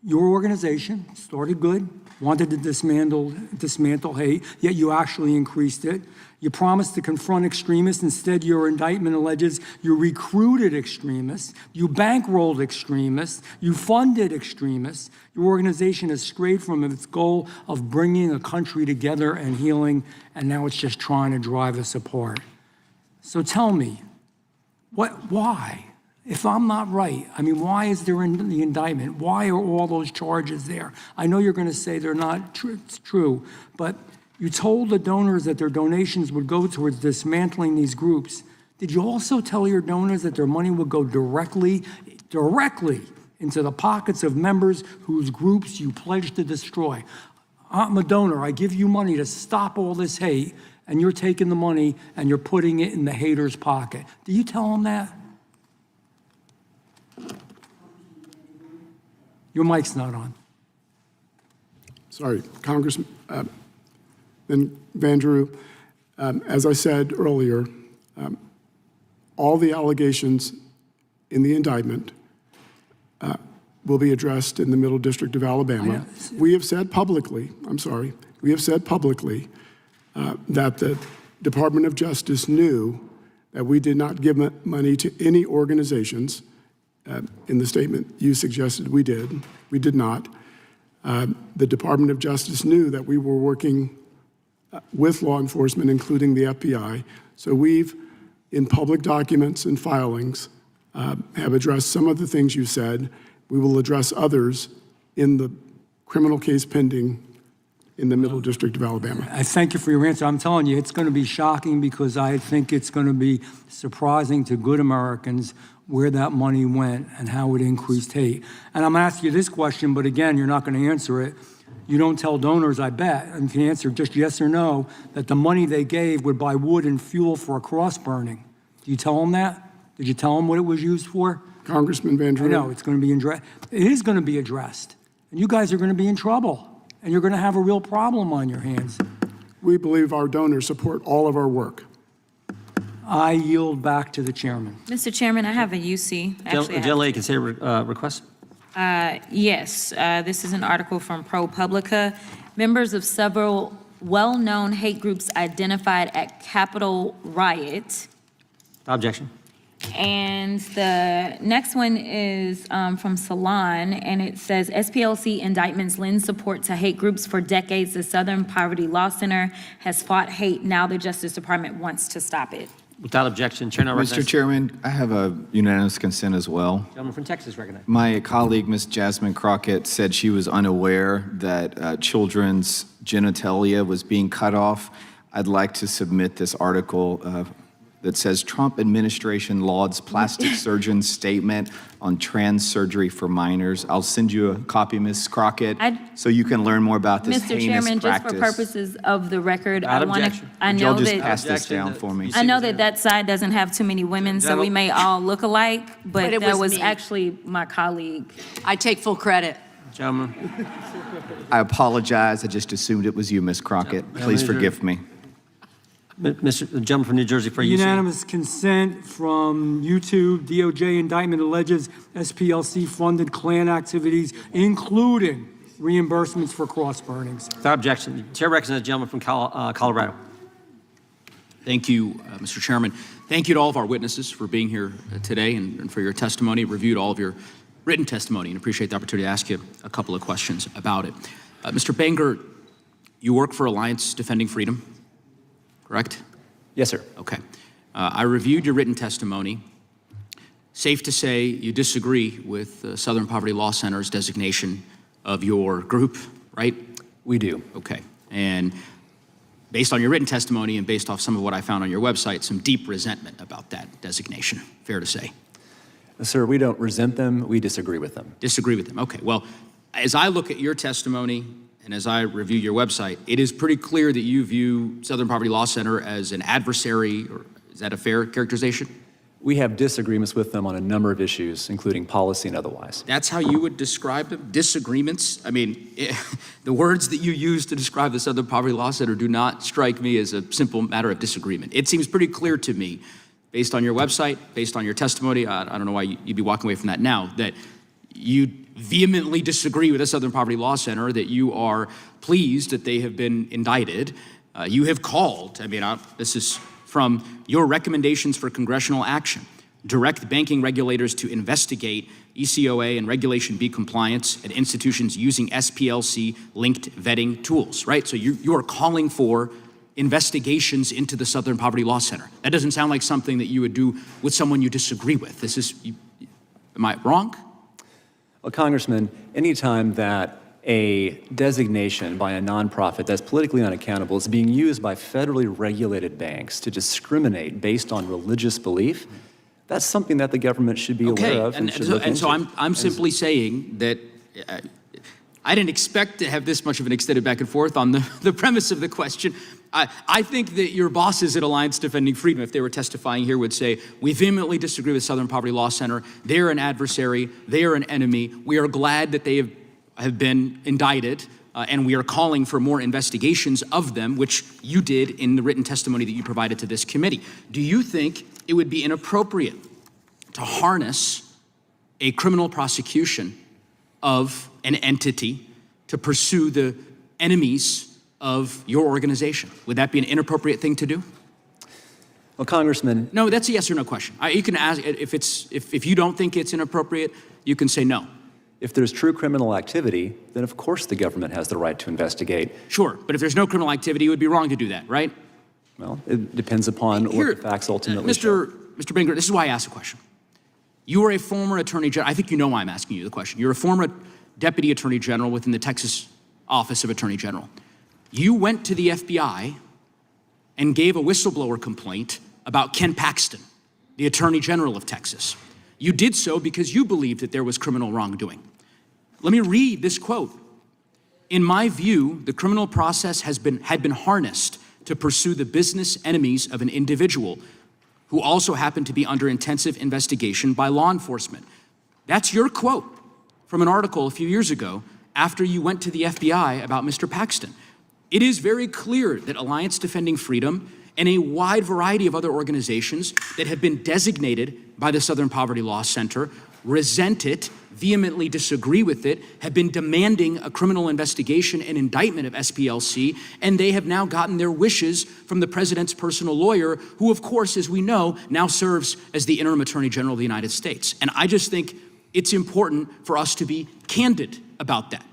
Your organization started good, wanted to dismantle hate, yet you actually increased it. You promised to confront extremists. Instead, your indictment alleges you recruited extremists, you bankrolled extremists, you funded extremists. Your organization has strayed from its goal of bringing a country together and healing, and now it's just trying to drive us apart. So tell me, why? If I'm not right, I mean, why is there in the indictment? Why are all those charges there? I know you're going to say they're not true, but you told the donors that their donations would go towards dismantling these groups. Did you also tell your donors that their money would go directly into the pockets of members whose groups you pledged to destroy? I'm a donor. I give you money to stop all this hate, and you're taking the money and you're putting it in the hater's pocket. Do you tell them that? Your mic's not on. Sorry, Congressman Van Drew. As I said earlier, all the allegations in the indictment will be addressed in the Middle District of Alabama. We have said publicly, we have said publicly that the Department of Justice knew that we did not give money to any organizations. In the statement you suggested we did. We did not. The Department of Justice knew that we were working with law enforcement, including the FBI, So we've, in public documents and filings, have addressed some of the things you said. We will address others in the criminal case pending in the Middle District of Alabama. I thank you for your answer. I'm telling you, it's going to be shocking because I think it's going to be surprising to good Americans where that money went and how it increased hate. And I'm asking you this question, but again, you're not going to answer it. You don't tell donors, I bet, and you can answer just yes or no, that the money they gave would buy wood and fuel for a cross burning. Do you tell them that? Did you tell them what it was used for? Congressman Van Drew. I know, it's going to be addressed. It is going to be addressed. And you guys are going to be in trouble. And you're going to have a real problem on your hands. We believe our donors support all of our work. I yield back to the chairman. Mr. Chairman, I have a UC. Actually, I have Generally, consider request. Yes, this is an article from ProPublica. Members of several well-known hate groups identified at Capitol riot. Objection. And the next one is from Salon, and it says, SPLC indictments lend support to hate groups for decades. The Southern Poverty Law Center has fought hate. Now the Justice Department wants to stop it. Without objection, Chair now Mr. recognizes. Chairman, I have a unanimous consent as well. Gentleman from Texas recognized. My colleague, Ms. Jasmine Crockett, said she was unaware that children's genitalia was being cut off. I'd like to submit this article that says Trump administration lauds plastic surgeon's statement on trans surgery for minors. I'll send you a copy, Ms. Crockett, so you can learn more about this Mr. heinous Chairman, practice. just for purposes of the record, Without I want to, objection. I Would know y'all just that, pass this down for me? I know that that side doesn't have too many women, so we may all look alike, but it that was was me. actually my colleague. I take full credit. Gentleman. I apologize. I just assumed it was you, Ms. Crockett. Please forgive me. The gentleman from New Jersey for UC. Unanimous consent from YouTube. DOJ indictment alleges SPLC funded Klan activities, including reimbursements for cross burnings. Without objection, the Chair recognizes the gentleman from Colorado. Thank you, Mr. Chairman. Thank you to all of our witnesses for being here today and for your testimony. Reviewed all of your written testimony and appreciate the opportunity to ask you a couple of questions about it. Mr. Banger, you work for Alliance Defending Freedom, correct? Yes, sir. Okay. I reviewed your written testimony. Safe to say you disagree with the Southern Poverty Law Center's designation of your group, right? We do. Okay. And based on your written testimony and based off some of what I found on your website, some deep resentment about that designation, fair to say? Sir, we don't resent them. We disagree with them. Disagree with them. Okay. Well, as I look at your testimony and as I review your website, it is pretty clear that you view Southern Poverty Law Center as an adversary, or is that a fair characterization? We have disagreements with them on a number of issues, including policy and otherwise. That's how you would describe them? Disagreements? I mean, the words that you use to describe the Southern Poverty Law Center do not strike me as a simple matter of disagreement. It seems pretty clear to me, based on your website, based on your testimony, I don't know why you'd be walking away from that now, that you vehemently disagree with the Southern Poverty Law Center, that you are pleased that they have been indicted. You have called, this is from your recommendations for congressional action, direct banking regulators to investigate ECOA and Regulation B compliance at institutions using SPLC-linked vetting tools, right? So you are calling for investigations into the Southern Poverty Law Center. That doesn't sound like something that you would do with someone you disagree with. Am I wrong? Well, Congressman, anytime that a designation by a nonprofit that's politically unaccountable is being used by federally regulated banks to discriminate based on religious belief, that's something that the government should be aware of and should look into. So I'm simply saying that I didn't expect to have this much of an extended back and forth on the premise of the question. I think that your bosses at Alliance Defending Freedom, if they were testifying here, would say, we vehemently disagree with Southern Poverty Law Center. They're an adversary. They are an enemy. We are glad that they have been indicted, and we are calling for more investigations of them, which you did in the written testimony that you provided to this committee. Do you think it would be inappropriate to harness a criminal prosecution of an entity to pursue the enemies of your organization? Would that be an inappropriate thing to do? Well, Congressman. No, that's a yes or no question. You can ask, if you don't think it's inappropriate, you can say no. If there's true criminal activity, then of course the government has the right to investigate. Sure, but if there's no criminal activity, it would be wrong to do that, right? Well, it depends upon what the facts ultimately show. Mr. Binger, this is why I asked the question. You are a former Attorney General. I think you know why I'm asking you the question. You're a former Deputy Attorney General within the Texas Office of Attorney General. You went to the FBI and gave a whistleblower complaint about Ken Paxton, the Attorney General of Texas. You did so because you believed that there was criminal wrongdoing. Let me read this quote. In my view, the criminal process had been harnessed to pursue the business enemies of an individual who also happened to be under intensive investigation by law enforcement. That's your quote from an article a few years ago after you went to the FBI about Mr. Paxton. It is very clear that Alliance Defending Freedom and a wide variety of other organizations that have been designated by the Southern Poverty Law Center resent it, vehemently disagree with it, have been demanding a criminal investigation and indictment of SPLC, and they have now gotten their wishes from the president's personal lawyer, who, of course, as we know, now serves as the interim Attorney General of the United States. And I just think it's important for us to be candid about that.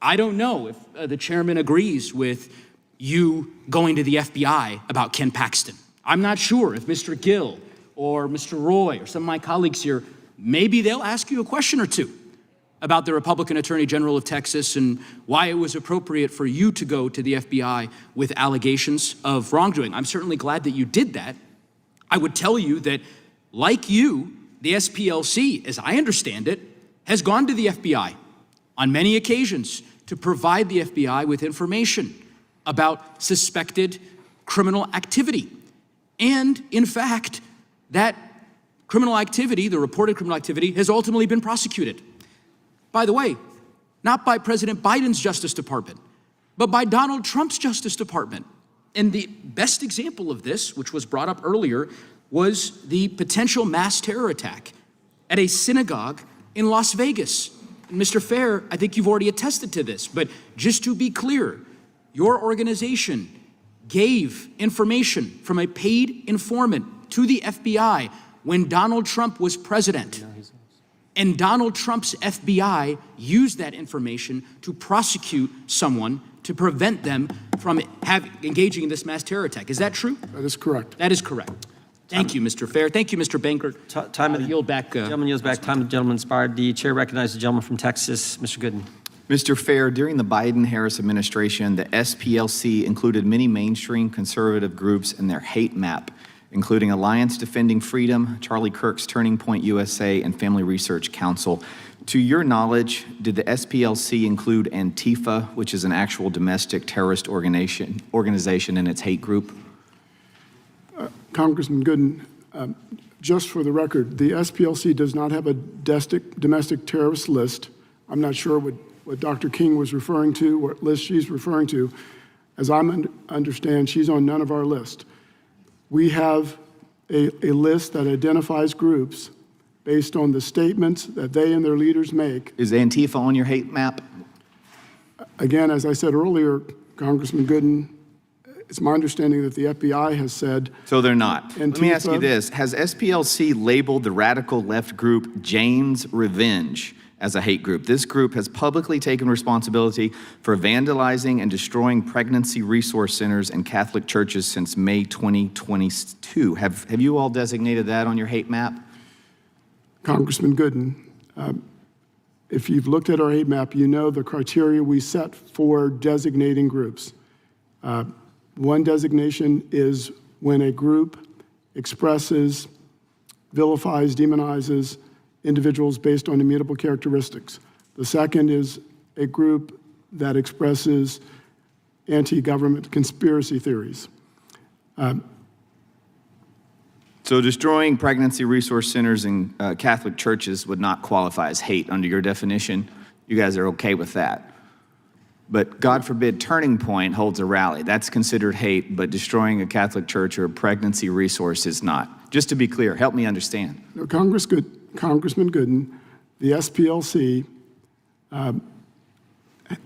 I don't know if the chairman agrees with you going to the FBI about Ken Paxton. I'm not sure if Mr. Gill or Mr. Roy or some of my colleagues here, maybe they'll ask you a question or two about the Republican Attorney General of Texas and why it was appropriate for you to go to the FBI with allegations of wrongdoing. I'm certainly glad that you did that. I would tell you that, like you, the SPLC, as I understand it, has gone to the FBI on many occasions to provide the FBI with information about suspected criminal activity. And in fact, that criminal activity, the reported criminal activity, has ultimately been prosecuted. By the way, not by President Biden's Justice Department, but by Donald Trump's Justice Department. And the best example of this, which was brought up earlier, was the potential mass terror attack at a synagogue in Las Vegas. And Mr. Fair, I think you've already attested to this, but just to be clear, your organization gave information from a paid informant to the FBI when Donald Trump was president. And Donald Trump's FBI used that information to prosecute someone to prevent them from engaging in this mass terror attack. Is that true? That is correct. That is correct. Thank you, Mr. Fair. Thank you, Mr. Banker. Time of the yield back. Gentleman yields back. Time of the gentleman expired. The chair recognizes the gentleman from Texas, Mr. Gooden. Mr. Fair, during the Biden-Harris administration, the SPLC included many mainstream conservative groups in their hate map, including Alliance Defending Freedom, Charlie Kirk's Turning Point USA, and Family Research Council. To your knowledge, did the SPLC include Antifa, which is an actual domestic terrorist organization in its hate group? Congressman Gooden, just for the record, the SPLC does not have a domestic terrorist list. I'm not sure what Dr. King was referring to, what list she's referring to. As I understand, she's on none of our list. We have a list that identifies groups based on the statements that they and their leaders make. Is Antifa on your hate map? Again, as I said earlier, Congressman Gooden, it's my understanding that the FBI has said. So they're not. Antifa, let me ask you this. Has SPLC labeled the radical left group Jane's Revenge as a hate group? This group has publicly taken responsibility for vandalizing and destroying pregnancy resource centers and Catholic churches since May 2022. Have you all designated that on your hate map? Congressman Gooden, if you've looked at our hate map, you know the criteria we set for designating groups. One designation is when a group expresses, vilifies, demonizes individuals based on immutable characteristics. The second is a group that expresses anti-government conspiracy theories. So destroying pregnancy resource centers and Catholic churches would not qualify as hate under your definition. You guys are okay with that. But God forbid Turning Point holds a rally. That's considered hate, but destroying a Catholic church or a pregnancy resource is not. Just to be clear, help me understand. No, Congressman Gooden, the SPLC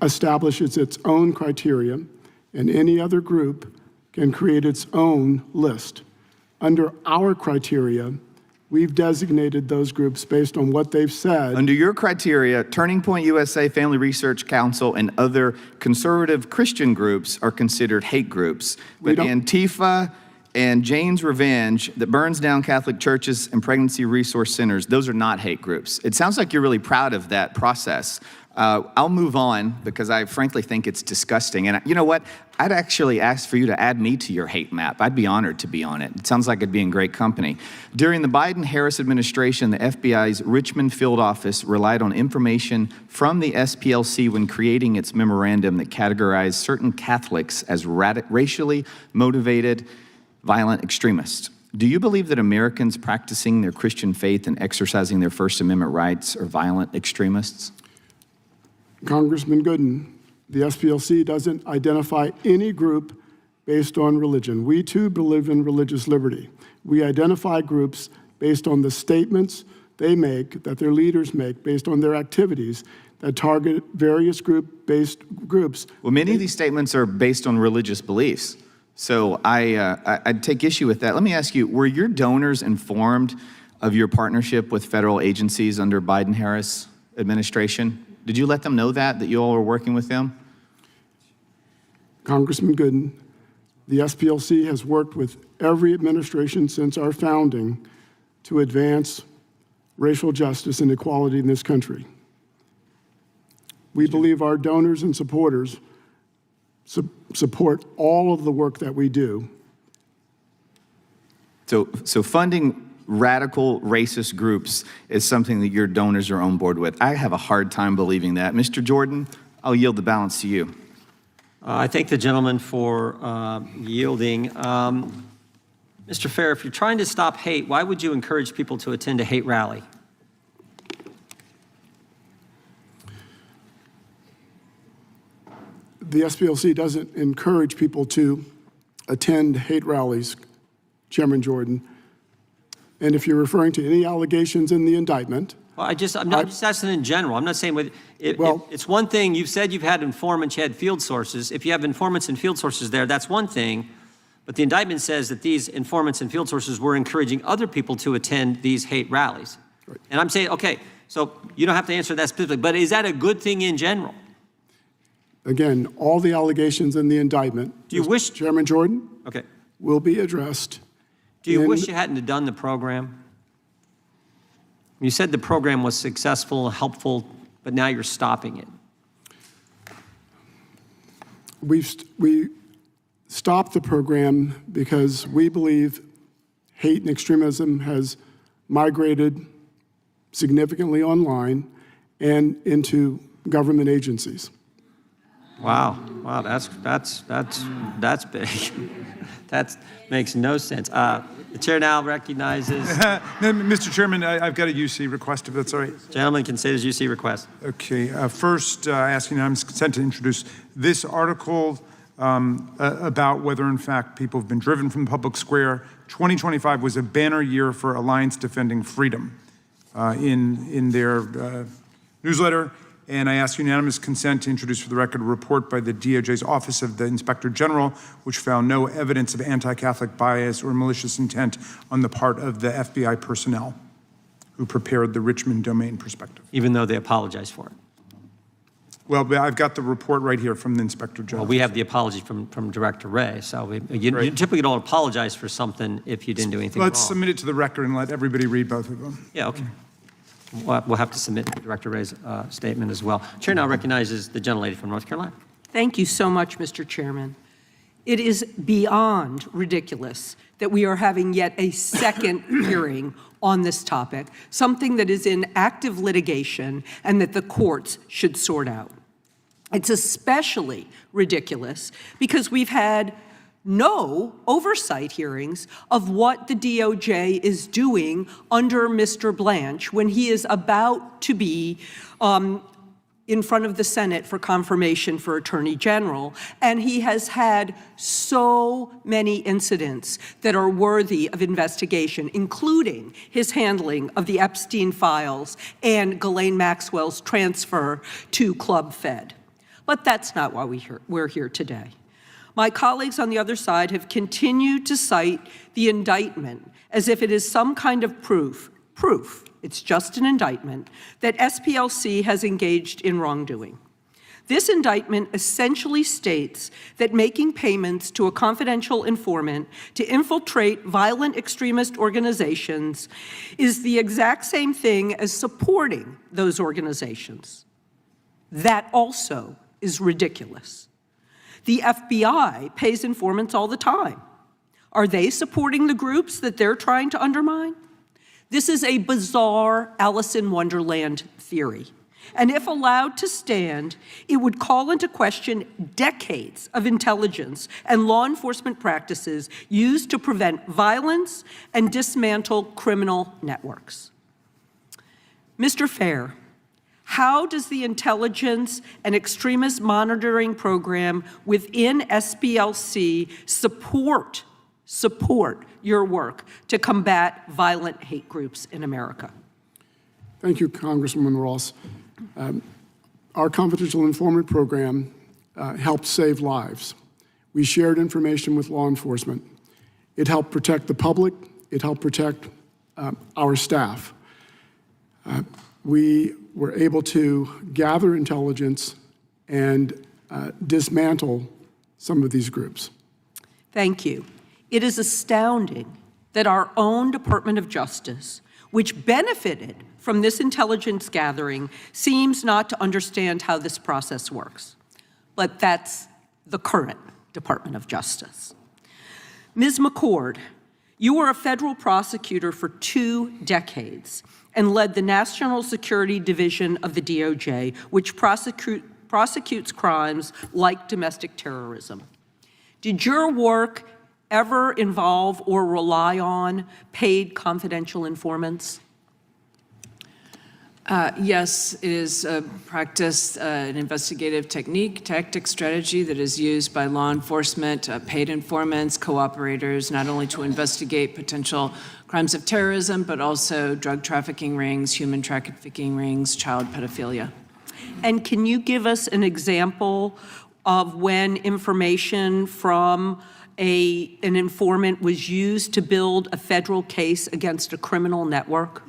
establishes its own criteria, and any other group can create its own list. Under our criteria, we've designated those groups based on what they've said. Under your criteria, Turning Point USA, Family Research Council, and other conservative Christian groups are considered hate groups. But Antifa and Jane's Revenge that burns down Catholic churches and pregnancy resource centers, those are not hate groups. It sounds like you're really proud of that process. I'll move on because I frankly think it's disgusting. And you know what? I'd actually ask for you to add me to your hate map. I'd be honored to be on it. It sounds like I'd be in great company. During the Biden-Harris administration, the FBI's Richmond field office relied on information from the SPLC when creating its memorandum that categorized certain Catholics as racially motivated violent extremists. Do you believe that Americans practicing their Christian faith and exercising their First Amendment rights are violent extremists? Congressman Gooden, the SPLC doesn't identify any group based on religion. We too believe in religious liberty. We identify groups based on the statements they make, that their leaders make, based on their activities that target various groups. Well, many of these statements are based on religious beliefs. So I'd take issue with that. Let me ask you, were your donors informed of your partnership with federal agencies under Biden-Harris administration? Did you let them know that you all were working with them? Congressman Gooden, the SPLC has worked with every administration since our founding to advance racial justice and equality in this country. We believe our donors and supporters support all of the work that we do. So funding radical racist groups is something that your donors are on board with. I have a hard time believing that. Mr. Jordan, I'll yield the balance to you. I thank the gentleman for yielding. Mr. Fair, if you're trying to stop hate, why would you encourage people to attend a hate rally? The SPLC doesn't encourage people to attend hate rallies, Chairman Jordan. And if you're referring to any allegations in the indictment. Well, I'm just asking in general. I'm not saying it's one thing. You've said you've had informants, you had field sources. If you have informants and field sources there, that's one thing. But the indictment says that these informants and field sources were encouraging other people to attend these hate rallies. Right. And I'm saying, okay, so you don't have to answer that specifically, but is that a good thing in general? Again, all the allegations in the indictment, Chairman Jordan, will be addressed. Do you wish you hadn't have done the program? You said the program was successful, helpful, but now you're stopping it. We stopped the program because we believe hate and extremism has migrated significantly online and into government agencies. Wow, that's big. That makes no sense. The chair now recognizes. Mr. Chairman, I've got a UC request, if that's all right. Gentleman can say his UC request. Okay, first, asking unanimous consent to introduce this article about whether, in fact, people have been driven from the public square. 2025 was a banner year for Alliance Defending Freedom in their newsletter. And I ask unanimous consent to introduce for the record a report by the DOJ's Office of the Inspector General, which found no evidence of anti-Catholic bias or malicious intent on the part of the FBI personnel who prepared the Richmond domain perspective. Even though they apologized for it? Well, I've got the report right here from the Inspector General. Well, we have the apology from Director Wray, so you typically don't apologize for something if you didn't do anything wrong. Let's submit it to the record and let everybody read both of them. Yeah, okay. We'll have to submit Director Wray's statement as well. Chair now recognizes the gentlelady from North Carolina. Thank you so much, Mr. Chairman. It is beyond ridiculous that we are having yet a second hearing on this topic, something that is in active litigation and that the courts should sort out. It's especially ridiculous because we've had no oversight hearings of what the DOJ is doing under Mr. Blanche when he is about to be in front of the Senate for confirmation for Attorney General. And he has had so many incidents that are worthy of investigation, including his handling of the Epstein files and Ghislaine Maxwell's transfer to Club Fed. But that's not why we're here today. My colleagues on the other side have continued to cite the indictment as if it is some kind of proof, it's just an indictment, that SPLC has engaged in wrongdoing. This indictment essentially states that making payments to a confidential informant to infiltrate violent extremist organizations is the exact same thing as supporting those organizations. That also is ridiculous. The FBI pays informants all the time. Are they supporting the groups that they're trying to undermine? This is a bizarre Alice in Wonderland theory. And if allowed to stand, it would call into question decades of intelligence and law enforcement practices used to prevent violence and dismantle criminal networks. Mr. Fair, how does the intelligence and extremist monitoring program within SPLC support your work to combat violent hate groups in America? Thank you, Congresswoman Ross. Our confidential informant program helped save lives. We shared information with law enforcement. It helped protect the public. It helped protect our staff. We were able to gather intelligence and dismantle some of these groups. Thank you. It is astounding that our own Department of Justice, which benefited from this intelligence gathering, seems not to understand how this process works. But that's the current Department of Justice. Ms. McCord, you were a federal prosecutor for 2 decades and led the National Security Division of the DOJ, which prosecutes crimes like domestic terrorism. Did your work ever involve or rely on paid confidential informants? Yes, it is a practice, an investigative technique, tactic, strategy that is used by law enforcement, paid informants, cooperators, not only to investigate potential crimes of terrorism, but also drug trafficking rings, human trafficking rings, child pedophilia. And can you give us an example of when information from an informant was used to build a federal case against a criminal network?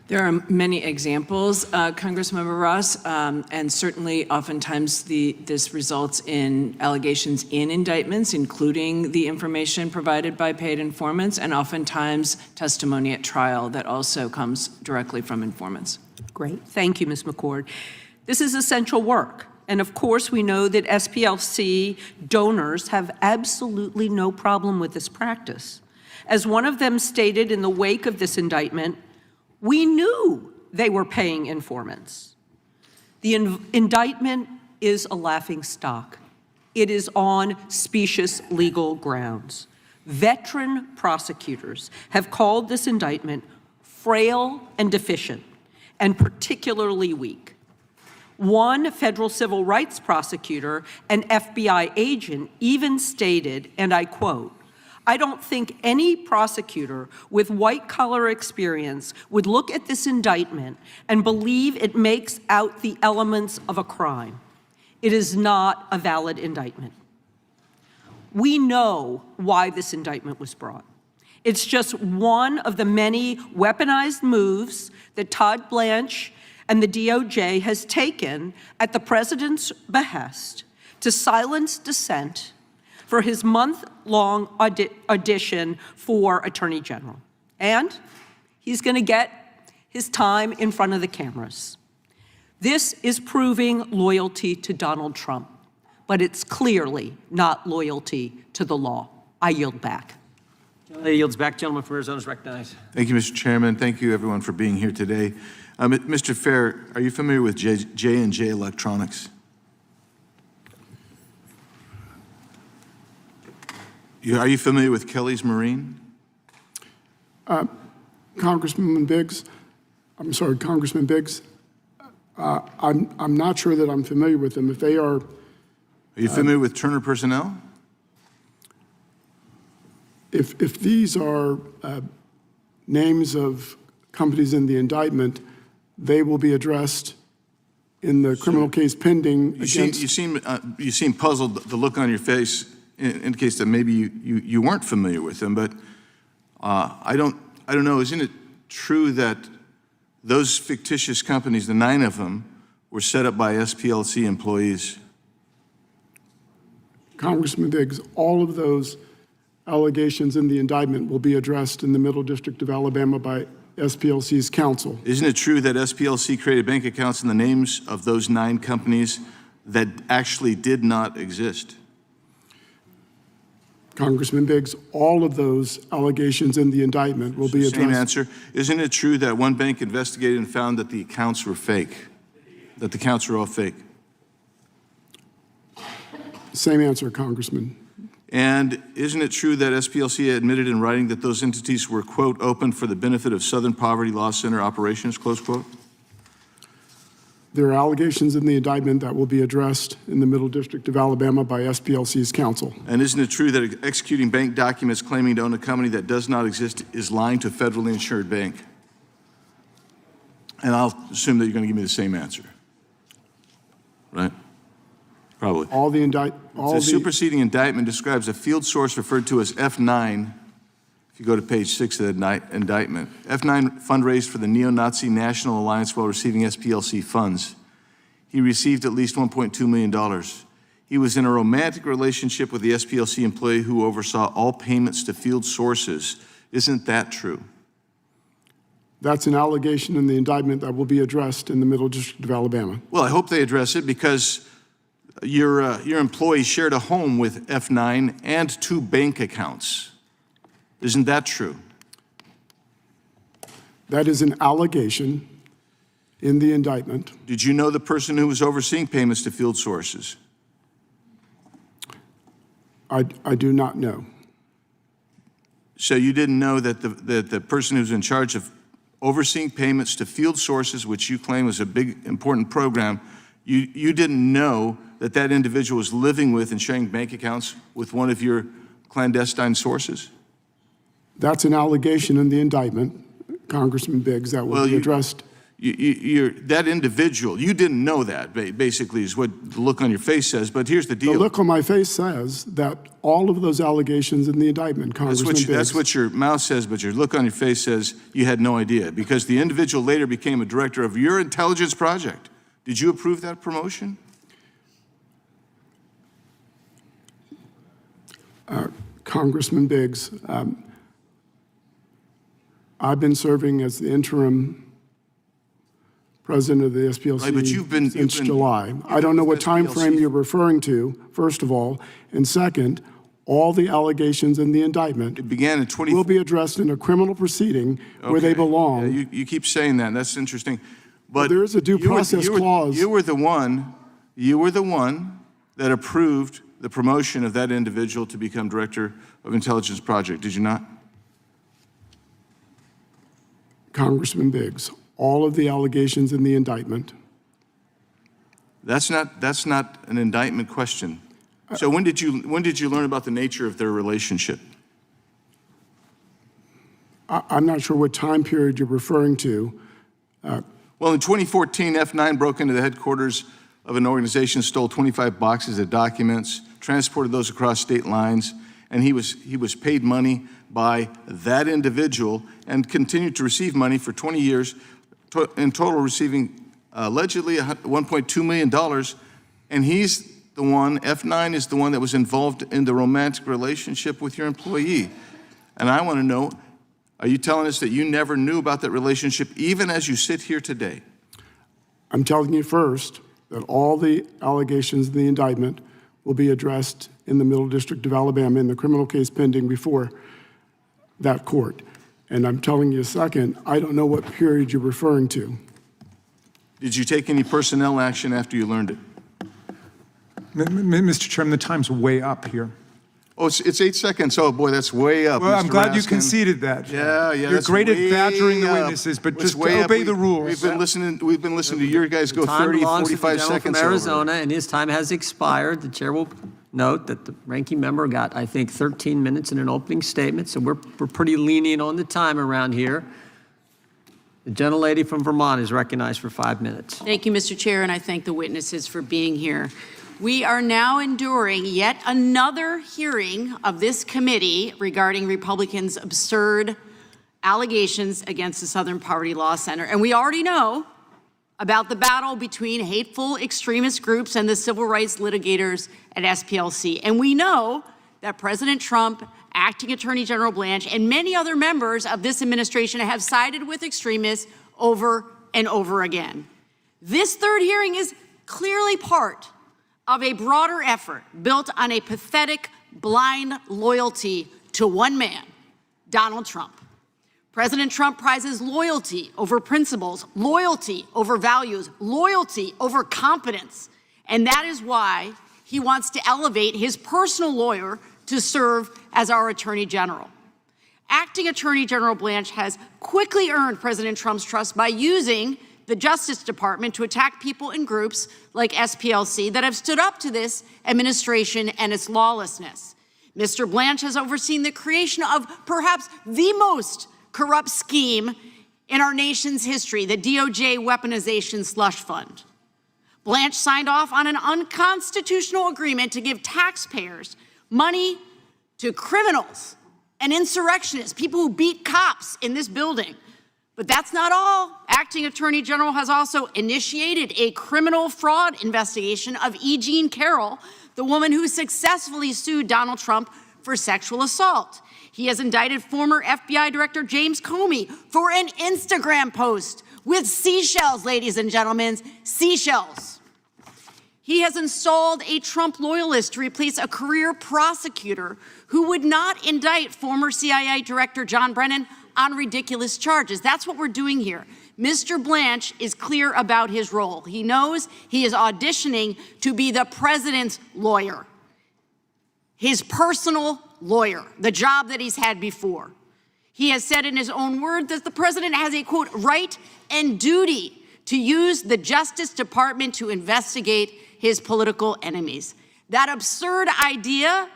There are many examples, Congressmember Ross, and certainly oftentimes this results in allegations in indictments, including the information provided by paid informants, and oftentimes testimony at trial that also comes directly from informants. Great. Thank you, Ms. McCord. This is essential work. And of course, we know that SPLC donors have absolutely no problem with this practice. As one of them stated in the wake of this indictment, we knew they were paying informants. The indictment is a laughingstock. It is on specious legal grounds. Veteran prosecutors have called this indictment frail and deficient, and particularly weak. One federal civil rights prosecutor, an FBI agent, even stated, and I quote, "I don't think any prosecutor with white-collar experience would look at this indictment and believe it makes out the elements of a crime. It is not a valid indictment." We know why this indictment was brought. It's just one of the many weaponized moves that Todd Blanche and the DOJ has taken at the president's behest to silence dissent for his month-long audition for Attorney General. And he's going to get his time in front of the cameras. This is proving loyalty to Donald Trump, but it's clearly not loyalty to the law. I yield back. Yields back. Gentleman from Arizona is recognized. Thank you, Mr. Chairman. Thank you, everyone, for being here today. Mr. Fair, are you familiar with J&J Electronics? Are you familiar with Kelly's Marine? Congressman Biggs, I'm not sure that I'm familiar with them. If they are... Are you familiar with Turner Personnel? If these are names of companies in the indictment, they will be addressed in the criminal case pending against... You seem puzzled. The look on your face indicates that maybe you weren't familiar with them, but I don't know. Isn't it true that those fictitious companies, the 9 of them, were set up by SPLC employees? Congressman Biggs, all of those allegations in the indictment will be addressed in the Middle District of Alabama by SPLC's counsel. Isn't it true that SPLC created bank accounts in the names of those 9 companies that actually did not exist? Congressman Biggs, all of those allegations in the indictment will be addressed. Same answer. Isn't it true that one bank investigated and found that the accounts were fake? That the accounts were all fake? Same answer, Congressman. And isn't it true that SPLC admitted in writing that those entities were, quote, open for the benefit of Southern Poverty Law Center operations, close quote? There are allegations in the indictment that will be addressed in the Middle District of Alabama by SPLC's counsel. And isn't it true that executing bank documents claiming to own a company that does not exist is lying to a federally insured bank? And I'll assume that you're going to give me the same answer, right? Probably. The superseding indictment describes a field source referred to as F9. If you go to page 6 of the indictment, F9 fundraised for the neo-Nazi National Alliance while receiving SPLC funds. He received at least $1.2 million. He was in a romantic relationship with the SPLC employee who oversaw all payments to field sources. Isn't that true? That's an allegation in the indictment that will be addressed in the Middle District of Alabama. Well, I hope they address it because your employee shared a home with F9 and 2 bank accounts. Isn't that true? That is an allegation in the indictment. Did you know the person who was overseeing payments to field sources? I do not know. So you didn't know that the person who's in charge of overseeing payments to field sources, which you claim was a big, important program, you didn't know that that individual was living with and sharing bank accounts with one of your clandestine sources? That's an allegation in the indictment, Congressman Biggs, that will be addressed. That individual, you didn't know that, basically, is what the look on your face says, but here's the deal. The look on my face says that all of those allegations in the indictment, Congressman Biggs. That's what your mouth says, but your look on your face says you had no idea, because the individual later became a director of your intelligence project. Did you approve that promotion? Congressman Biggs, I've been serving as the interim president of the SPLC since July. I don't know what time frame you're referring to, first of all, and second, all the allegations in the indictment will be addressed in a criminal proceeding where they belong. Yeah, you keep saying that, and that's interesting. But there is a due process clause. You were the one that approved the promotion of that individual to become director of intelligence project, did you not? Congressman Biggs, all of the allegations in the indictment. That's not an indictment question. So when did you learn about the nature of their relationship? I'm not sure what time period you're referring to. Well, in 2014, F9 broke into the headquarters of an organization, stole 25 boxes of documents, transported those across state lines, and he was paid money by that individual and continued to receive money for 20 years, in total receiving allegedly $1.2 million. And he's the one, F9 is the one that was involved in the romantic relationship with your employee. And I want to know, are you telling us that you never knew about that relationship even as you sit here today? I'm telling you first that all the allegations in the indictment will be addressed in the Middle District of Alabama in the criminal case pending before that court. And I'm telling you second, I don't know what period you're referring to. Did you take any personnel action after you learned it? Mr. Chairman, the time's way up here. Oh, it's 8 seconds. Oh, boy, that's way up. Well, Mr. I'm glad you Raskin. conceded that. Yeah. You're great at badgering the witnesses, but just obey the rules. We've been listening to your guys go 30, 45 seconds from Arizona, and his time has expired. The chair will note that the ranking member got, I think, 13 minutes in an opening statement, so we're pretty lenient on the time around here. The gentlelady from Vermont is recognized for 5 minutes. Thank you, Mr. Chair, and I thank the witnesses for being here. We are now enduring yet another hearing of this committee regarding Republicans' absurd allegations against the Southern Poverty Law Center. And we already know about the battle between hateful extremist groups and the civil rights litigators at SPLC. And we know that President Trump, Acting Attorney General Blanche, and many other members of this administration have sided with extremists over and over again. This third hearing is clearly part of a broader effort built on a pathetic, blind loyalty to one man, Donald Trump. President Trump prizes loyalty over principles, loyalty over values, loyalty over competence. And that is why he wants to elevate his personal lawyer to serve as our Attorney General. Acting Attorney General Blanche has quickly earned President Trump's trust by using the Justice Department to attack people and groups like SPLC that have stood up to this administration and its lawlessness. Mr. Blanche has overseen the creation of perhaps the most corrupt scheme in our nation's history, the DOJ weaponization slush fund. Blanche signed off on an unconstitutional agreement to give taxpayers money to criminals and insurrectionists, people who beat cops in this building. But that's not all. Acting Attorney General has also initiated a criminal fraud investigation of E. Jean Carroll, the woman who successfully sued Donald Trump for sexual assault. He has indicted former FBI Director James Comey for an Instagram post with seashells, ladies and gentlemen, seashells. He has installed a Trump loyalist to replace a career prosecutor who would not indict former CIA Director John Brennan on ridiculous charges. That's what we're doing here. Mr. Blanche is clear about his role. He knows he is auditioning to be the president's lawyer, his personal lawyer, the job that he's had before. He has said in his own words that the president has a, quote, right and duty to use the Justice Department to investigate his political enemies. That absurd idea,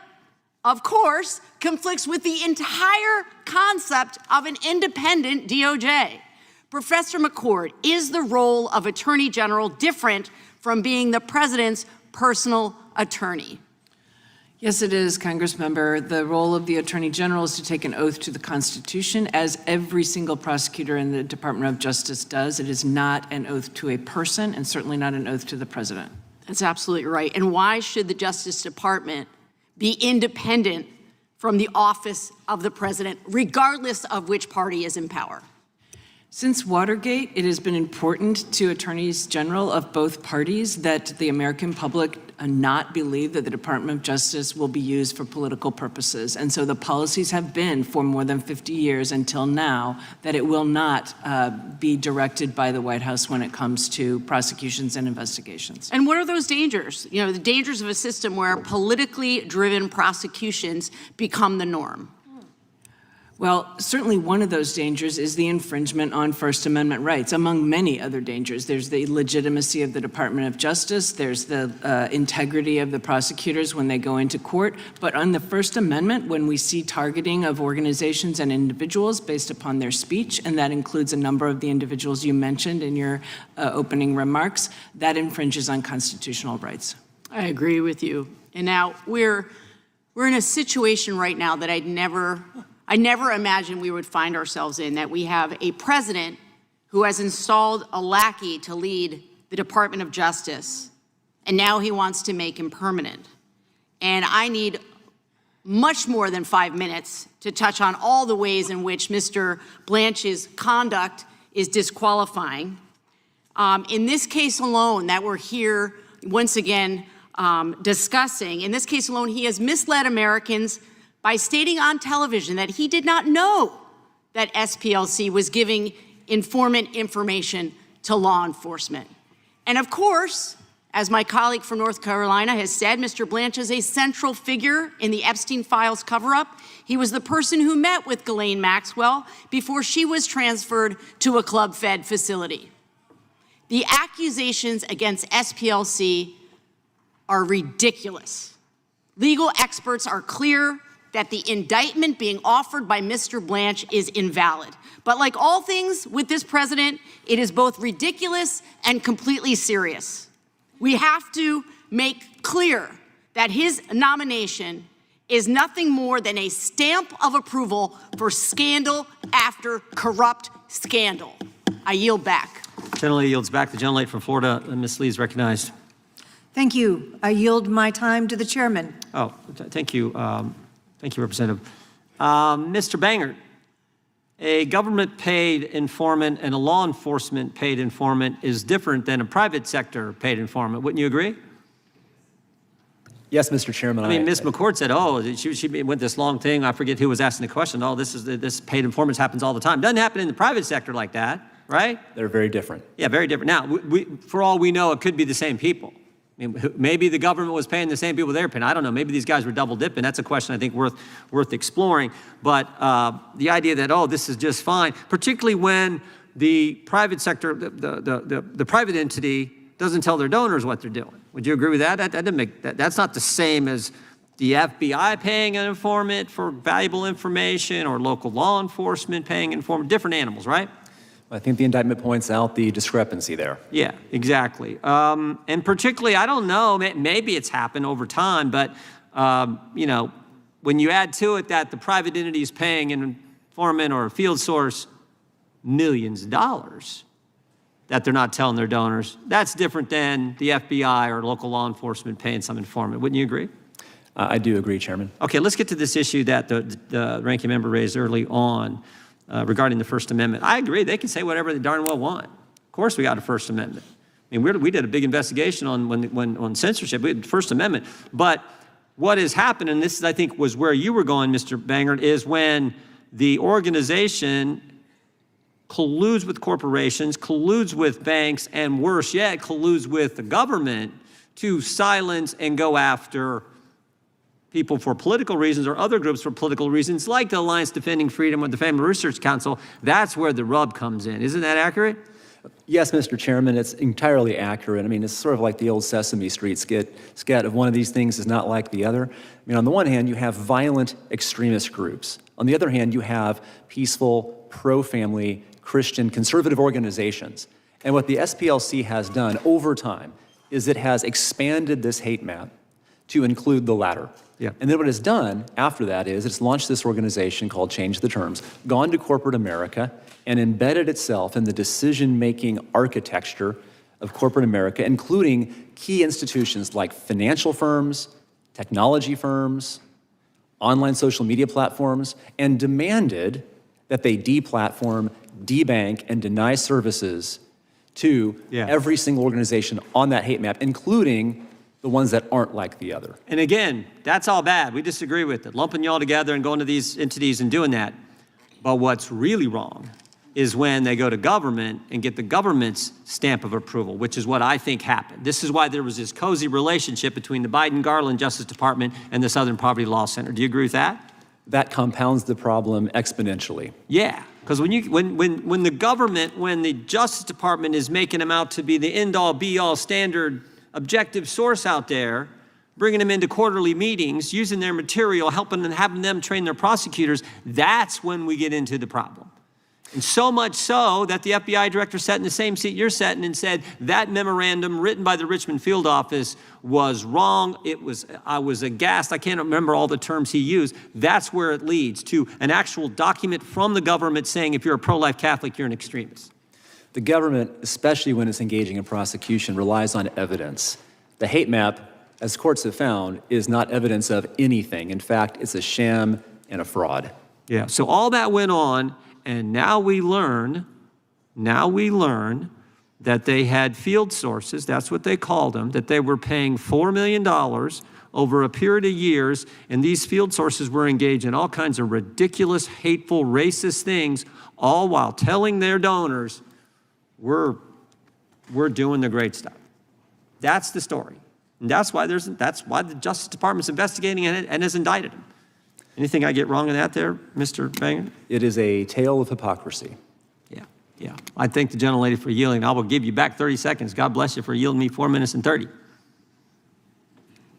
of course, conflicts with the entire concept of an independent DOJ. Professor McCord, is the role of Attorney General different from being the president's personal attorney? Yes, it is, Congressmember. The role of the Attorney General is to take an oath to the Constitution, as every single prosecutor in the Department of Justice does. It is not an oath to a person, and certainly not an oath to the president. That's absolutely right. And why should the Justice Department be independent from the office of the president, regardless of which party is in power? Since Watergate, it has been important to attorneys general of both parties that the American public not believe that the Department of Justice will be used for political purposes. And so the policies have been for more than 50 years until now that it will not be directed by the White House when it comes to prosecutions and investigations. And what are those dangers? You know, the dangers of a system where politically driven prosecutions become the norm. Well, certainly one of those dangers is the infringement on First Amendment rights, among many other dangers. There's the legitimacy of the Department of Justice. There's the integrity of the prosecutors when they go into court. But on the First Amendment, when we see targeting of organizations and individuals based upon their speech, and that includes a number of the individuals you mentioned in your opening remarks, that infringes on constitutional rights. I agree with you. And now we're in a situation right now that I never imagined we would find ourselves in, that we have a president who has installed a lackey to lead the Department of Justice, and now he wants to make him permanent. And I need much more than 5 minutes to touch on all the ways in which Mr. Blanche's conduct is disqualifying. In this case alone that we're here once again discussing, in this case alone, he has misled Americans by stating on television that he did not know that SPLC was giving informant information to law enforcement. And of course, as my colleague from North Carolina has said, Mr. Blanche is a central figure in the Epstein files cover-up. He was the person who met with Ghislaine Maxwell before she was transferred to a Club Fed facility. The accusations against SPLC are ridiculous. Legal experts are clear that the indictment being offered by Mr. Blanche is invalid. But like all things with this president, it is both ridiculous and completely serious. We have to make clear that his nomination is nothing more than a stamp of approval for scandal after corrupt scandal. I yield back. Gentlelady yields back. The gentlelady from Florida, Ms. Lee, is recognized. Thank you. I yield my time to the chairman. Oh, thank you. Thank you, Representative. Mr. Bangert, a government-paid informant and a law enforcement-paid informant is different than a private sector paid informant. Wouldn't you agree? Yes, Mr. Chairman. I mean, Ms. McCord said, oh, she went this long thing. I forget who was asking the question. Oh, this paid informants happens all the time. Doesn't happen in the private sector like that, right? They're very different. Yeah, very different. Now, for all we know, it could be the same people. I mean, maybe the government was paying the same people they're paying. I don't know. Maybe these guys were double dipping. That's a question I think worth exploring. But the idea that, oh, this is just fine, particularly when the private sector, the private entity doesn't tell their donors what they're doing. Would you agree with that? That doesn't make that's not the same as the FBI paying an informant for valuable information or local law enforcement paying informant. Different animals, right? I think the indictment points out the discrepancy there. Yeah, exactly. And particularly, I don't know, maybe it's happened over time, but, you know, when you add to it that the private entity is paying an informant or a field source millions of dollars that they're not telling their donors, that's different than the FBI or local law enforcement paying some informant. Wouldn't you agree? I do agree, Chairman. Okay, let's get to this issue that the ranking member raised early on. Regarding the First Amendment. I agree, they can say whatever they darn well want. Of course we got a First Amendment. I mean, we did a big investigation on censorship, we had the First Amendment. But what has happened, and this I think was where you were going, Mr. Bangert, is when the organization colludes with corporations, colludes with banks, and worse yet, colludes with the government to silence and go after people for political reasons or other groups for political reasons, like the Alliance Defending Freedom or the Family Research Council. That's where the rub comes in. Isn't that accurate? Yes, Mr. Chairman, it's entirely accurate. I mean, it's sort of like the old Sesame Street skit of one of these things is not like the other. I mean, on the one hand, you have violent extremist groups. On the other hand, you have peaceful, pro-family, Christian, conservative organizations. And what the SPLC has done over time is it has expanded this hate map to include the latter. Yeah. And then what it's done after that is it's launched this organization called Change the Terms, gone to corporate America, and embedded itself in the decision-making architecture of corporate America, including key institutions like financial firms, technology firms, online social media platforms, and demanded that they deplatform, debank, and deny services to every single organization on that hate map, including the ones that aren't like the other. And again, that's all bad. We disagree with it. Lumping y'all together and going to these entities and doing that. But what's really wrong is when they go to government and get the government's stamp of approval, which is what I think happened. This is why there was this cozy relationship between the Biden-Garland Justice Department and the Southern Poverty Law Center. Do you agree with that? That compounds the problem exponentially. Yeah, because when the government, when the Justice Department is making them out to be the end-all, be-all standard objective source out there, bringing them into quarterly meetings, using their material, helping and having them train their prosecutors, that's when we get into the problem. And so much so that the FBI director sat in the same seat you're sitting and said that memorandum written by the Richmond field office was wrong. I was aghast. I can't remember all the terms he used. That's where it leads to an actual document from the government saying if you're a pro-life Catholic, you're an extremist. The government, especially when it's engaging in prosecution, relies on evidence. The hate map, as courts have found, is not evidence of anything. In fact, it's a sham and a fraud. Yeah, so all that went on, and now we learn that they had field sources, that's what they called them, that they were paying $4 million over a period of years, and these field sources were engaged in all kinds of ridiculous, hateful, racist things, all while telling their donors, we're doing the great stuff. That's the story. And that's why the Justice Department's investigating it and has indicted them. Anything I get wrong in that there, Mr. Bangert? It is a tale of hypocrisy. Yeah. I thank the gentlelady for yielding. I will give you back 30 seconds. God bless you for yielding me 4 minutes and 30.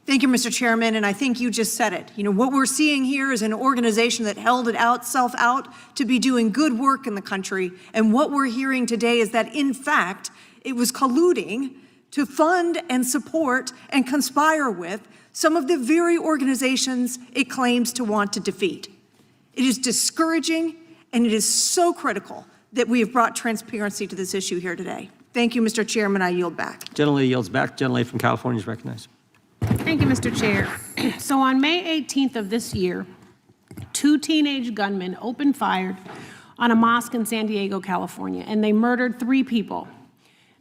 Thank you, Mr. Chairman, and I think you just said it. You know, what we're seeing here is an organization that held itself out to be doing good work in the country, and what we're hearing today is that, in fact, it was colluding to fund and support and conspire with some of the very organizations it claims to want to defeat. It is discouraging, and it is so critical that we have brought transparency to this issue here today. Thank you, Mr. Chairman. I yield back. Gentlelady yields back. Gentlelady from California is recognized. Thank you, Mr. Chair. So on May 18th of this year, 2 teenage gunmen opened fire on a mosque in San Diego, California, and they murdered 3 people.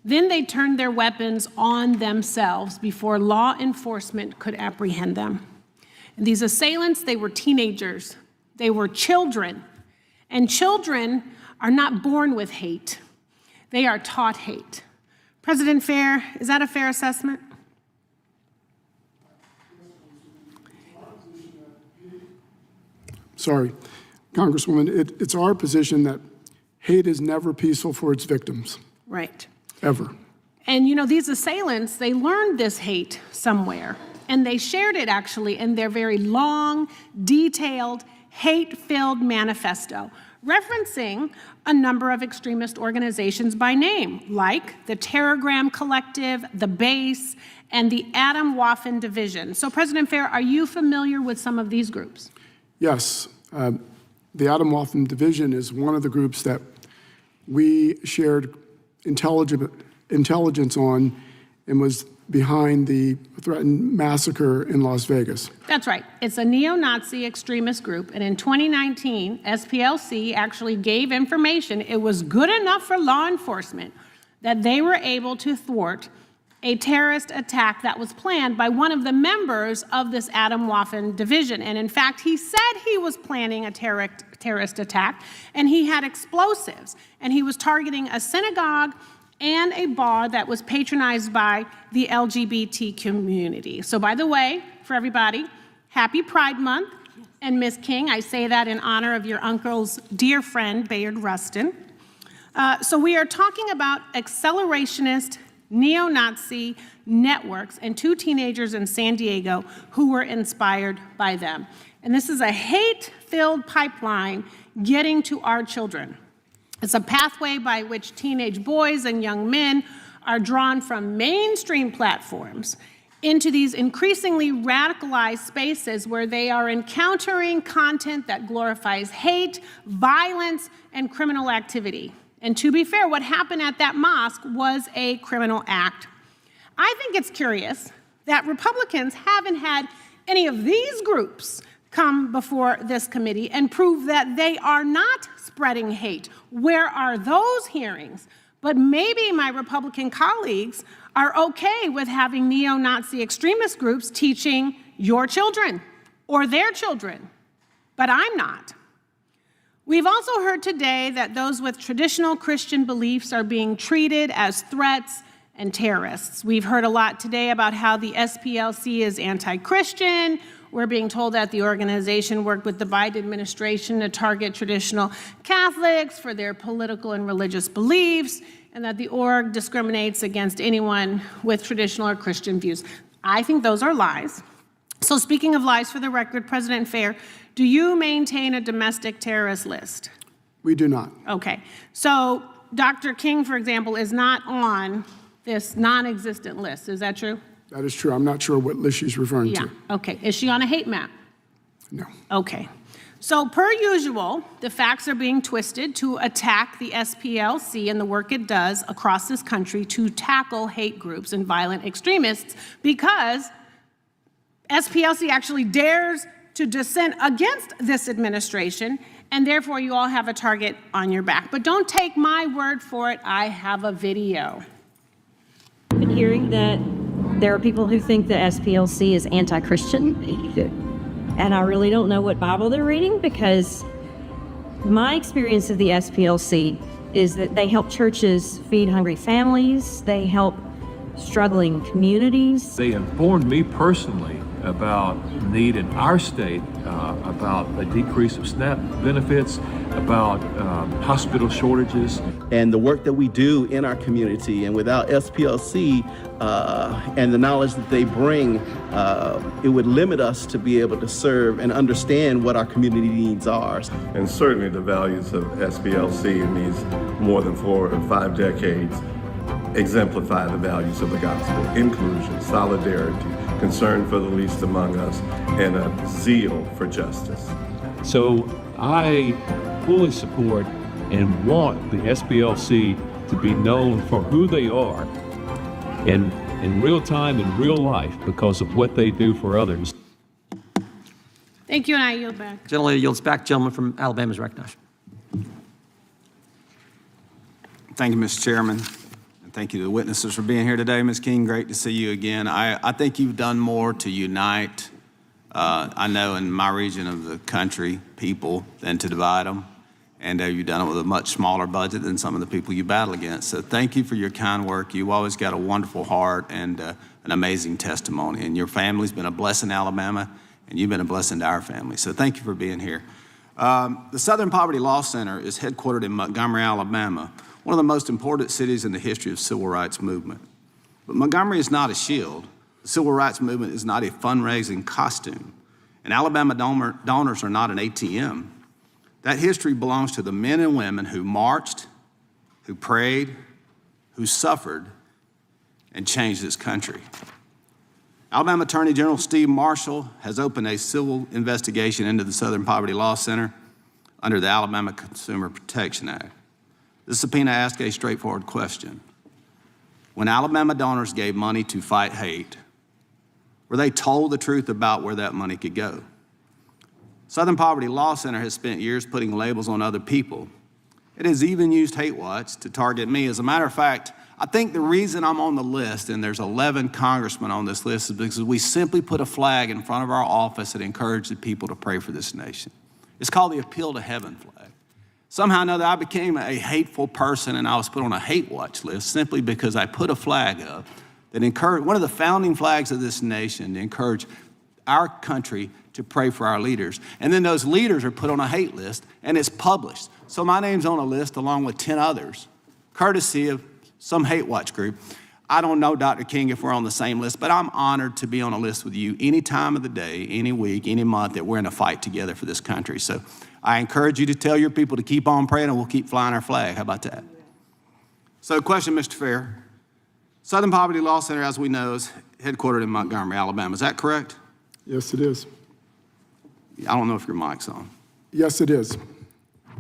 Then they turned their weapons on themselves before law enforcement could apprehend them. And these assailants, they were teenagers. They were children. And children are not born with hate. They are taught hate. President Fair, is that a fair assessment? Sorry, Congresswoman, it's our position that hate is never peaceful for its victims, Right. ever. And you know, these assailants, they learned this hate somewhere, and they shared it actually in their very long, detailed, hate-filled manifesto, referencing a number of extremist organizations by name, like the Terrorgram Collective, the Base, and the Adam Waffen Division. So President Fair, are you familiar with some of these groups? Yes, the Adam Waffen Division is one of the groups that we shared intelligence on and was behind the threatened massacre in Las Vegas. That's right. It's a neo-Nazi extremist group, and in 2019, SPLC actually gave information. It was good enough for law enforcement that they were able to thwart a terrorist attack that was planned by one of the members of this Adam Waffen division. And in fact, he said he was planning a terrorist attack, and he had explosives, and he was targeting a synagogue and a bar that was patronized by the LGBT community. So by the way, for everybody, happy Pride Month. And Ms. King, I say that in honor of your uncle's dear friend, Bayard Rustin. So we are talking about accelerationist neo-Nazi networks and 2 teenagers in San Diego who were inspired by them. And this is a hate-filled pipeline getting to our children. It's a pathway by which teenage boys and young men are drawn from mainstream platforms into these increasingly radicalized spaces where they are encountering content that glorifies hate, violence, and criminal activity. And to be fair, what happened at that mosque was a criminal act. I think it's curious that Republicans haven't had any of these groups come before this committee and prove that they are not spreading hate. Where are those hearings? But maybe my Republican colleagues are okay with having neo-Nazi extremist groups teaching your children or their children, but I'm not. We've also heard today that those with traditional Christian beliefs are being treated as threats and terrorists. We've heard a lot today about how the SPLC is anti-Christian. We're being told that the organization worked with the Biden administration to target traditional Catholics for their political and religious beliefs, and that the org discriminates against anyone with traditional or Christian views. I think those are lies. So speaking of lies, for the record, President Fair, do you maintain a domestic terrorist list? We do not. Okay. So Dr. King, for example, is not on this non-existent list. Is that true? That is true. I'm not sure what list she's referring to. Okay. Is she on a hate map? No. Okay. So per usual, the facts are being twisted to attack the SPLC and the work it does across this country to tackle hate groups and violent extremists, because SPLC actually dares to dissent against this administration, and therefore you all have a target on your back. But don't take my word for it. I have a video. I've been hearing that there are people who think the SPLC is anti-Christian, and I really don't know what Bible they're reading, because my experience of the SPLC is that they help churches feed hungry families, they help struggling communities. They informed me personally about the need in our state, about a decrease of SNAP benefits, about hospital shortages. And the work that we do in our community, and without SPLC and the knowledge that they bring, it would limit us to be able to serve and understand what our community needs are. And certainly the values of SPLC in these more than 4 or 5 decades exemplify the values of the gospel: inclusion, solidarity, concern for the least among us, and a zeal for justice. So I fully support and want the SPLC to be known for who they are in real time, in real life, because of what they do for others. Thank you, and I yield back. Gentleman yields back. Gentleman from Alabama is recognized. Thank you, Mr. Chairman. And thank you to the witnesses for being here today. Ms. King, great to see you again. I think you've done more to unite, I know in my region of the country, people than to divide them. And you've done it with a much smaller budget than some of the people you battle against. So thank you for your kind work. You've always got a wonderful heart and an amazing testimony. And your family's been a blessing to Alabama, and you've been a blessing to our family. So thank you for being here. The Southern Poverty Law Center is headquartered in Montgomery, Alabama, one of the most important cities in the history of the civil rights movement. But Montgomery is not a shield. The civil rights movement is not a fundraising costume. And Alabama donors are not an ATM. That history belongs to the men and women who marched, who prayed, who suffered, and changed this country. Alabama Attorney General Steve Marshall has opened a civil investigation into the Southern Poverty Law Center under the Alabama Consumer Protection Act. The subpoena asks a straightforward question. When Alabama donors gave money to fight hate, were they told the truth about where that money could go? Southern Poverty Law Center has spent years putting labels on other people. It has even used hate watch to target me. As a matter of fact, I think the reason I'm on the list, and there's 11 congressmen on this list, is because we simply put a flag in front of our office that encouraged the people to pray for this nation. It's called the Appeal to Heaven flag. Somehow or another, I became a hateful person, and I was put on a hate watch list simply because I put a flag up that encouraged, one of the founding flags of this nation, to encourage our country to pray for our leaders. And then those leaders are put on a hate list, and it's published. So my name's on a list along with 10 others, courtesy of some hate watch group. I don't know, Dr. King, if we're on the same list, but I'm honored to be on a list with you any time of the day, any week, any month that we're in a fight together for this country. So I encourage you to tell your people to keep on praying, and we'll keep flying our flag. How about that? So question, Mr. Fair. Southern Poverty Law Center, as we know, is headquartered in Montgomery, Alabama. Is that correct? Yes, it is. I don't know if your mic's on. Yes, it is.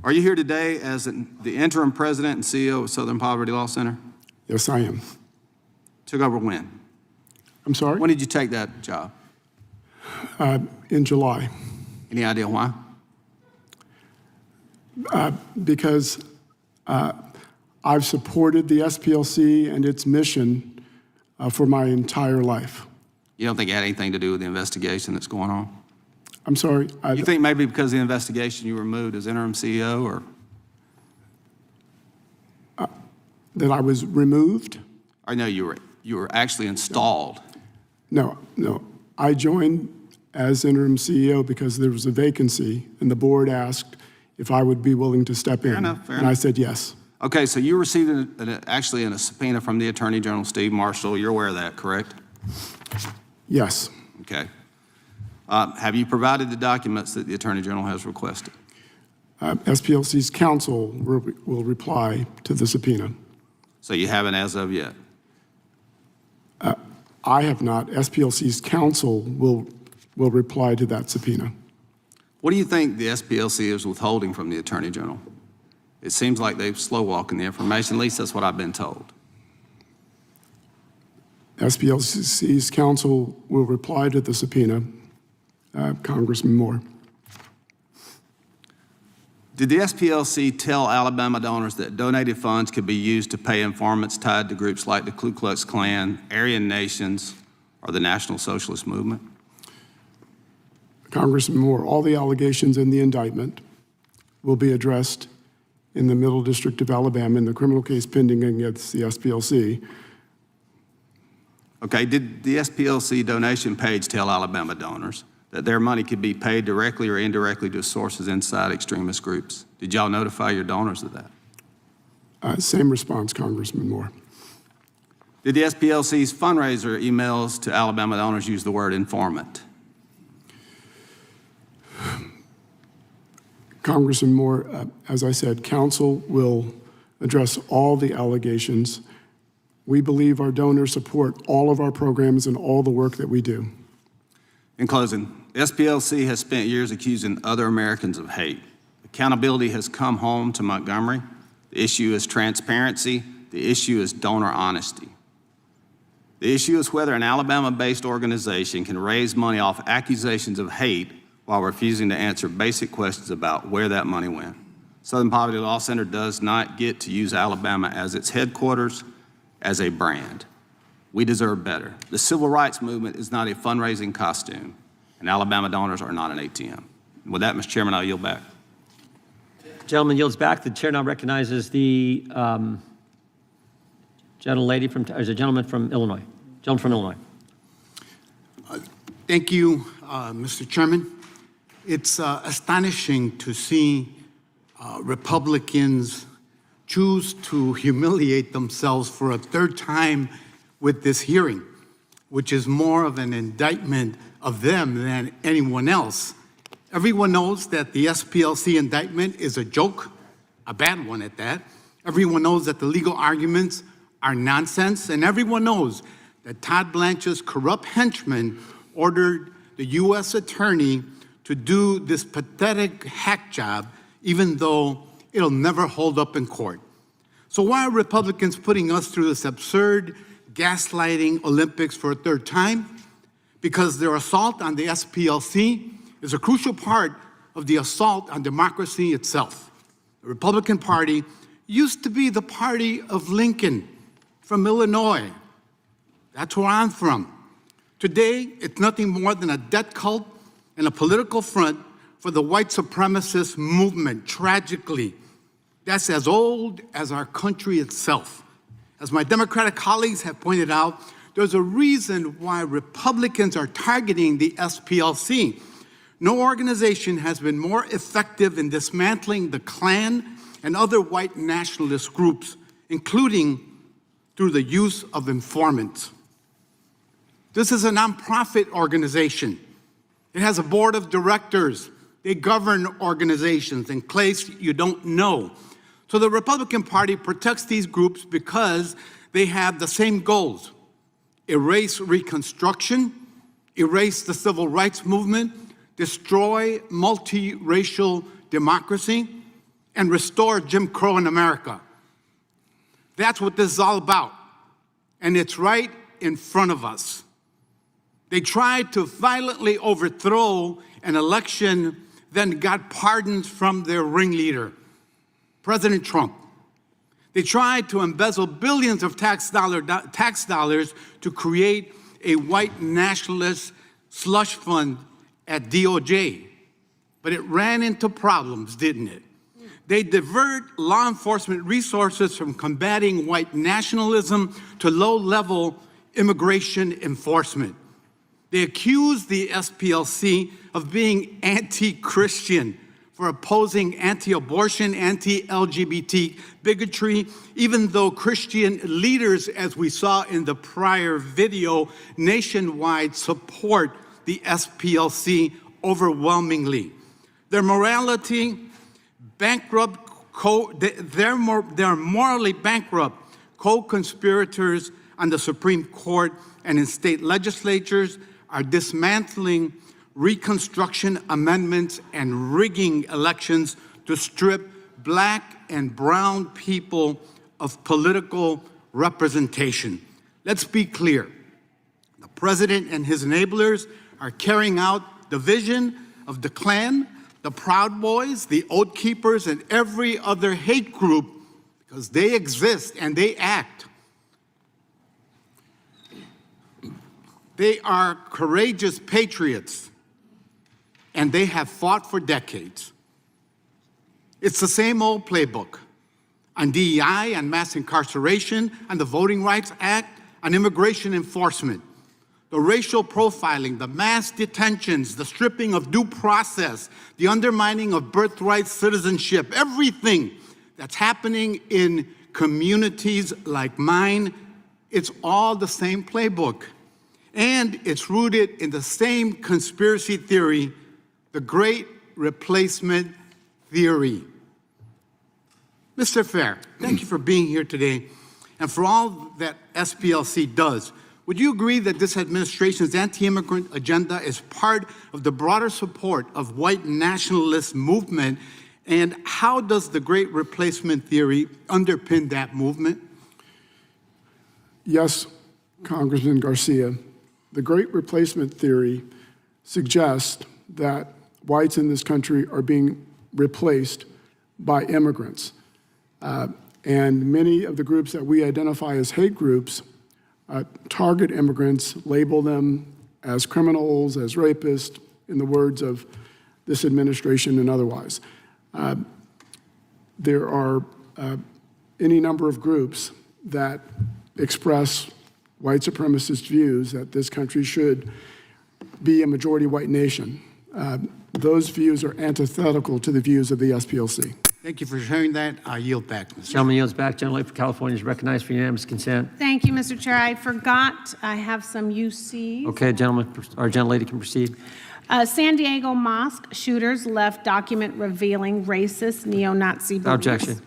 Are you here today as the interim president and CEO of Southern Poverty Law Center? Yes, I am. Took over when? I'm sorry? When did you take that job? In July. Any idea why? Because I've supported the SPLC and its mission for my entire life. You don't think it had anything to do with the investigation that's going on? I'm sorry? You think maybe because of the investigation you were moved as interim CEO, or? That I was removed? I know you were actually installed. No. I joined as interim CEO because there was a vacancy, and the board asked if I would be willing to step in. Fair enough. And I said yes. Okay, so you received actually a subpoena from the Attorney General, Steve Marshall. You're aware of that, correct? Yes. Okay. Have you provided the documents that the Attorney General has requested? SPLC's counsel will reply to the subpoena. So you haven't as of yet? I have not. SPLC's counsel will reply to that subpoena. What do you think the SPLC is withholding from the Attorney General? It seems like they're slow walking the information. At least that's what I've been told. SPLC's counsel will reply to the subpoena. Congressman Moore. Did the SPLC tell Alabama donors that donated funds could be used to pay informants tied to groups like the Ku Klux Klan, Aryan Nations, or the National Socialist Movement? Congressman Moore, all the allegations in the indictment will be addressed in the Middle District of Alabama in the criminal case pending against the SPLC. Okay, did the SPLC donation page tell Alabama donors that their money could be paid directly or indirectly to sources inside extremist groups? Did y'all notify your donors of that? Same response, Congressman Moore. Did the SPLC's fundraiser emails to Alabama donors use the word informant? Congressman Moore, as I said, counsel will address all the allegations. We believe our donors support all of our programs and all the work that we do. In closing, SPLC has spent years accusing other Americans of hate. Accountability has come home to Montgomery. The issue is transparency The issue is donor honesty. The issue is whether an Alabama-based organization can raise money off accusations of hate while refusing to answer basic questions about where that money went. Southern Poverty Law Center does not get to use Alabama as its headquarters, as a brand. We deserve better. The civil rights movement is not a fundraising costume, and Alabama donors are not an ATM. With that, Mr. Chairman, I'll yield back. Gentleman yields back. The chair now recognizes the gentleman from Illinois. Gentleman from Illinois. Thank you, Mr. Chairman. It's astonishing to see Republicans choose to humiliate themselves for a third time with this hearing, which is more of an indictment of them than anyone else. Everyone knows that the SPLC indictment is a joke, a bad one at that. Everyone knows that the legal arguments are nonsense, and everyone knows that Todd Blanche's corrupt henchman ordered the U.S. attorney to do this pathetic hack job, even though it'll never hold up in court. So why are Republicans putting us through this absurd gaslighting Olympics for a third time? Because their assault on the SPLC is a crucial part of the assault on democracy itself. The Republican Party used to be the party of Lincoln from Illinois. That's where I'm from. Today, it's nothing more than a debt cult and a political front for the white supremacist movement, tragically. That's as old as our country itself. As my Democratic colleagues have pointed out, there's a reason why Republicans are targeting the SPLC. No organization has been more effective in dismantling the Klan and other white nationalist groups, including through the use of informants. This is a nonprofit organization. It has a board of directors. They govern organizations in case you don't know. So the Republican Party protects these groups because they have the same goals: erase Reconstruction, erase the civil rights movement, destroy multiracial democracy, and restore Jim Crow in America. That's what this is all about, and it's right in front of us. They tried to violently overthrow an election, then got pardons from their ringleader, President Trump. They tried to embezzle billions of tax dollars to create a white nationalist slush fund at DOJ. But it ran into problems, didn't it? They divert law enforcement resources from combating white nationalism to low-level immigration enforcement. They accuse the SPLC of being anti-Christian for opposing anti-abortion, anti-LGBT bigotry, even though Christian leaders, as we saw in the prior video, nationwide support the SPLC overwhelmingly. Their morality bankrupt, they're morally bankrupt co-conspirators on the Supreme Court and in state legislatures are dismantling Reconstruction amendments and rigging elections to strip black and brown people of political representation. Let's be clear. The president and his enablers are carrying out the vision of the Klan, the Proud Boys, the Oath Keepers, and every other hate group because they exist and they act. They are courageous patriots, and they have fought for decades. It's the same old playbook on DEI, on mass incarceration, on the Voting Rights Act, on immigration enforcement. The racial profiling, the mass detentions, the stripping of due process, the undermining of birthright citizenship, everything that's happening in communities like mine, it's all the same playbook. And it's rooted in the same conspiracy theory, the Great Replacement Theory. Mr. Fair, thank you for being here today and for all that SPLC does. Would you agree that this administration's anti-immigrant agenda is part of the broader support of white nationalist movement? And how does the Great Replacement Theory underpin that movement? Yes, Congressman Garcia, the Great Replacement theory suggests that whites in this country are being replaced by immigrants. And many of the groups that we identify as hate groups target immigrants, label them as criminals, as rapists, in the words of this administration and otherwise. There are any number of groups that express white supremacist views that this country should be a majority white nation. Those views are antithetical to the views of the SPLC. Thank you for sharing that. I yield back, Mr. Gentleman yields back. Gentleman for California is recognized for unanimous consent. Thank you, Mr. Chair. I forgot I have some UC. Okay, gentleman, or gentlelady can proceed. San Diego mosque shooters left document revealing racist neo-Nazi beliefs. Objection.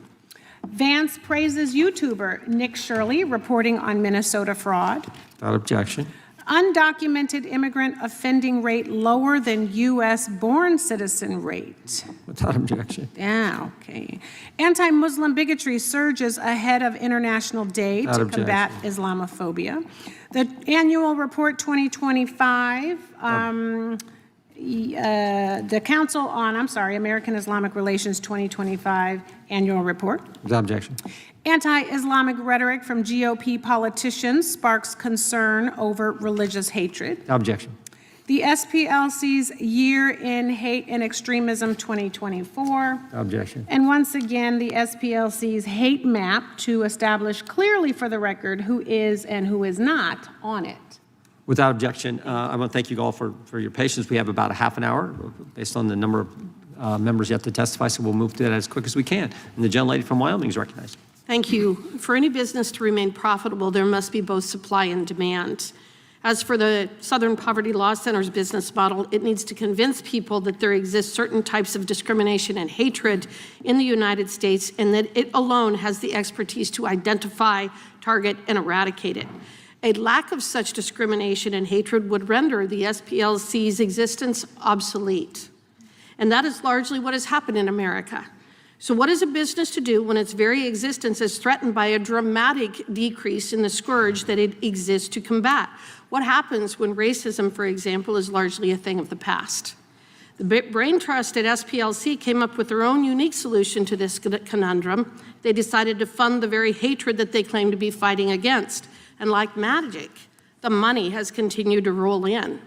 Vance praises YouTuber Nick Shirley reporting on Minnesota fraud. Without objection. Undocumented immigrant offending rate lower than U.S.-born citizen rate. Without objection. Yeah, okay. Anti-Muslim bigotry surges ahead of International Day Without to combat Islamophobia. The annual report 2025, the Council on, American Islamic Relations 2025 annual report. Without objection. Anti-Islamic rhetoric from GOP politicians sparks concern over religious hatred. Without objection. The SPLC's Year in Hate and Extremism 2024. Without objection. And once again, the SPLC's hate map to establish clearly for the record who is and who is not on it. Without objection. I want to thank you all for your patience. We have about a half an hour based on the number of members yet to testify, so we'll move to that as quick as we can. And the gentlelady from Wyoming is recognized. Thank you. For any business to remain profitable, there must be both supply and demand. As for the Southern Poverty Law Center's business model, it needs to convince people that there exist certain types of discrimination and hatred in the United States and that it alone has the expertise to identify, target, and eradicate it. A lack of such discrimination and hatred would render the SPLC's existence obsolete. And that is largely what has happened in America. So what is a business to do when its very existence is threatened by a dramatic decrease in the scourge that it exists to combat? What happens when racism, for example, is largely a thing of the past? The Brain Trust at SPLC came up with their own unique solution to this conundrum. They decided to fund the very hatred that they claim to be fighting against. And like magic, the money has continued to roll in.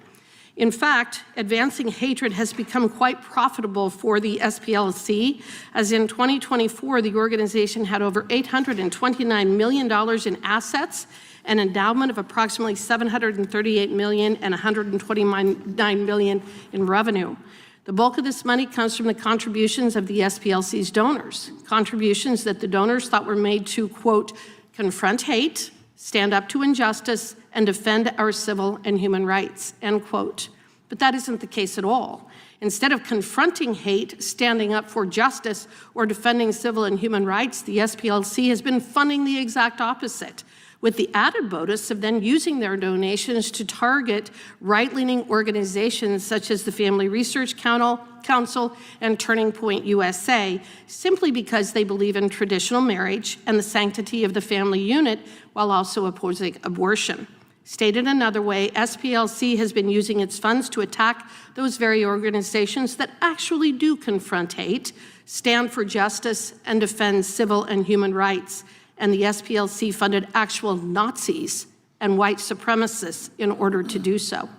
In fact, advancing hatred has become quite profitable for the SPLC, as in 2024, the organization had over $829 million in assets, an endowment of approximately $738 million and $129 million in revenue. The bulk of this money comes from the contributions of the SPLC's donors, contributions that the donors thought were made to, quote, confront hate, stand up to injustice, and defend our civil and human rights, end quote. But that isn't the case at all. Instead of confronting hate, standing up for justice, or defending civil and human rights, the SPLC has been funding the exact opposite, with the added bonus of then using their donations to target right-leaning organizations such as the Family Research Council and Turning Point USA, simply because they believe in traditional marriage and the sanctity of the family unit while also opposing abortion. Stated another way, SPLC has been using its funds to attack those very organizations that actually do confront hate, stand for justice, and defend civil and human rights. And the SPLC funded actual Nazis and white supremacists in order to do so.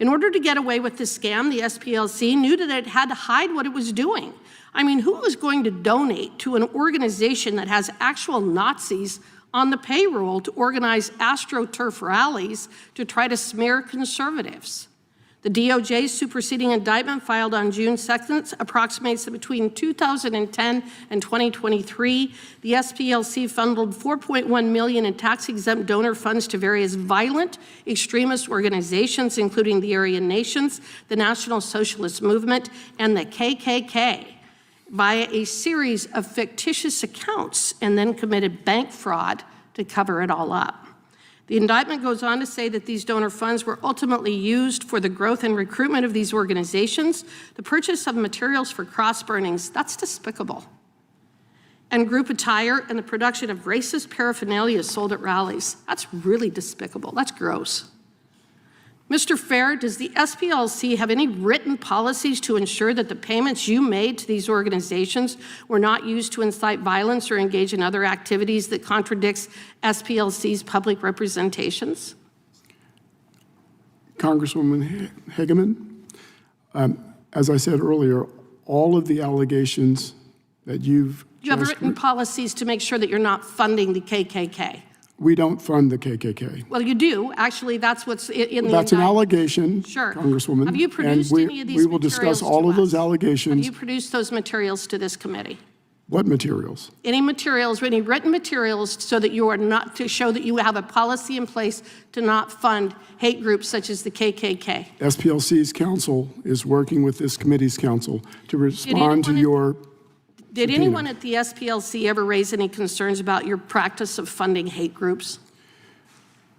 In order to get away with this scam, the SPLC knew that it had to hide what it was doing. I mean, who was going to donate to an organization that has actual Nazis on the payroll to organize AstroTurf rallies to try to smear conservatives? The DOJ's superseding indictment filed on June 2nd approximates that between 2010 and 2023, the SPLC funneled $4.1 million in tax-exempt donor funds to various violent extremist organizations, including the Aryan Nations, the National Socialist Movement, and the KKK, via a series of fictitious accounts, and then committed bank fraud to cover it all up. The indictment goes on to say that these donor funds were ultimately used for the growth and recruitment of these organizations, the purchase of materials for cross burnings. That's despicable. and group attire and the production of racist paraphernalia sold at rallies. That's really despicable. That's gross. Mr. Fair, does the SPLC have any written policies to ensure that the payments you made to these organizations were not used to incite violence or engage in other activities that contradicts SPLC's public representations? Congresswoman Hageman, as I said earlier, all of the allegations that you've Do you have written policies to make sure that you're not funding the KKK? We don't fund the KKK. Well, you do. Actually, that's what's in the That's an indictment. allegation, Sure. Congresswoman. Have you produced and any of these we will discuss materials all to of those us? allegations. Have you produced those materials to this committee? What materials? Any materials, any written materials, so that you are not, to show that you have a policy in place to not fund hate groups such as the KKK? SPLC's counsel is working with this committee's counsel to respond to your Did subpoena. anyone at the SPLC ever raise any concerns about your practice of funding hate groups?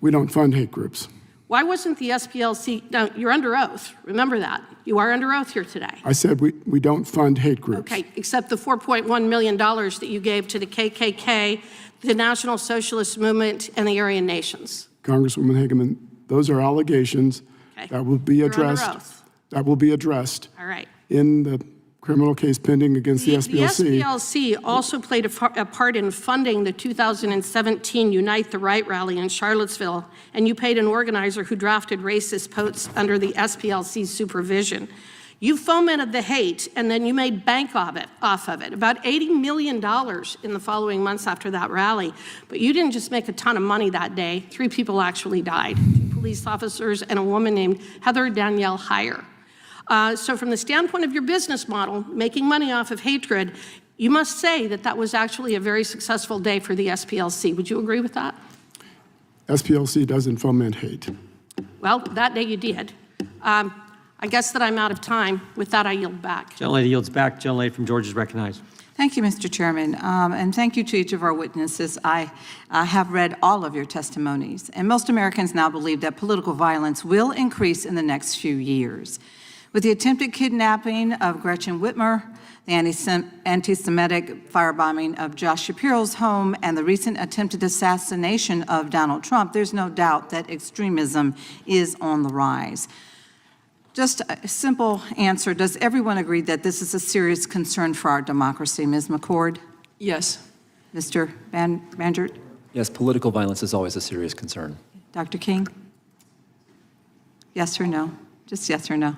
We don't fund hate groups. Why wasn't the SPLC, now, you're under oath, remember that. You are under oath here today. I said we don't fund hate groups. Okay, except the $4.1 million that you gave to the KKK, the National Socialist Movement, and the Aryan Nations. Congresswoman Hageman, those are allegations that will be You're under addressed. oath. That will be addressed All right. in the criminal case pending against the SPLC. The SPLC also played a part in funding the 2017 Unite the Right rally in Charlottesville, and you paid an organizer who drafted racist posts under the SPLC's supervision. You fomented the hate, and then you made bank off of it, about $80 million in the following months after that rally. But you didn't just make a ton of money that day. 3 people actually died, 2 police officers and a woman named Heather Danielle Heyer. So from the standpoint of your business model, making money off of hatred, you must say that that was actually a very successful day for the SPLC. Would you agree with that? SPLC doesn't foment hate. Well, that day you did. I guess that I'm out of time. With that, I yield back. Gentlelady yields back. Gentlelady from Georgia is recognized. Thank you, Mr. Chairman, and thank you to each of our witnesses. I have read all of your testimonies, and most Americans now believe that political violence will increase in the next few years. With the attempted kidnapping of Gretchen Whitmer, the anti-Semitic firebombing of Josh Shapiro's home, and the recent attempted assassination of Donald Trump, there's no doubt that extremism is on the rise. Just a simple answer, does everyone agree that this is a serious concern for our democracy? Ms. McCord? Yes. Mr. Banjert? Yes, political violence is always a serious concern. Dr. King? Yes or no? Just yes or no?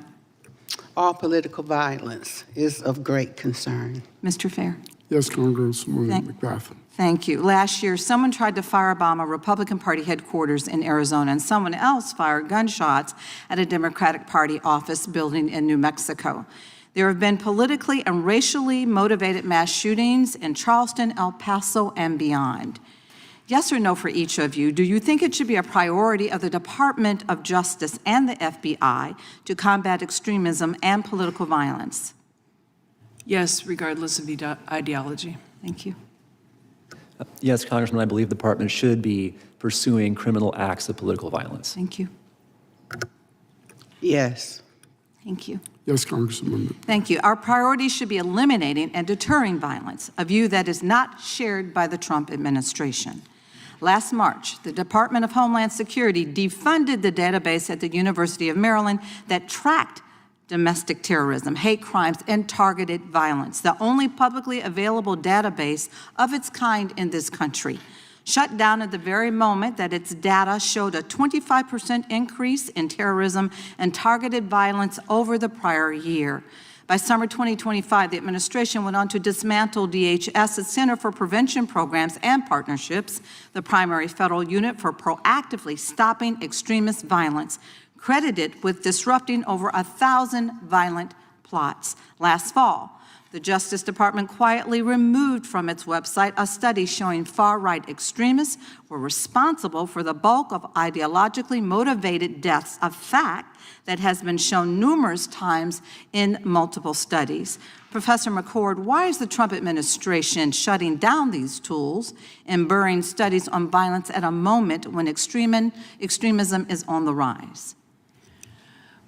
All political violence is of great concern. Mr. Fair? Yes, Congresswoman McBath. Thank you. Last year, someone tried to firebomb a Republican Party headquarters in Arizona, and someone else fired gunshots at a Democratic Party office building in New Mexico. There have been politically and racially motivated mass shootings in Charleston, El Paso, and beyond. Yes or no for each of you, do you think it should be a priority of the Department of Justice and the FBI to combat extremism and political violence? Yes, regardless of the ideology. Thank you. Yes, Congressman, I believe the department should be pursuing criminal acts of political violence. Thank you. Yes. Thank you. Yes, Congresswoman. Thank you. Our priority should be eliminating and deterring violence, a view that is not shared by the Trump administration. Last March, the Department of Homeland Security defunded the database at the University of Maryland that tracked domestic terrorism, hate crimes, and targeted violence, the only publicly available database of its kind in this country. Shut down at the very moment that its data showed a 25% increase in terrorism and targeted violence over the prior year. By summer 2025, the administration went on to dismantle DHS's Center for Prevention Programs and Partnerships, the primary federal unit for proactively stopping extremist violence, credited with disrupting over 1,000 violent plots. Last fall, the Justice Department quietly removed from its website a study showing far-right extremists were responsible for the bulk of ideologically motivated deaths, a fact that has been shown numerous times in multiple studies. Professor McCord, why is the Trump administration shutting down these tools and burying studies on violence at a moment when extremism is on the rise?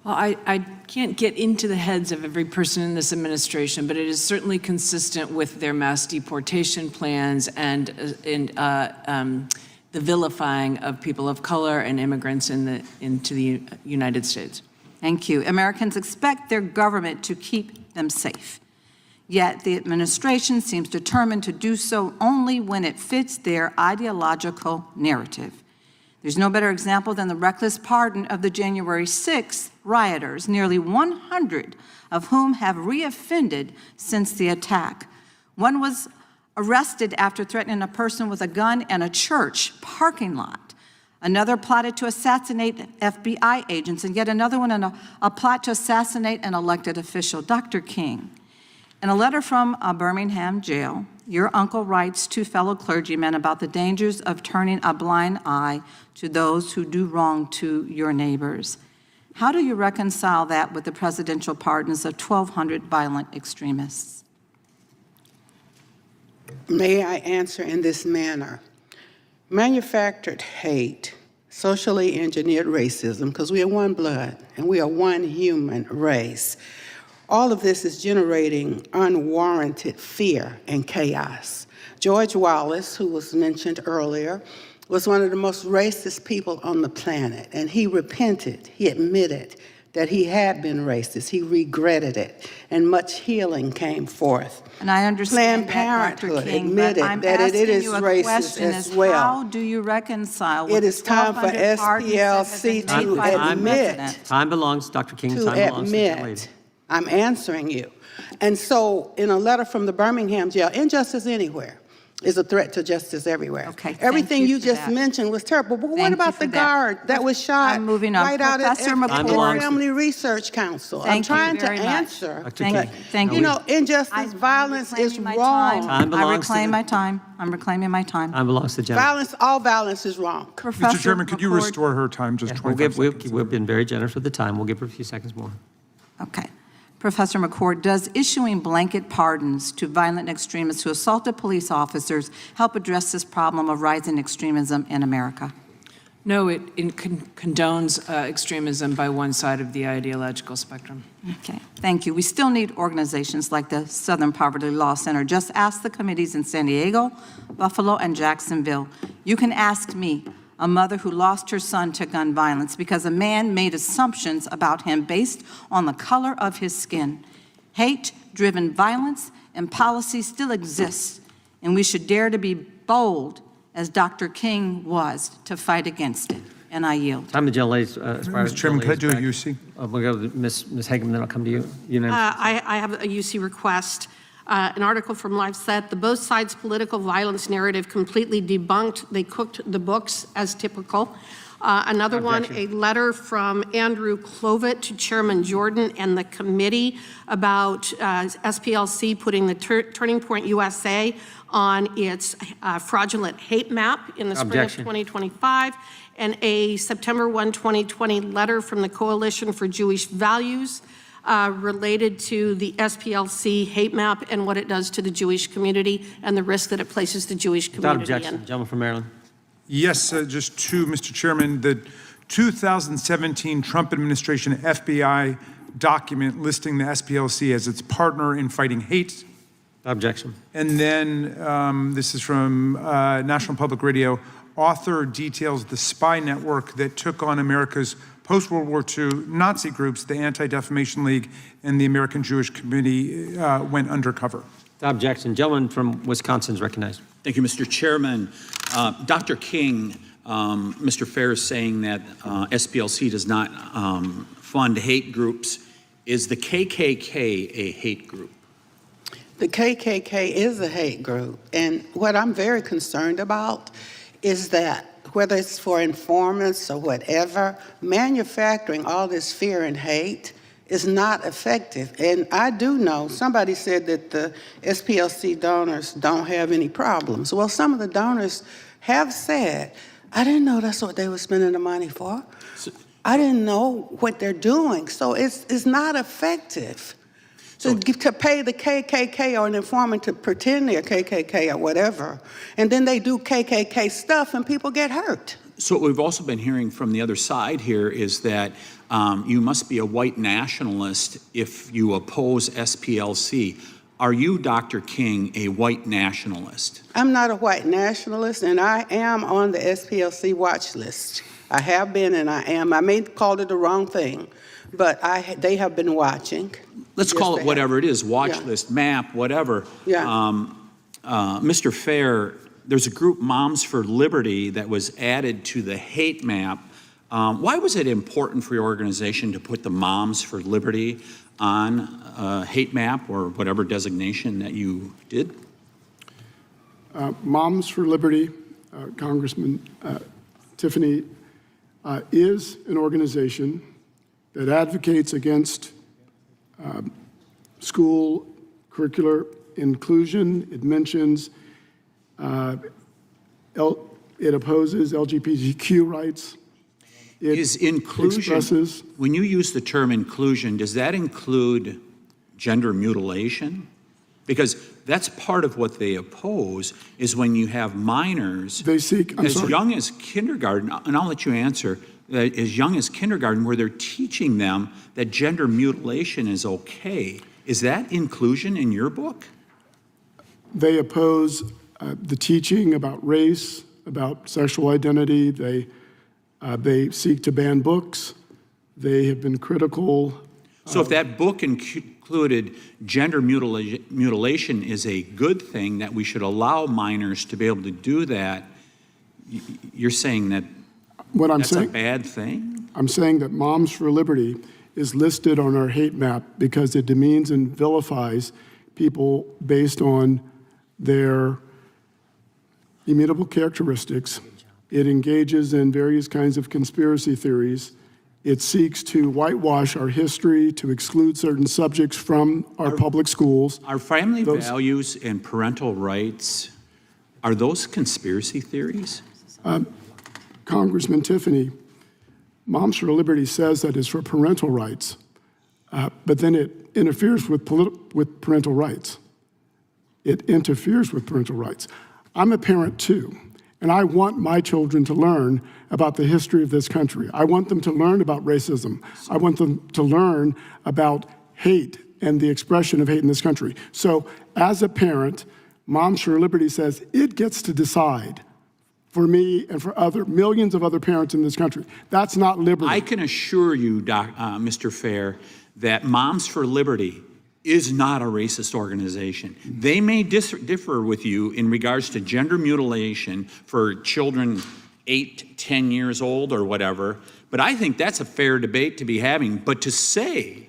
Well, I can't get into the heads of every person in this administration, but it is certainly consistent with their mass deportation plans and the vilifying of people of color and immigrants into the United States. Thank you. Americans expect their government to keep them safe. Yet the administration seems determined to do so only when it fits their ideological narrative. There's no better example than the reckless pardon of the January 6th rioters, nearly 100 of whom have reoffended since the attack. One was arrested after threatening a person with a gun in a church parking lot. Another plotted to assassinate FBI agents, and yet another one in a plot to assassinate an elected official. Dr. King, in a letter from a Birmingham jail, your uncle writes to fellow clergymen about the dangers of turning a blind eye to those who do wrong to your neighbors. How do you reconcile that with the presidential pardons of 1,200 violent extremists? May I answer in this manner? Manufactured hate, socially engineered racism, because we are one blood and we are one human race. All of this is generating unwarranted fear and chaos. George Wallace, who was mentioned earlier, was one of the most racist people on the planet, and he repented. He admitted that he had been racist. He regretted it, and much healing came forth. And I understand Planned that, Dr. Parenthood King, admitted but I'm that it asking is you a racist question as is well. how do you reconcile with It is time for 1,200 pardons that have SPLC been made by the admit president? Time belongs, Dr. King, to time belongs to the lady. admit, I'm answering you. And so in a letter from the Birmingham jail, injustice anywhere is a threat to justice everywhere. Okay, Everything thank you you for just that. mentioned was terrible. But what Thank you about for the that. guard that was shot I'm moving on. right out at Professor the McCord. Family Research Council? Thank I'm trying you to very much. answer. Dr. Thank, King. thank You you. know, injustice, violence is my wrong. Time belongs I to reclaim the- my time. I'm reclaiming my time. Time belongs to the gentleman. Violence, all violence is wrong. Professor Mr. Chairman, could you McCord. restore her time just 25 seconds? We've been very generous with the time. We'll give her a few seconds more. Okay. Professor McCord, does issuing blanket pardons to violent extremists who assaulted police officers help address this problem of rising extremism in America? No, it condones extremism by one side of the ideological spectrum. Okay, thank you. We still need organizations like the Southern Poverty Law Center. Just ask the committees in San Diego, Buffalo, and Jacksonville. You can ask me, a mother who lost her son to gun violence because a man made assumptions about him based on the color of his skin. Hate-driven violence and policy still exists, and we should dare to be bold, as Dr. King was, to fight against it. And I yield. Time the gentlelady's. Mr. Chairman, could I do a UC? We'll go to Ms. Hageman, then I'll come to you. I have a UC request. An article from LifeSet, the both sides' political violence narrative completely debunked. They cooked the books as typical. Another one, a letter from Andrew Clovet to Chairman Jordan and the committee about SPLC putting the Turning Point USA on its fraudulent hate map in the spring of 2025, and a September 1, 2020 letter from the Coalition for Jewish Values related to the SPLC hate map and what it does to the Jewish community and the risk that it places the Jewish Without community objection, in. gentleman from Maryland. Yes, just two, Mr. Chairman. The 2017 Trump administration FBI document listing the SPLC as its partner in fighting hate. Objection. And then this is from National Public Radio. Author details the spy network that took on America's post-World War II Nazi groups. The Anti-Defamation League and the American Jewish Committee went undercover. Objection. Gentleman from Wisconsin is recognized. Thank you, Mr. Chairman. Dr. King, Mr. Fair is saying that SPLC does not fund hate groups. Is the KKK a hate group? The KKK is a hate group, and what I'm very concerned about is that whether it's for informants or whatever, manufacturing all this fear and hate is not effective. And I do know, somebody said that the SPLC donors don't have any problems. Well, some of the donors have said, I didn't know that's what they were spending the money for. I didn't know what they're doing. So it's not effective. To pay the KKK or an informant to pretend they're KKK or whatever, and then they do KKK stuff and people get hurt. So what we've also been hearing from the other side here is that you must be a white nationalist if you oppose SPLC. Are you, Dr. King, a white nationalist? I'm not a white nationalist, and I am on the SPLC watch list. I have been and I am. I may have called it the wrong thing, but they have been watching. Let's call it whatever it is, watch list, map, whatever. Yeah. Mr. Fair, there's a group, Moms for Liberty, that was added to the hate map. Why was it important for your organization to put the Moms for Liberty on a hate map or whatever designation that you did? Moms for Liberty, Congressman Tiffany, is an organization that advocates against school curricular inclusion. It mentions, it opposes LGBTQ rights. It is inclusion, expresses, when you use the term inclusion, does that include gender mutilation? Because that's part of what they oppose, is when you have minors young as kindergarten, and I'll let you answer, as young as kindergarten, where they're teaching them that gender mutilation is okay. Is that inclusion in your book? They oppose the teaching about race, about sexual identity. They seek to ban books. They have been critical. So if that book included gender mutilation is a good thing, that we should allow minors to be able to do that, you're saying that that's a bad thing? I'm saying that Moms for Liberty is listed on our hate map because it demeans and vilifies people based on their immutable characteristics. It engages in various kinds of conspiracy theories. It seeks to whitewash our history, to exclude certain subjects from our public schools. Are family values and parental rights, are those conspiracy theories? Congressman Tiffany, Moms for Liberty says that it's for parental rights, but then it interferes with parental rights. It interferes with parental rights. I'm a parent too. And I want my children to learn about the history of this country. I want them to learn about racism. I want them to learn about hate and the expression of hate in this country. So as a parent, Moms for Liberty says it gets to decide for me and for millions of other parents in this country. That's not liberty. I can assure you, Mr. Fair, that Moms for Liberty is not a racist organization. They may differ with you in regards to gender mutilation for children 8, 10 years old or whatever, but I think that's a fair debate to be having. But to say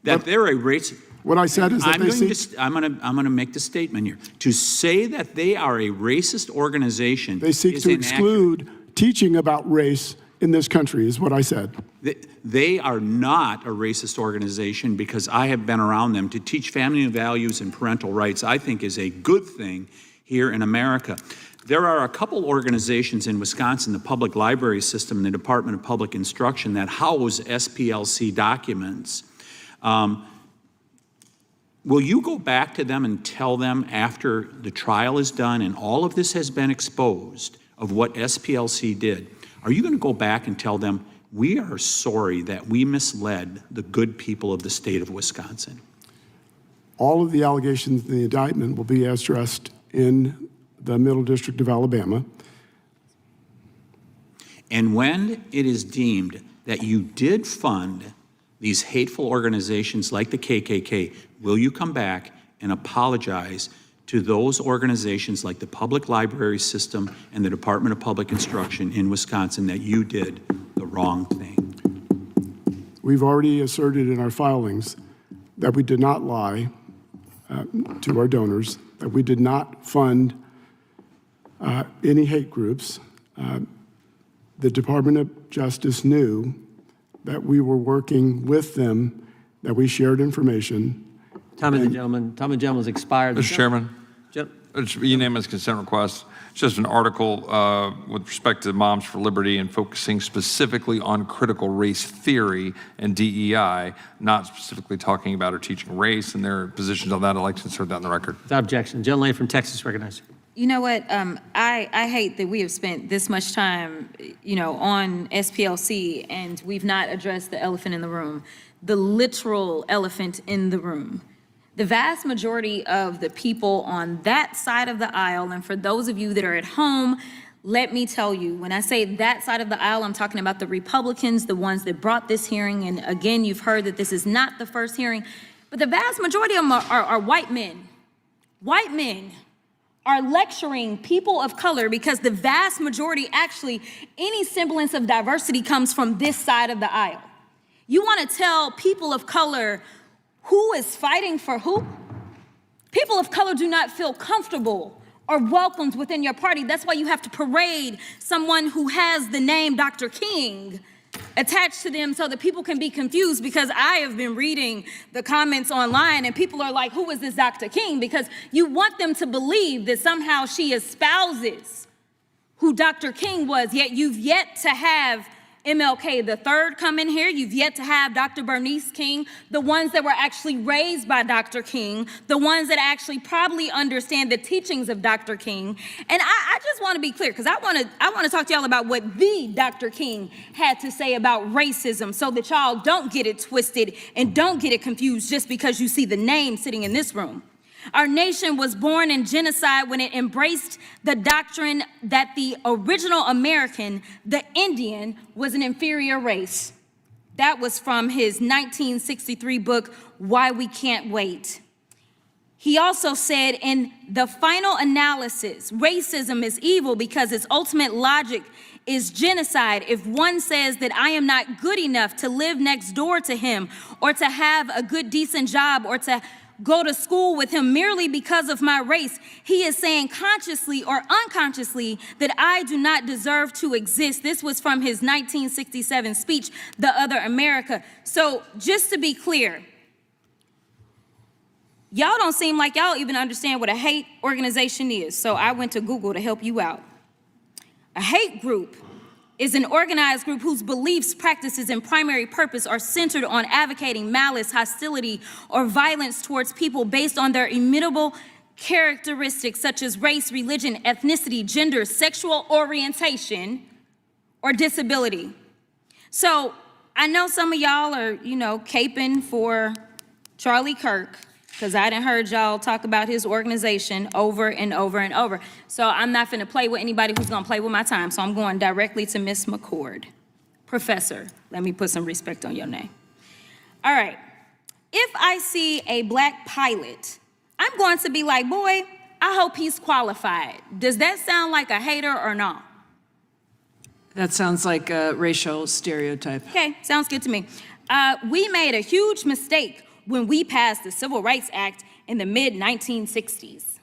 that they're a racist... What I said is that I'm going to make the statement here. To say that they are a racist organization... They seek to exclude teaching about race in this country, is what I said. They are not a racist organization, because I have been around them. To teach family values and parental rights, I think, is a good thing here in America. There are a couple organizations in Wisconsin, the public library system and the Department of Public Instruction, that house SPLC documents. Will you go back to them and tell them, after the trial is done and all of this has been exposed of what SPLC did, are you going to go back and tell them, we are sorry that we misled the good people of the state of Wisconsin? All of the allegations in the indictment will be addressed in the Middle District of Alabama. And when it is deemed that you did fund these hateful organizations like the KKK, will you come back and apologize to those organizations like the public library system and the Department of Public Instruction in Wisconsin that you did the wrong thing? We've already asserted in our filings that we did not lie to our donors, that we did not fund any hate groups. The Department of Justice knew that we were working with them, that we shared information. Time of the gentleman has expired. Mr. Chairman, it's unanimous consent request. It's just an article with respect to Moms for Liberty and focusing specifically on critical race theory and DEI, not specifically talking about or teaching race and their positions on that. I'd like to insert that in the record. Without objection. Gentlelady from Texas recognized. You know what? I hate that we have spent this much time, on SPLC and we've not addressed the elephant in the room, the literal elephant in the room. The vast majority of the people on that side of the aisle, and for those of you that are at home, let me tell you, when I say that side of the aisle, I'm talking about the Republicans, the ones that brought this hearing. And again, you've heard that this is not the first hearing, but the vast majority of them are white men. White men are lecturing people of color because the vast majority, actually, any semblance of diversity comes from this side of the aisle. You want to tell people of color who is fighting for who? People of color do not feel comfortable or welcomed within your party. That's why you have to parade someone who has the name Dr. King attached to them so that people can be confused, because I have been reading the comments online and people are like, who is this Dr. King? Because you want them to believe that somehow she espouses who Dr. King was, yet you've yet to have MLK the third come in here. You've yet to have Dr. Bernice King, the ones that were actually raised by Dr. King, the ones that actually probably understand the teachings of Dr. King. And I just want to be clear, because I want to talk to y'all about what the Dr. King had to say about racism, so that y'all don't get it twisted and don't get it confused just because you see the name sitting in this room. Our nation was born in genocide when it embraced the doctrine that the original American, the Indian, was an inferior race. That was from his 1963 book, Why We Can't Wait. He also said, in the final analysis, racism is evil because its ultimate logic is genocide. If one says that I am not good enough to live next door to him, or to have a good, decent job, or to go to school with him merely because of my race, he is saying consciously or unconsciously that I do not deserve to exist. This was from his 1967 speech, The Other America. So just to be clear, y'all don't seem like y'all even understand what a hate organization is. So I went to Google to help you out. A hate group is an organized group whose beliefs, practices, and primary purpose are centered on advocating malice, hostility, or violence towards people based on their immutable characteristics such as race, religion, ethnicity, gender, sexual orientation, or disability. So I know some of y'all are, caping for Charlie Kirk, because I done heard y'all talk about his organization over and over and over. So I'm not finna play with anybody who's gonna play with my time, so I'm going directly to Ms. McCord. Professor, let me put some respect on your name. All right, if I see a black pilot, I'm going to be like, boy, I hope he's qualified. Does that sound like a hater or not? That sounds like a racial stereotype. Okay, sounds good to me. We made a huge mistake when we passed the Civil Rights Act in the mid-1960s.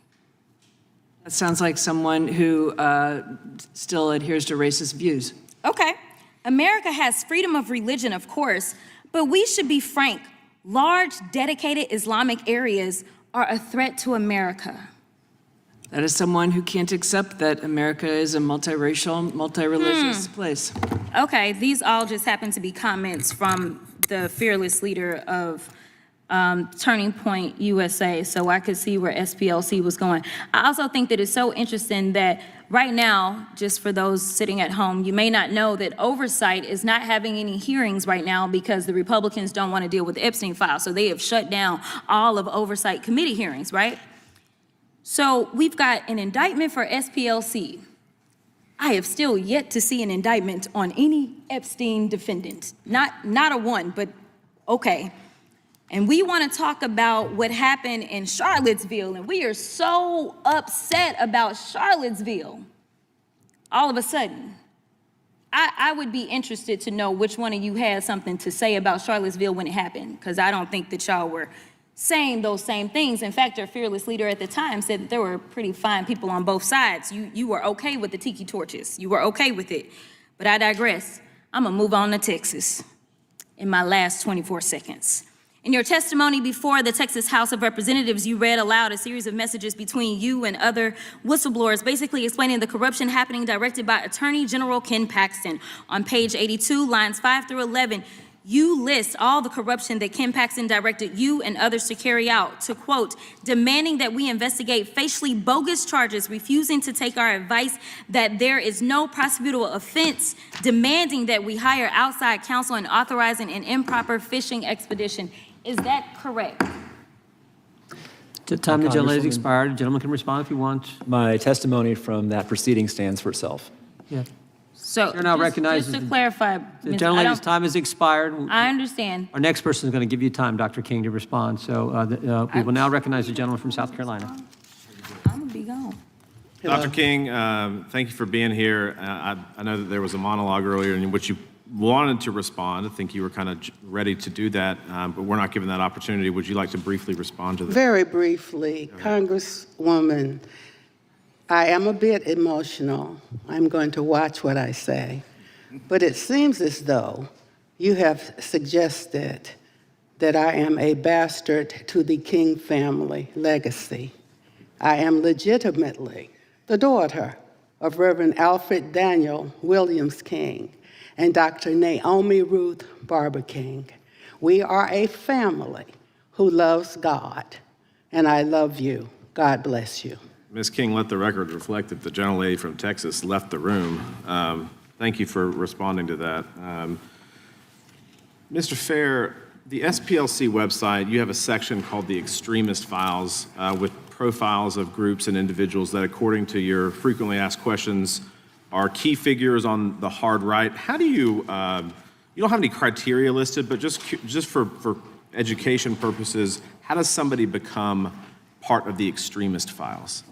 That sounds like someone who still adheres to racist views. Okay. America has freedom of religion, of course, but we should be frank. Large, dedicated Islamic areas are a threat to America. That is someone who can't accept that America is a multiracial, multi-religious place. Okay, these all just happen to be comments from the fearless leader of Turning Point USA, so I could see where SPLC was going. I also think that it's so interesting that right now, just for those sitting at home, you may not know that Oversight is not having any hearings right now because the Republicans don't want to deal with the Epstein file, so they have shut down all of Oversight committee hearings, right? So we've got an indictment for SPLC. I have still yet to see an indictment on any Epstein defendant. Not a one, but okay. And we want to talk about what happened in Charlottesville, and we are so upset about Charlottesville. All of a sudden, I would be interested to know which one of you had something to say about Charlottesville when it happened, because I don't think that y'all were saying those same things. In fact, our fearless leader at the time said that there were pretty fine people on both sides. You were okay with the tiki torches. You were okay with it. But I digress. I'm going to move on to Texas in my last 24 seconds. In your testimony before the Texas House of Representatives, you read aloud a series of messages between you and other whistleblowers, basically explaining the corruption happening, directed by Attorney General Ken Paxton. On page 82, lines 5 through 11, You list all the corruption that Ken Paxton directed you and others to carry out, to quote, demanding that we investigate facially bogus charges, refusing to take our advice that there is no prosecutable offense, demanding that we hire outside counsel, and authorizing an improper fishing expedition. Is that correct? The time the gentleman has expired. The gentleman can respond if he wants. My testimony from that proceeding stands for itself. Yeah. So You're now recognized. just to clarify, The gentleman's time has expired. I understand. Our next person is going to give you time, Dr. King, to respond. So we will now recognize the gentleman from South Carolina. I'm gonna be gone. Dr. King, thank you for being here. I know that there was a monologue earlier in which you wanted to respond. I think you were kind of ready to do that, but we're not given that opportunity. Would you like to briefly respond to that? Very briefly, Congresswoman, I am a bit emotional. I'm going to watch what I say. But it seems as though you have suggested that I am a bastard to the King family legacy. I am legitimately the daughter of Reverend Alfred Daniel Williams King and Dr. Naomi Ruth Barber King. We are a family who loves God, and I love you. God bless you. Ms. King, let the record reflect that the gentlelady from Texas left the room. Thank you for responding to that. Mr. Fair, the SPLC website, you have a section called the Extremist Files with profiles of groups and individuals that, according to your frequently asked questions, are key figures on the hard right. How do you, you don't have any criteria listed, but just for education purposes, how does somebody become part of the Extremist Files?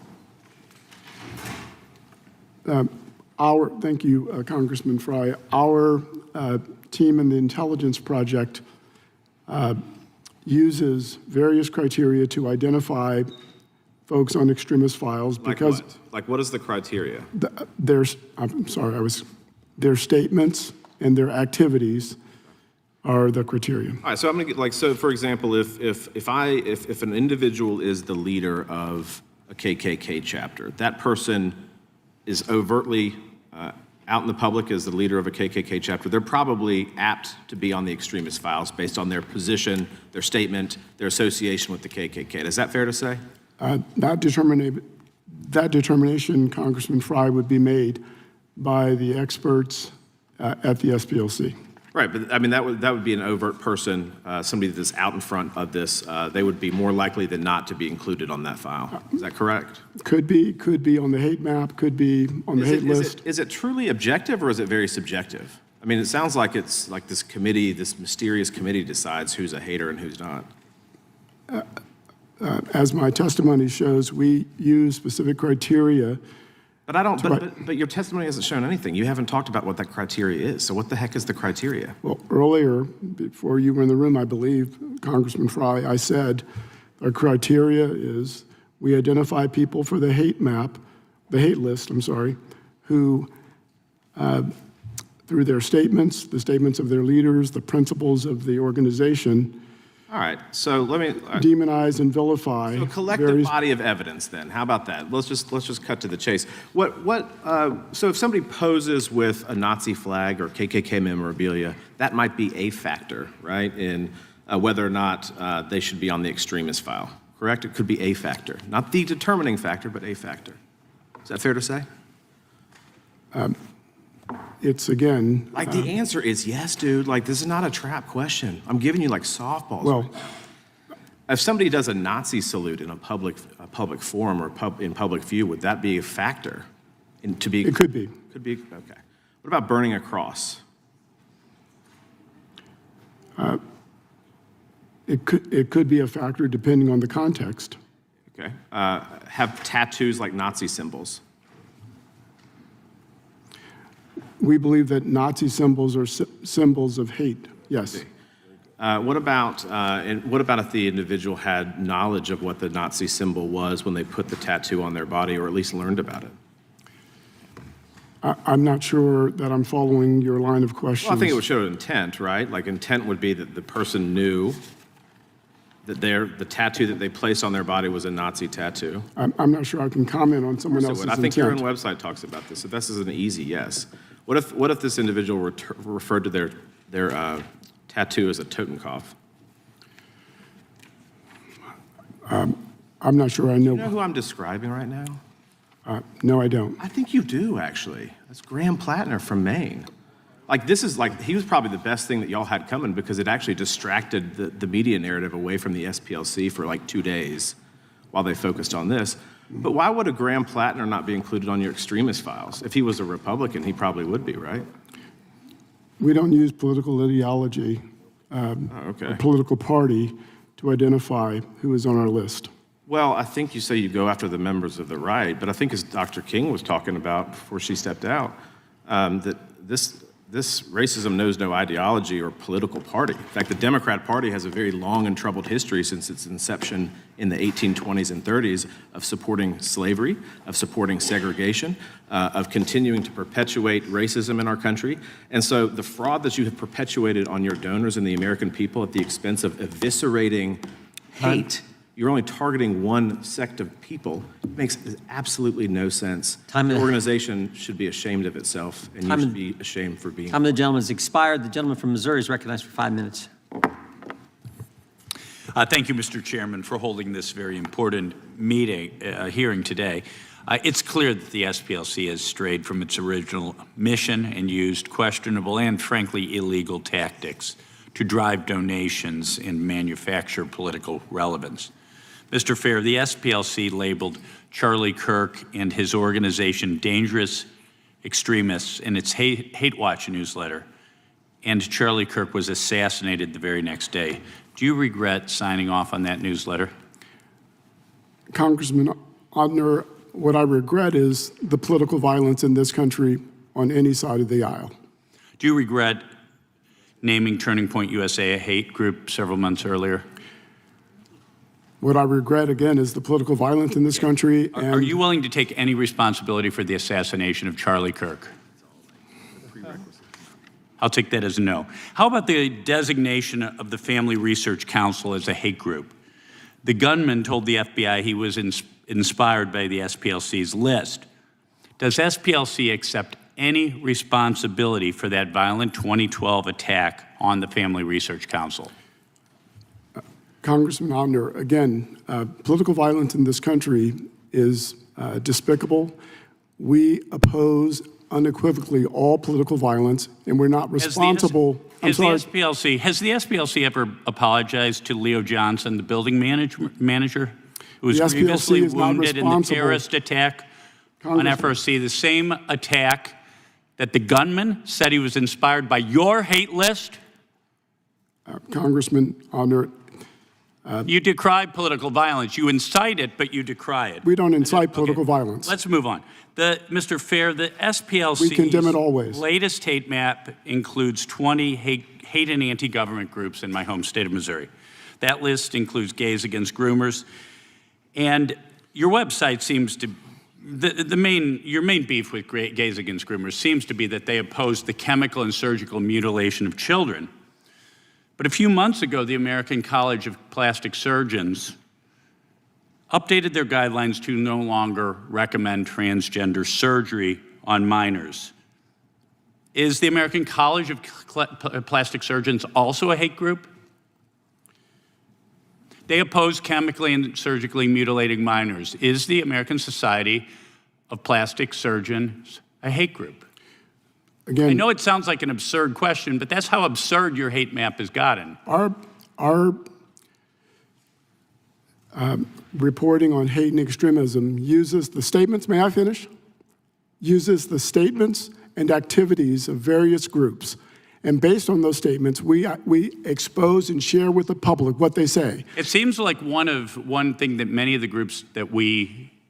Thank you, Congressman Fry. Our team in the Intelligence Project uses various criteria to identify folks on extremist files because Like what is the criteria? their statements and their activities are the criteria. All right, so I'm gonna get so for example, if an individual is the leader of a KKK chapter, that person is overtly out in the public as the leader of a KKK chapter, they're probably apt to be on the Extremist Files based on their position, their statement, their association with the KKK. Is that fair to say? That determination, Congressman Fry, would be made by the experts at the SPLC. Right, but I mean, that would be an overt person, somebody that's out in front of this. They would be more likely than not to be included on that file. Is that correct? Could be on the hate map, could be on the hate list. Is it truly objective or is it very subjective? I mean, it sounds like it's like this committee, this mysterious committee decides who's a hater and who's not. As my testimony shows, we use specific criteria. But I don't. But your testimony hasn't shown anything. You haven't talked about what that criteria is. So what the heck is the criteria? Well, earlier, before you were in the room, I believe, Congressman Fry, I said our criteria is we identify people for the hate map, the hate list, I'm sorry, who, through their statements, the statements of their leaders, the principles of the organization. All right. So let me demonize and vilify. So a collective body of evidence, then. How about that? Let's just cut to the chase. So if somebody poses with a Nazi flag or KKK memorabilia, that might be a factor, right, in whether or not they should be on the extremist file. Correct? It could be a factor, not the determining factor, but a factor. Is that fair to say? It's again. Like the answer is yes, dude. Like this is not a trap question. I'm giving you like softballs. Well, if somebody does a Nazi salute in a public forum or in public view, would that be a factor? It could be. Could be. Okay. What about burning a cross? It could be a factor depending on the context. Okay. Have tattoos like Nazi symbols? We believe that Nazi symbols are symbols of hate. Yes. What about if the individual had knowledge of what the Nazi symbol was when they put the tattoo on their body, or at least learned about it? I'm not sure that I'm following your line of questions. Well, I think it would show intent, right? Like intent would be that the person knew that the tattoo that they placed on their body was a Nazi tattoo. I'm not sure I can comment on someone else's intent. I think your own website talks about this. So this is an easy yes. What if this individual referred to their tattoo is a Totenkopf. I'm not sure I know. You know who I'm describing right now? No, I don't. I think you do, actually. That's Graham Plattner from Maine. Like, this is like, he was probably the best thing that y'all had coming because it actually distracted the media narrative away from the SPLC for like 2 days while they focused on this. But why would a Graham Plattner not be included on your extremist files? If he was a Republican, he probably would be, right? We don't use political ideology or political party to identify who is on our list. Well, I think you say you go after the members of the right, but I think as Dr. King was talking about before she stepped out, that this racism knows no ideology or political party. In fact, the Democrat Party has a very long and troubled history since its inception in the 1820s and 30s of supporting slavery, of supporting segregation, of continuing to perpetuate racism in our country. And so the fraud that you have perpetuated on your donors and the American people at the expense of eviscerating hate, you're only targeting one sect of people. It makes absolutely no sense. The organization should be ashamed of itself, and you should be ashamed for being. Time of the gentleman has expired. The gentleman from Missouri is recognized for 5 minutes. Thank you, Mr. Chairman, for holding this very important hearing today. It's clear that the SPLC has strayed from its original mission and used questionable and, frankly, illegal tactics to drive donations and manufacture political relevance. Mr. Fair, the SPLC labeled Charlie Kirk and his organization dangerous extremists in its Hate Watch newsletter, and Charlie Kirk was assassinated the very next day. Do you regret signing off on that newsletter? Congressman Odner, what I regret is the political violence in this country on any side of the aisle. Do you regret naming Turning Point USA a hate group several months earlier? What I regret, again, is the political violence in this country. And are you willing to take any responsibility for the assassination of Charlie Kirk? I'll take that as a no. How about the designation of the Family Research Council as a hate group? The gunman told the FBI he was inspired by the SPLC's list. Does SPLC accept any responsibility for that violent 2012 attack on the Family Research Council? Congressman Odner, again, political violence in this country is despicable. We oppose unequivocally all political violence, and we're not responsible. Has the SPLC ever apologized to Leo Johnson, the building manager, who was grievously wounded in the terrorist attack on FRC, the same attack that the gunman said he was inspired by your hate list? Congressman Odner, you decry political violence. You incite it, but you decry it. we don't incite political violence. Let's move on. Mr. Fair, the SPLC's We condemn it always. latest hate map includes 20 hate and anti-government groups in my home state of Missouri. That list includes Gays Against Groomers. And your website seems to, your main beef with Gays Against Groomers seems to be that they oppose the chemical and surgical mutilation of children. But a few months ago, the American College of Plastic Surgeons updated their guidelines to no longer recommend transgender surgery on minors. Is the American College of Plastic Surgeons also a hate group? They oppose chemically and surgically mutilating minors. Is the American Society of Plastic Surgeons a hate group? Again, I know it sounds like an absurd question, but that's how absurd your hate map has gotten. Our reporting on hate and extremism uses the statements, may I finish? Uses the statements and activities of various groups. And based on those statements, we expose and share with the public what they say. It seems like one thing that many of the groups that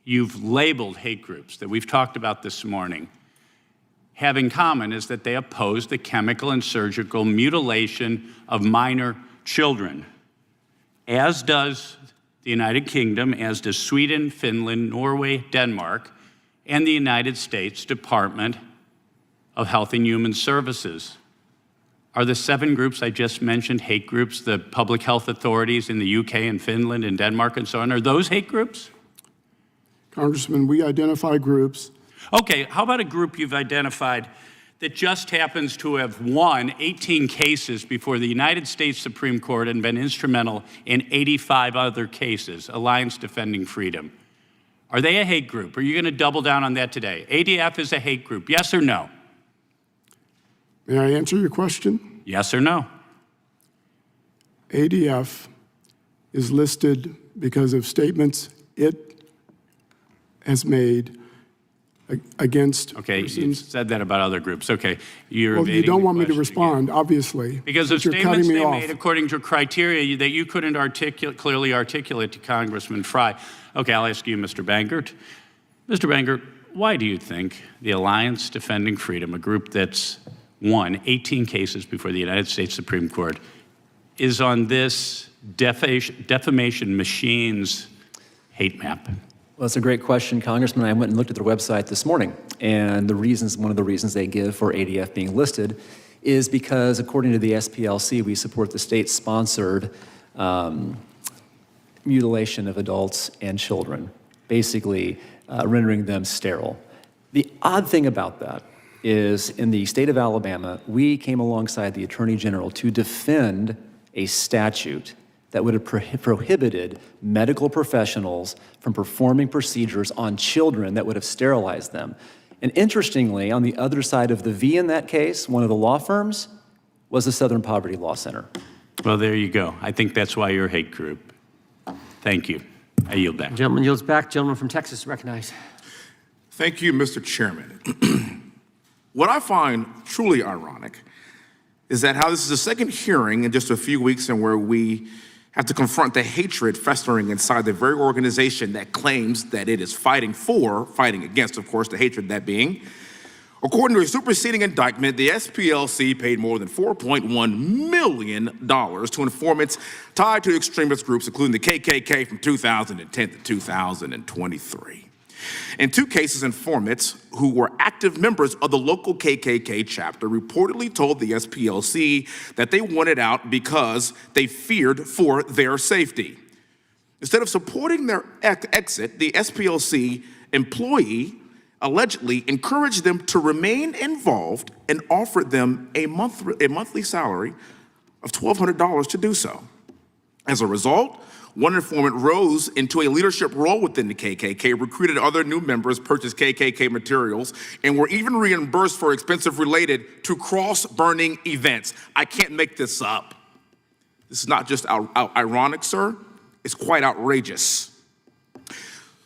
you've labeled hate groups that we've talked about this morning have in common is that they oppose the chemical and surgical mutilation of minor children, as does the United Kingdom, as does Sweden, Finland, Norway, Denmark, and the United States Department of Health and Human Services. Are the 7 groups I just mentioned hate groups, the public health authorities in the UK and Finland and Denmark and so on, are those hate groups? Congressman, we identify groups. Okay, how about a group you've identified that just happens to have won 18 cases before the United States Supreme Court and been instrumental in 85 other cases, Alliance Defending Freedom. Are they a hate group? Are you going to double down on that today? ADF is a hate group, yes or no? May I answer your question? Yes or no? ADF is listed because of statements it has made against Okay, you persons. said that about other groups. Okay, you're Well, you evading don't the want me to question respond, obviously. because of but you're cutting statements me they off. made according to criteria that you couldn't clearly articulate to Congressman Fry. Okay, I'll ask you, Mr. Bangert. Mr. Bangert, why do you think the Alliance Defending Freedom, a group that's won 18 cases before the United States Supreme Court, is on this defamation machine's hate map? Well, that's a great question, Congressman. I went and looked at their website this morning, and one of the reasons they give for ADF being listed is because, according to the SPLC, we support the state-sponsored mutilation of adults and children, basically rendering them sterile. The odd thing about that is, in the state of Alabama, we came alongside the Attorney General to defend a statute that would have prohibited medical professionals from performing procedures on children that would have sterilized them. And interestingly, on the other side of the V in that case, one of the law firms was the Southern Poverty Law Center. Well, there you go. I think that's why you're a hate group. Thank you. I yield back. Gentleman yields back. Gentleman from Texas, recognized. Thank you, Mr. Chairman. What I find truly ironic is that how this is the second hearing in just a few weeks and where we have to confront the hatred festering inside the very organization that claims that it is fighting against, of course, the hatred that being. According to a superseding indictment, the SPLC paid more than $4.1 million to informants tied to extremist groups, including the KKK from 2010 to 2023. In two cases, informants who were active members of the local KKK chapter reportedly told the SPLC that they wanted out because they feared for their safety. Instead of supporting their exit, the SPLC employee allegedly encouraged them to remain involved and offered them a monthly salary of $1,200 to do so. As a result, one informant rose into a leadership role within the KKK, recruited other new members, purchased KKK materials, and were even reimbursed for expenses related to cross-burning events. I can't make this up. This is not just ironic, sir. It's quite outrageous.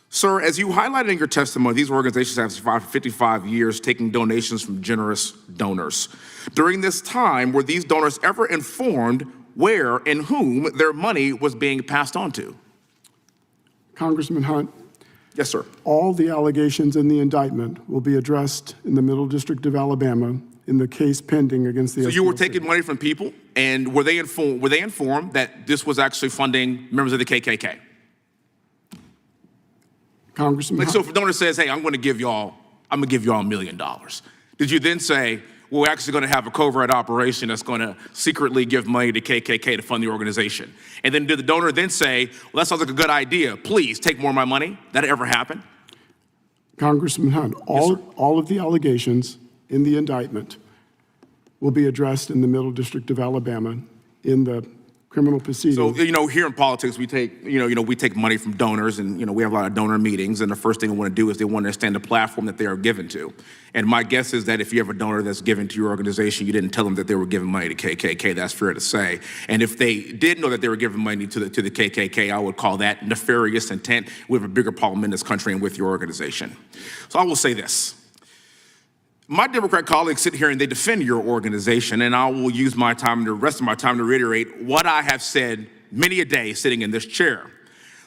Sir, as you highlighted in your testimony, these organizations have survived for 55 years, taking donations from generous donors. During this time, were these donors ever informed where and whom their money was being passed on to? Congressman Hunt. Yes, sir. All the allegations in the indictment will be addressed in the Middle District of Alabama in the case pending against the SPLC. So you were taking money from people, and were they informed that this was actually funding members of the KKK? Congressman So if a donor says, hey, I'm gonna give y'all $1 million. Did you then say, well, we're actually gonna have a covert operation that's gonna secretly give money to KKK to fund the organization? And then did the donor then say, well, that sounds like a good idea, please take more of my money? That ever happen? Congressman Hunt, all of the allegations in the indictment will be addressed in the Middle District of Alabama in the criminal proceedings. So, here in politics, we take money from donors, and, we have a lot of donor meetings, and the first thing they want to do is they want to understand the platform that they are given to. And my guess is that if you have a donor that's given to your organization, you didn't tell them that they were giving money to KKK. That's fair to say. And if they did know that they were giving money to the KKK, I would call that nefarious intent. We have a bigger problem in this country and with your organization. So I will say this. My Democrat colleagues sit here and they defend your organization, and I will use the rest of my time to reiterate what I have said many a day sitting in this chair.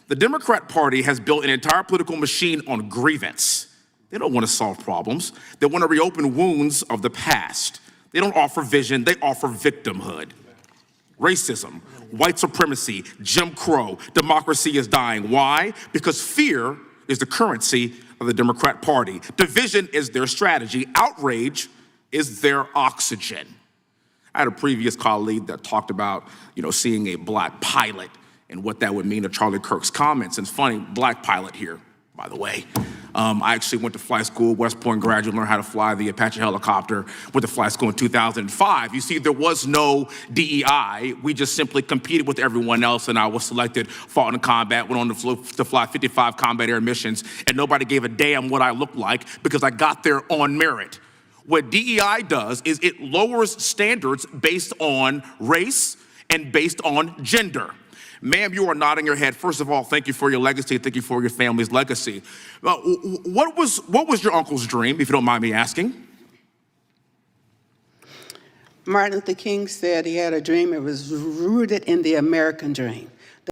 The Democrat Party has built an entire political machine on grievance. They don't want to solve problems. They want to reopen wounds of the past. They don't offer vision, they offer victimhood. Racism, white supremacy, Jim Crow, democracy is dying. Why? Because fear is the currency of the Democrat Party. Division is their strategy. Outrage is their oxygen. I had a previous colleague that talked about, seeing a black pilot and what that would mean to Charlie Kirk's comments. And it's funny, black pilot here, by the way. I actually went to flight school, West Point graduate, learned how to fly the Apache helicopter, went to flight school in 2005. You see, there was no DEI. We just simply competed with everyone else, and I was selected, fought in combat, went on to fly 55 combat air missions, and nobody gave a damn what I looked like because I got there on merit. What DEI does is it lowers standards based on race and based on gender. Ma'am, you are nodding your head. First of all, thank you for your legacy. Thank you for your family's legacy. What was your uncle's dream, if you don't mind me asking? Martin Luther King said he had a dream. It was rooted in the American dream.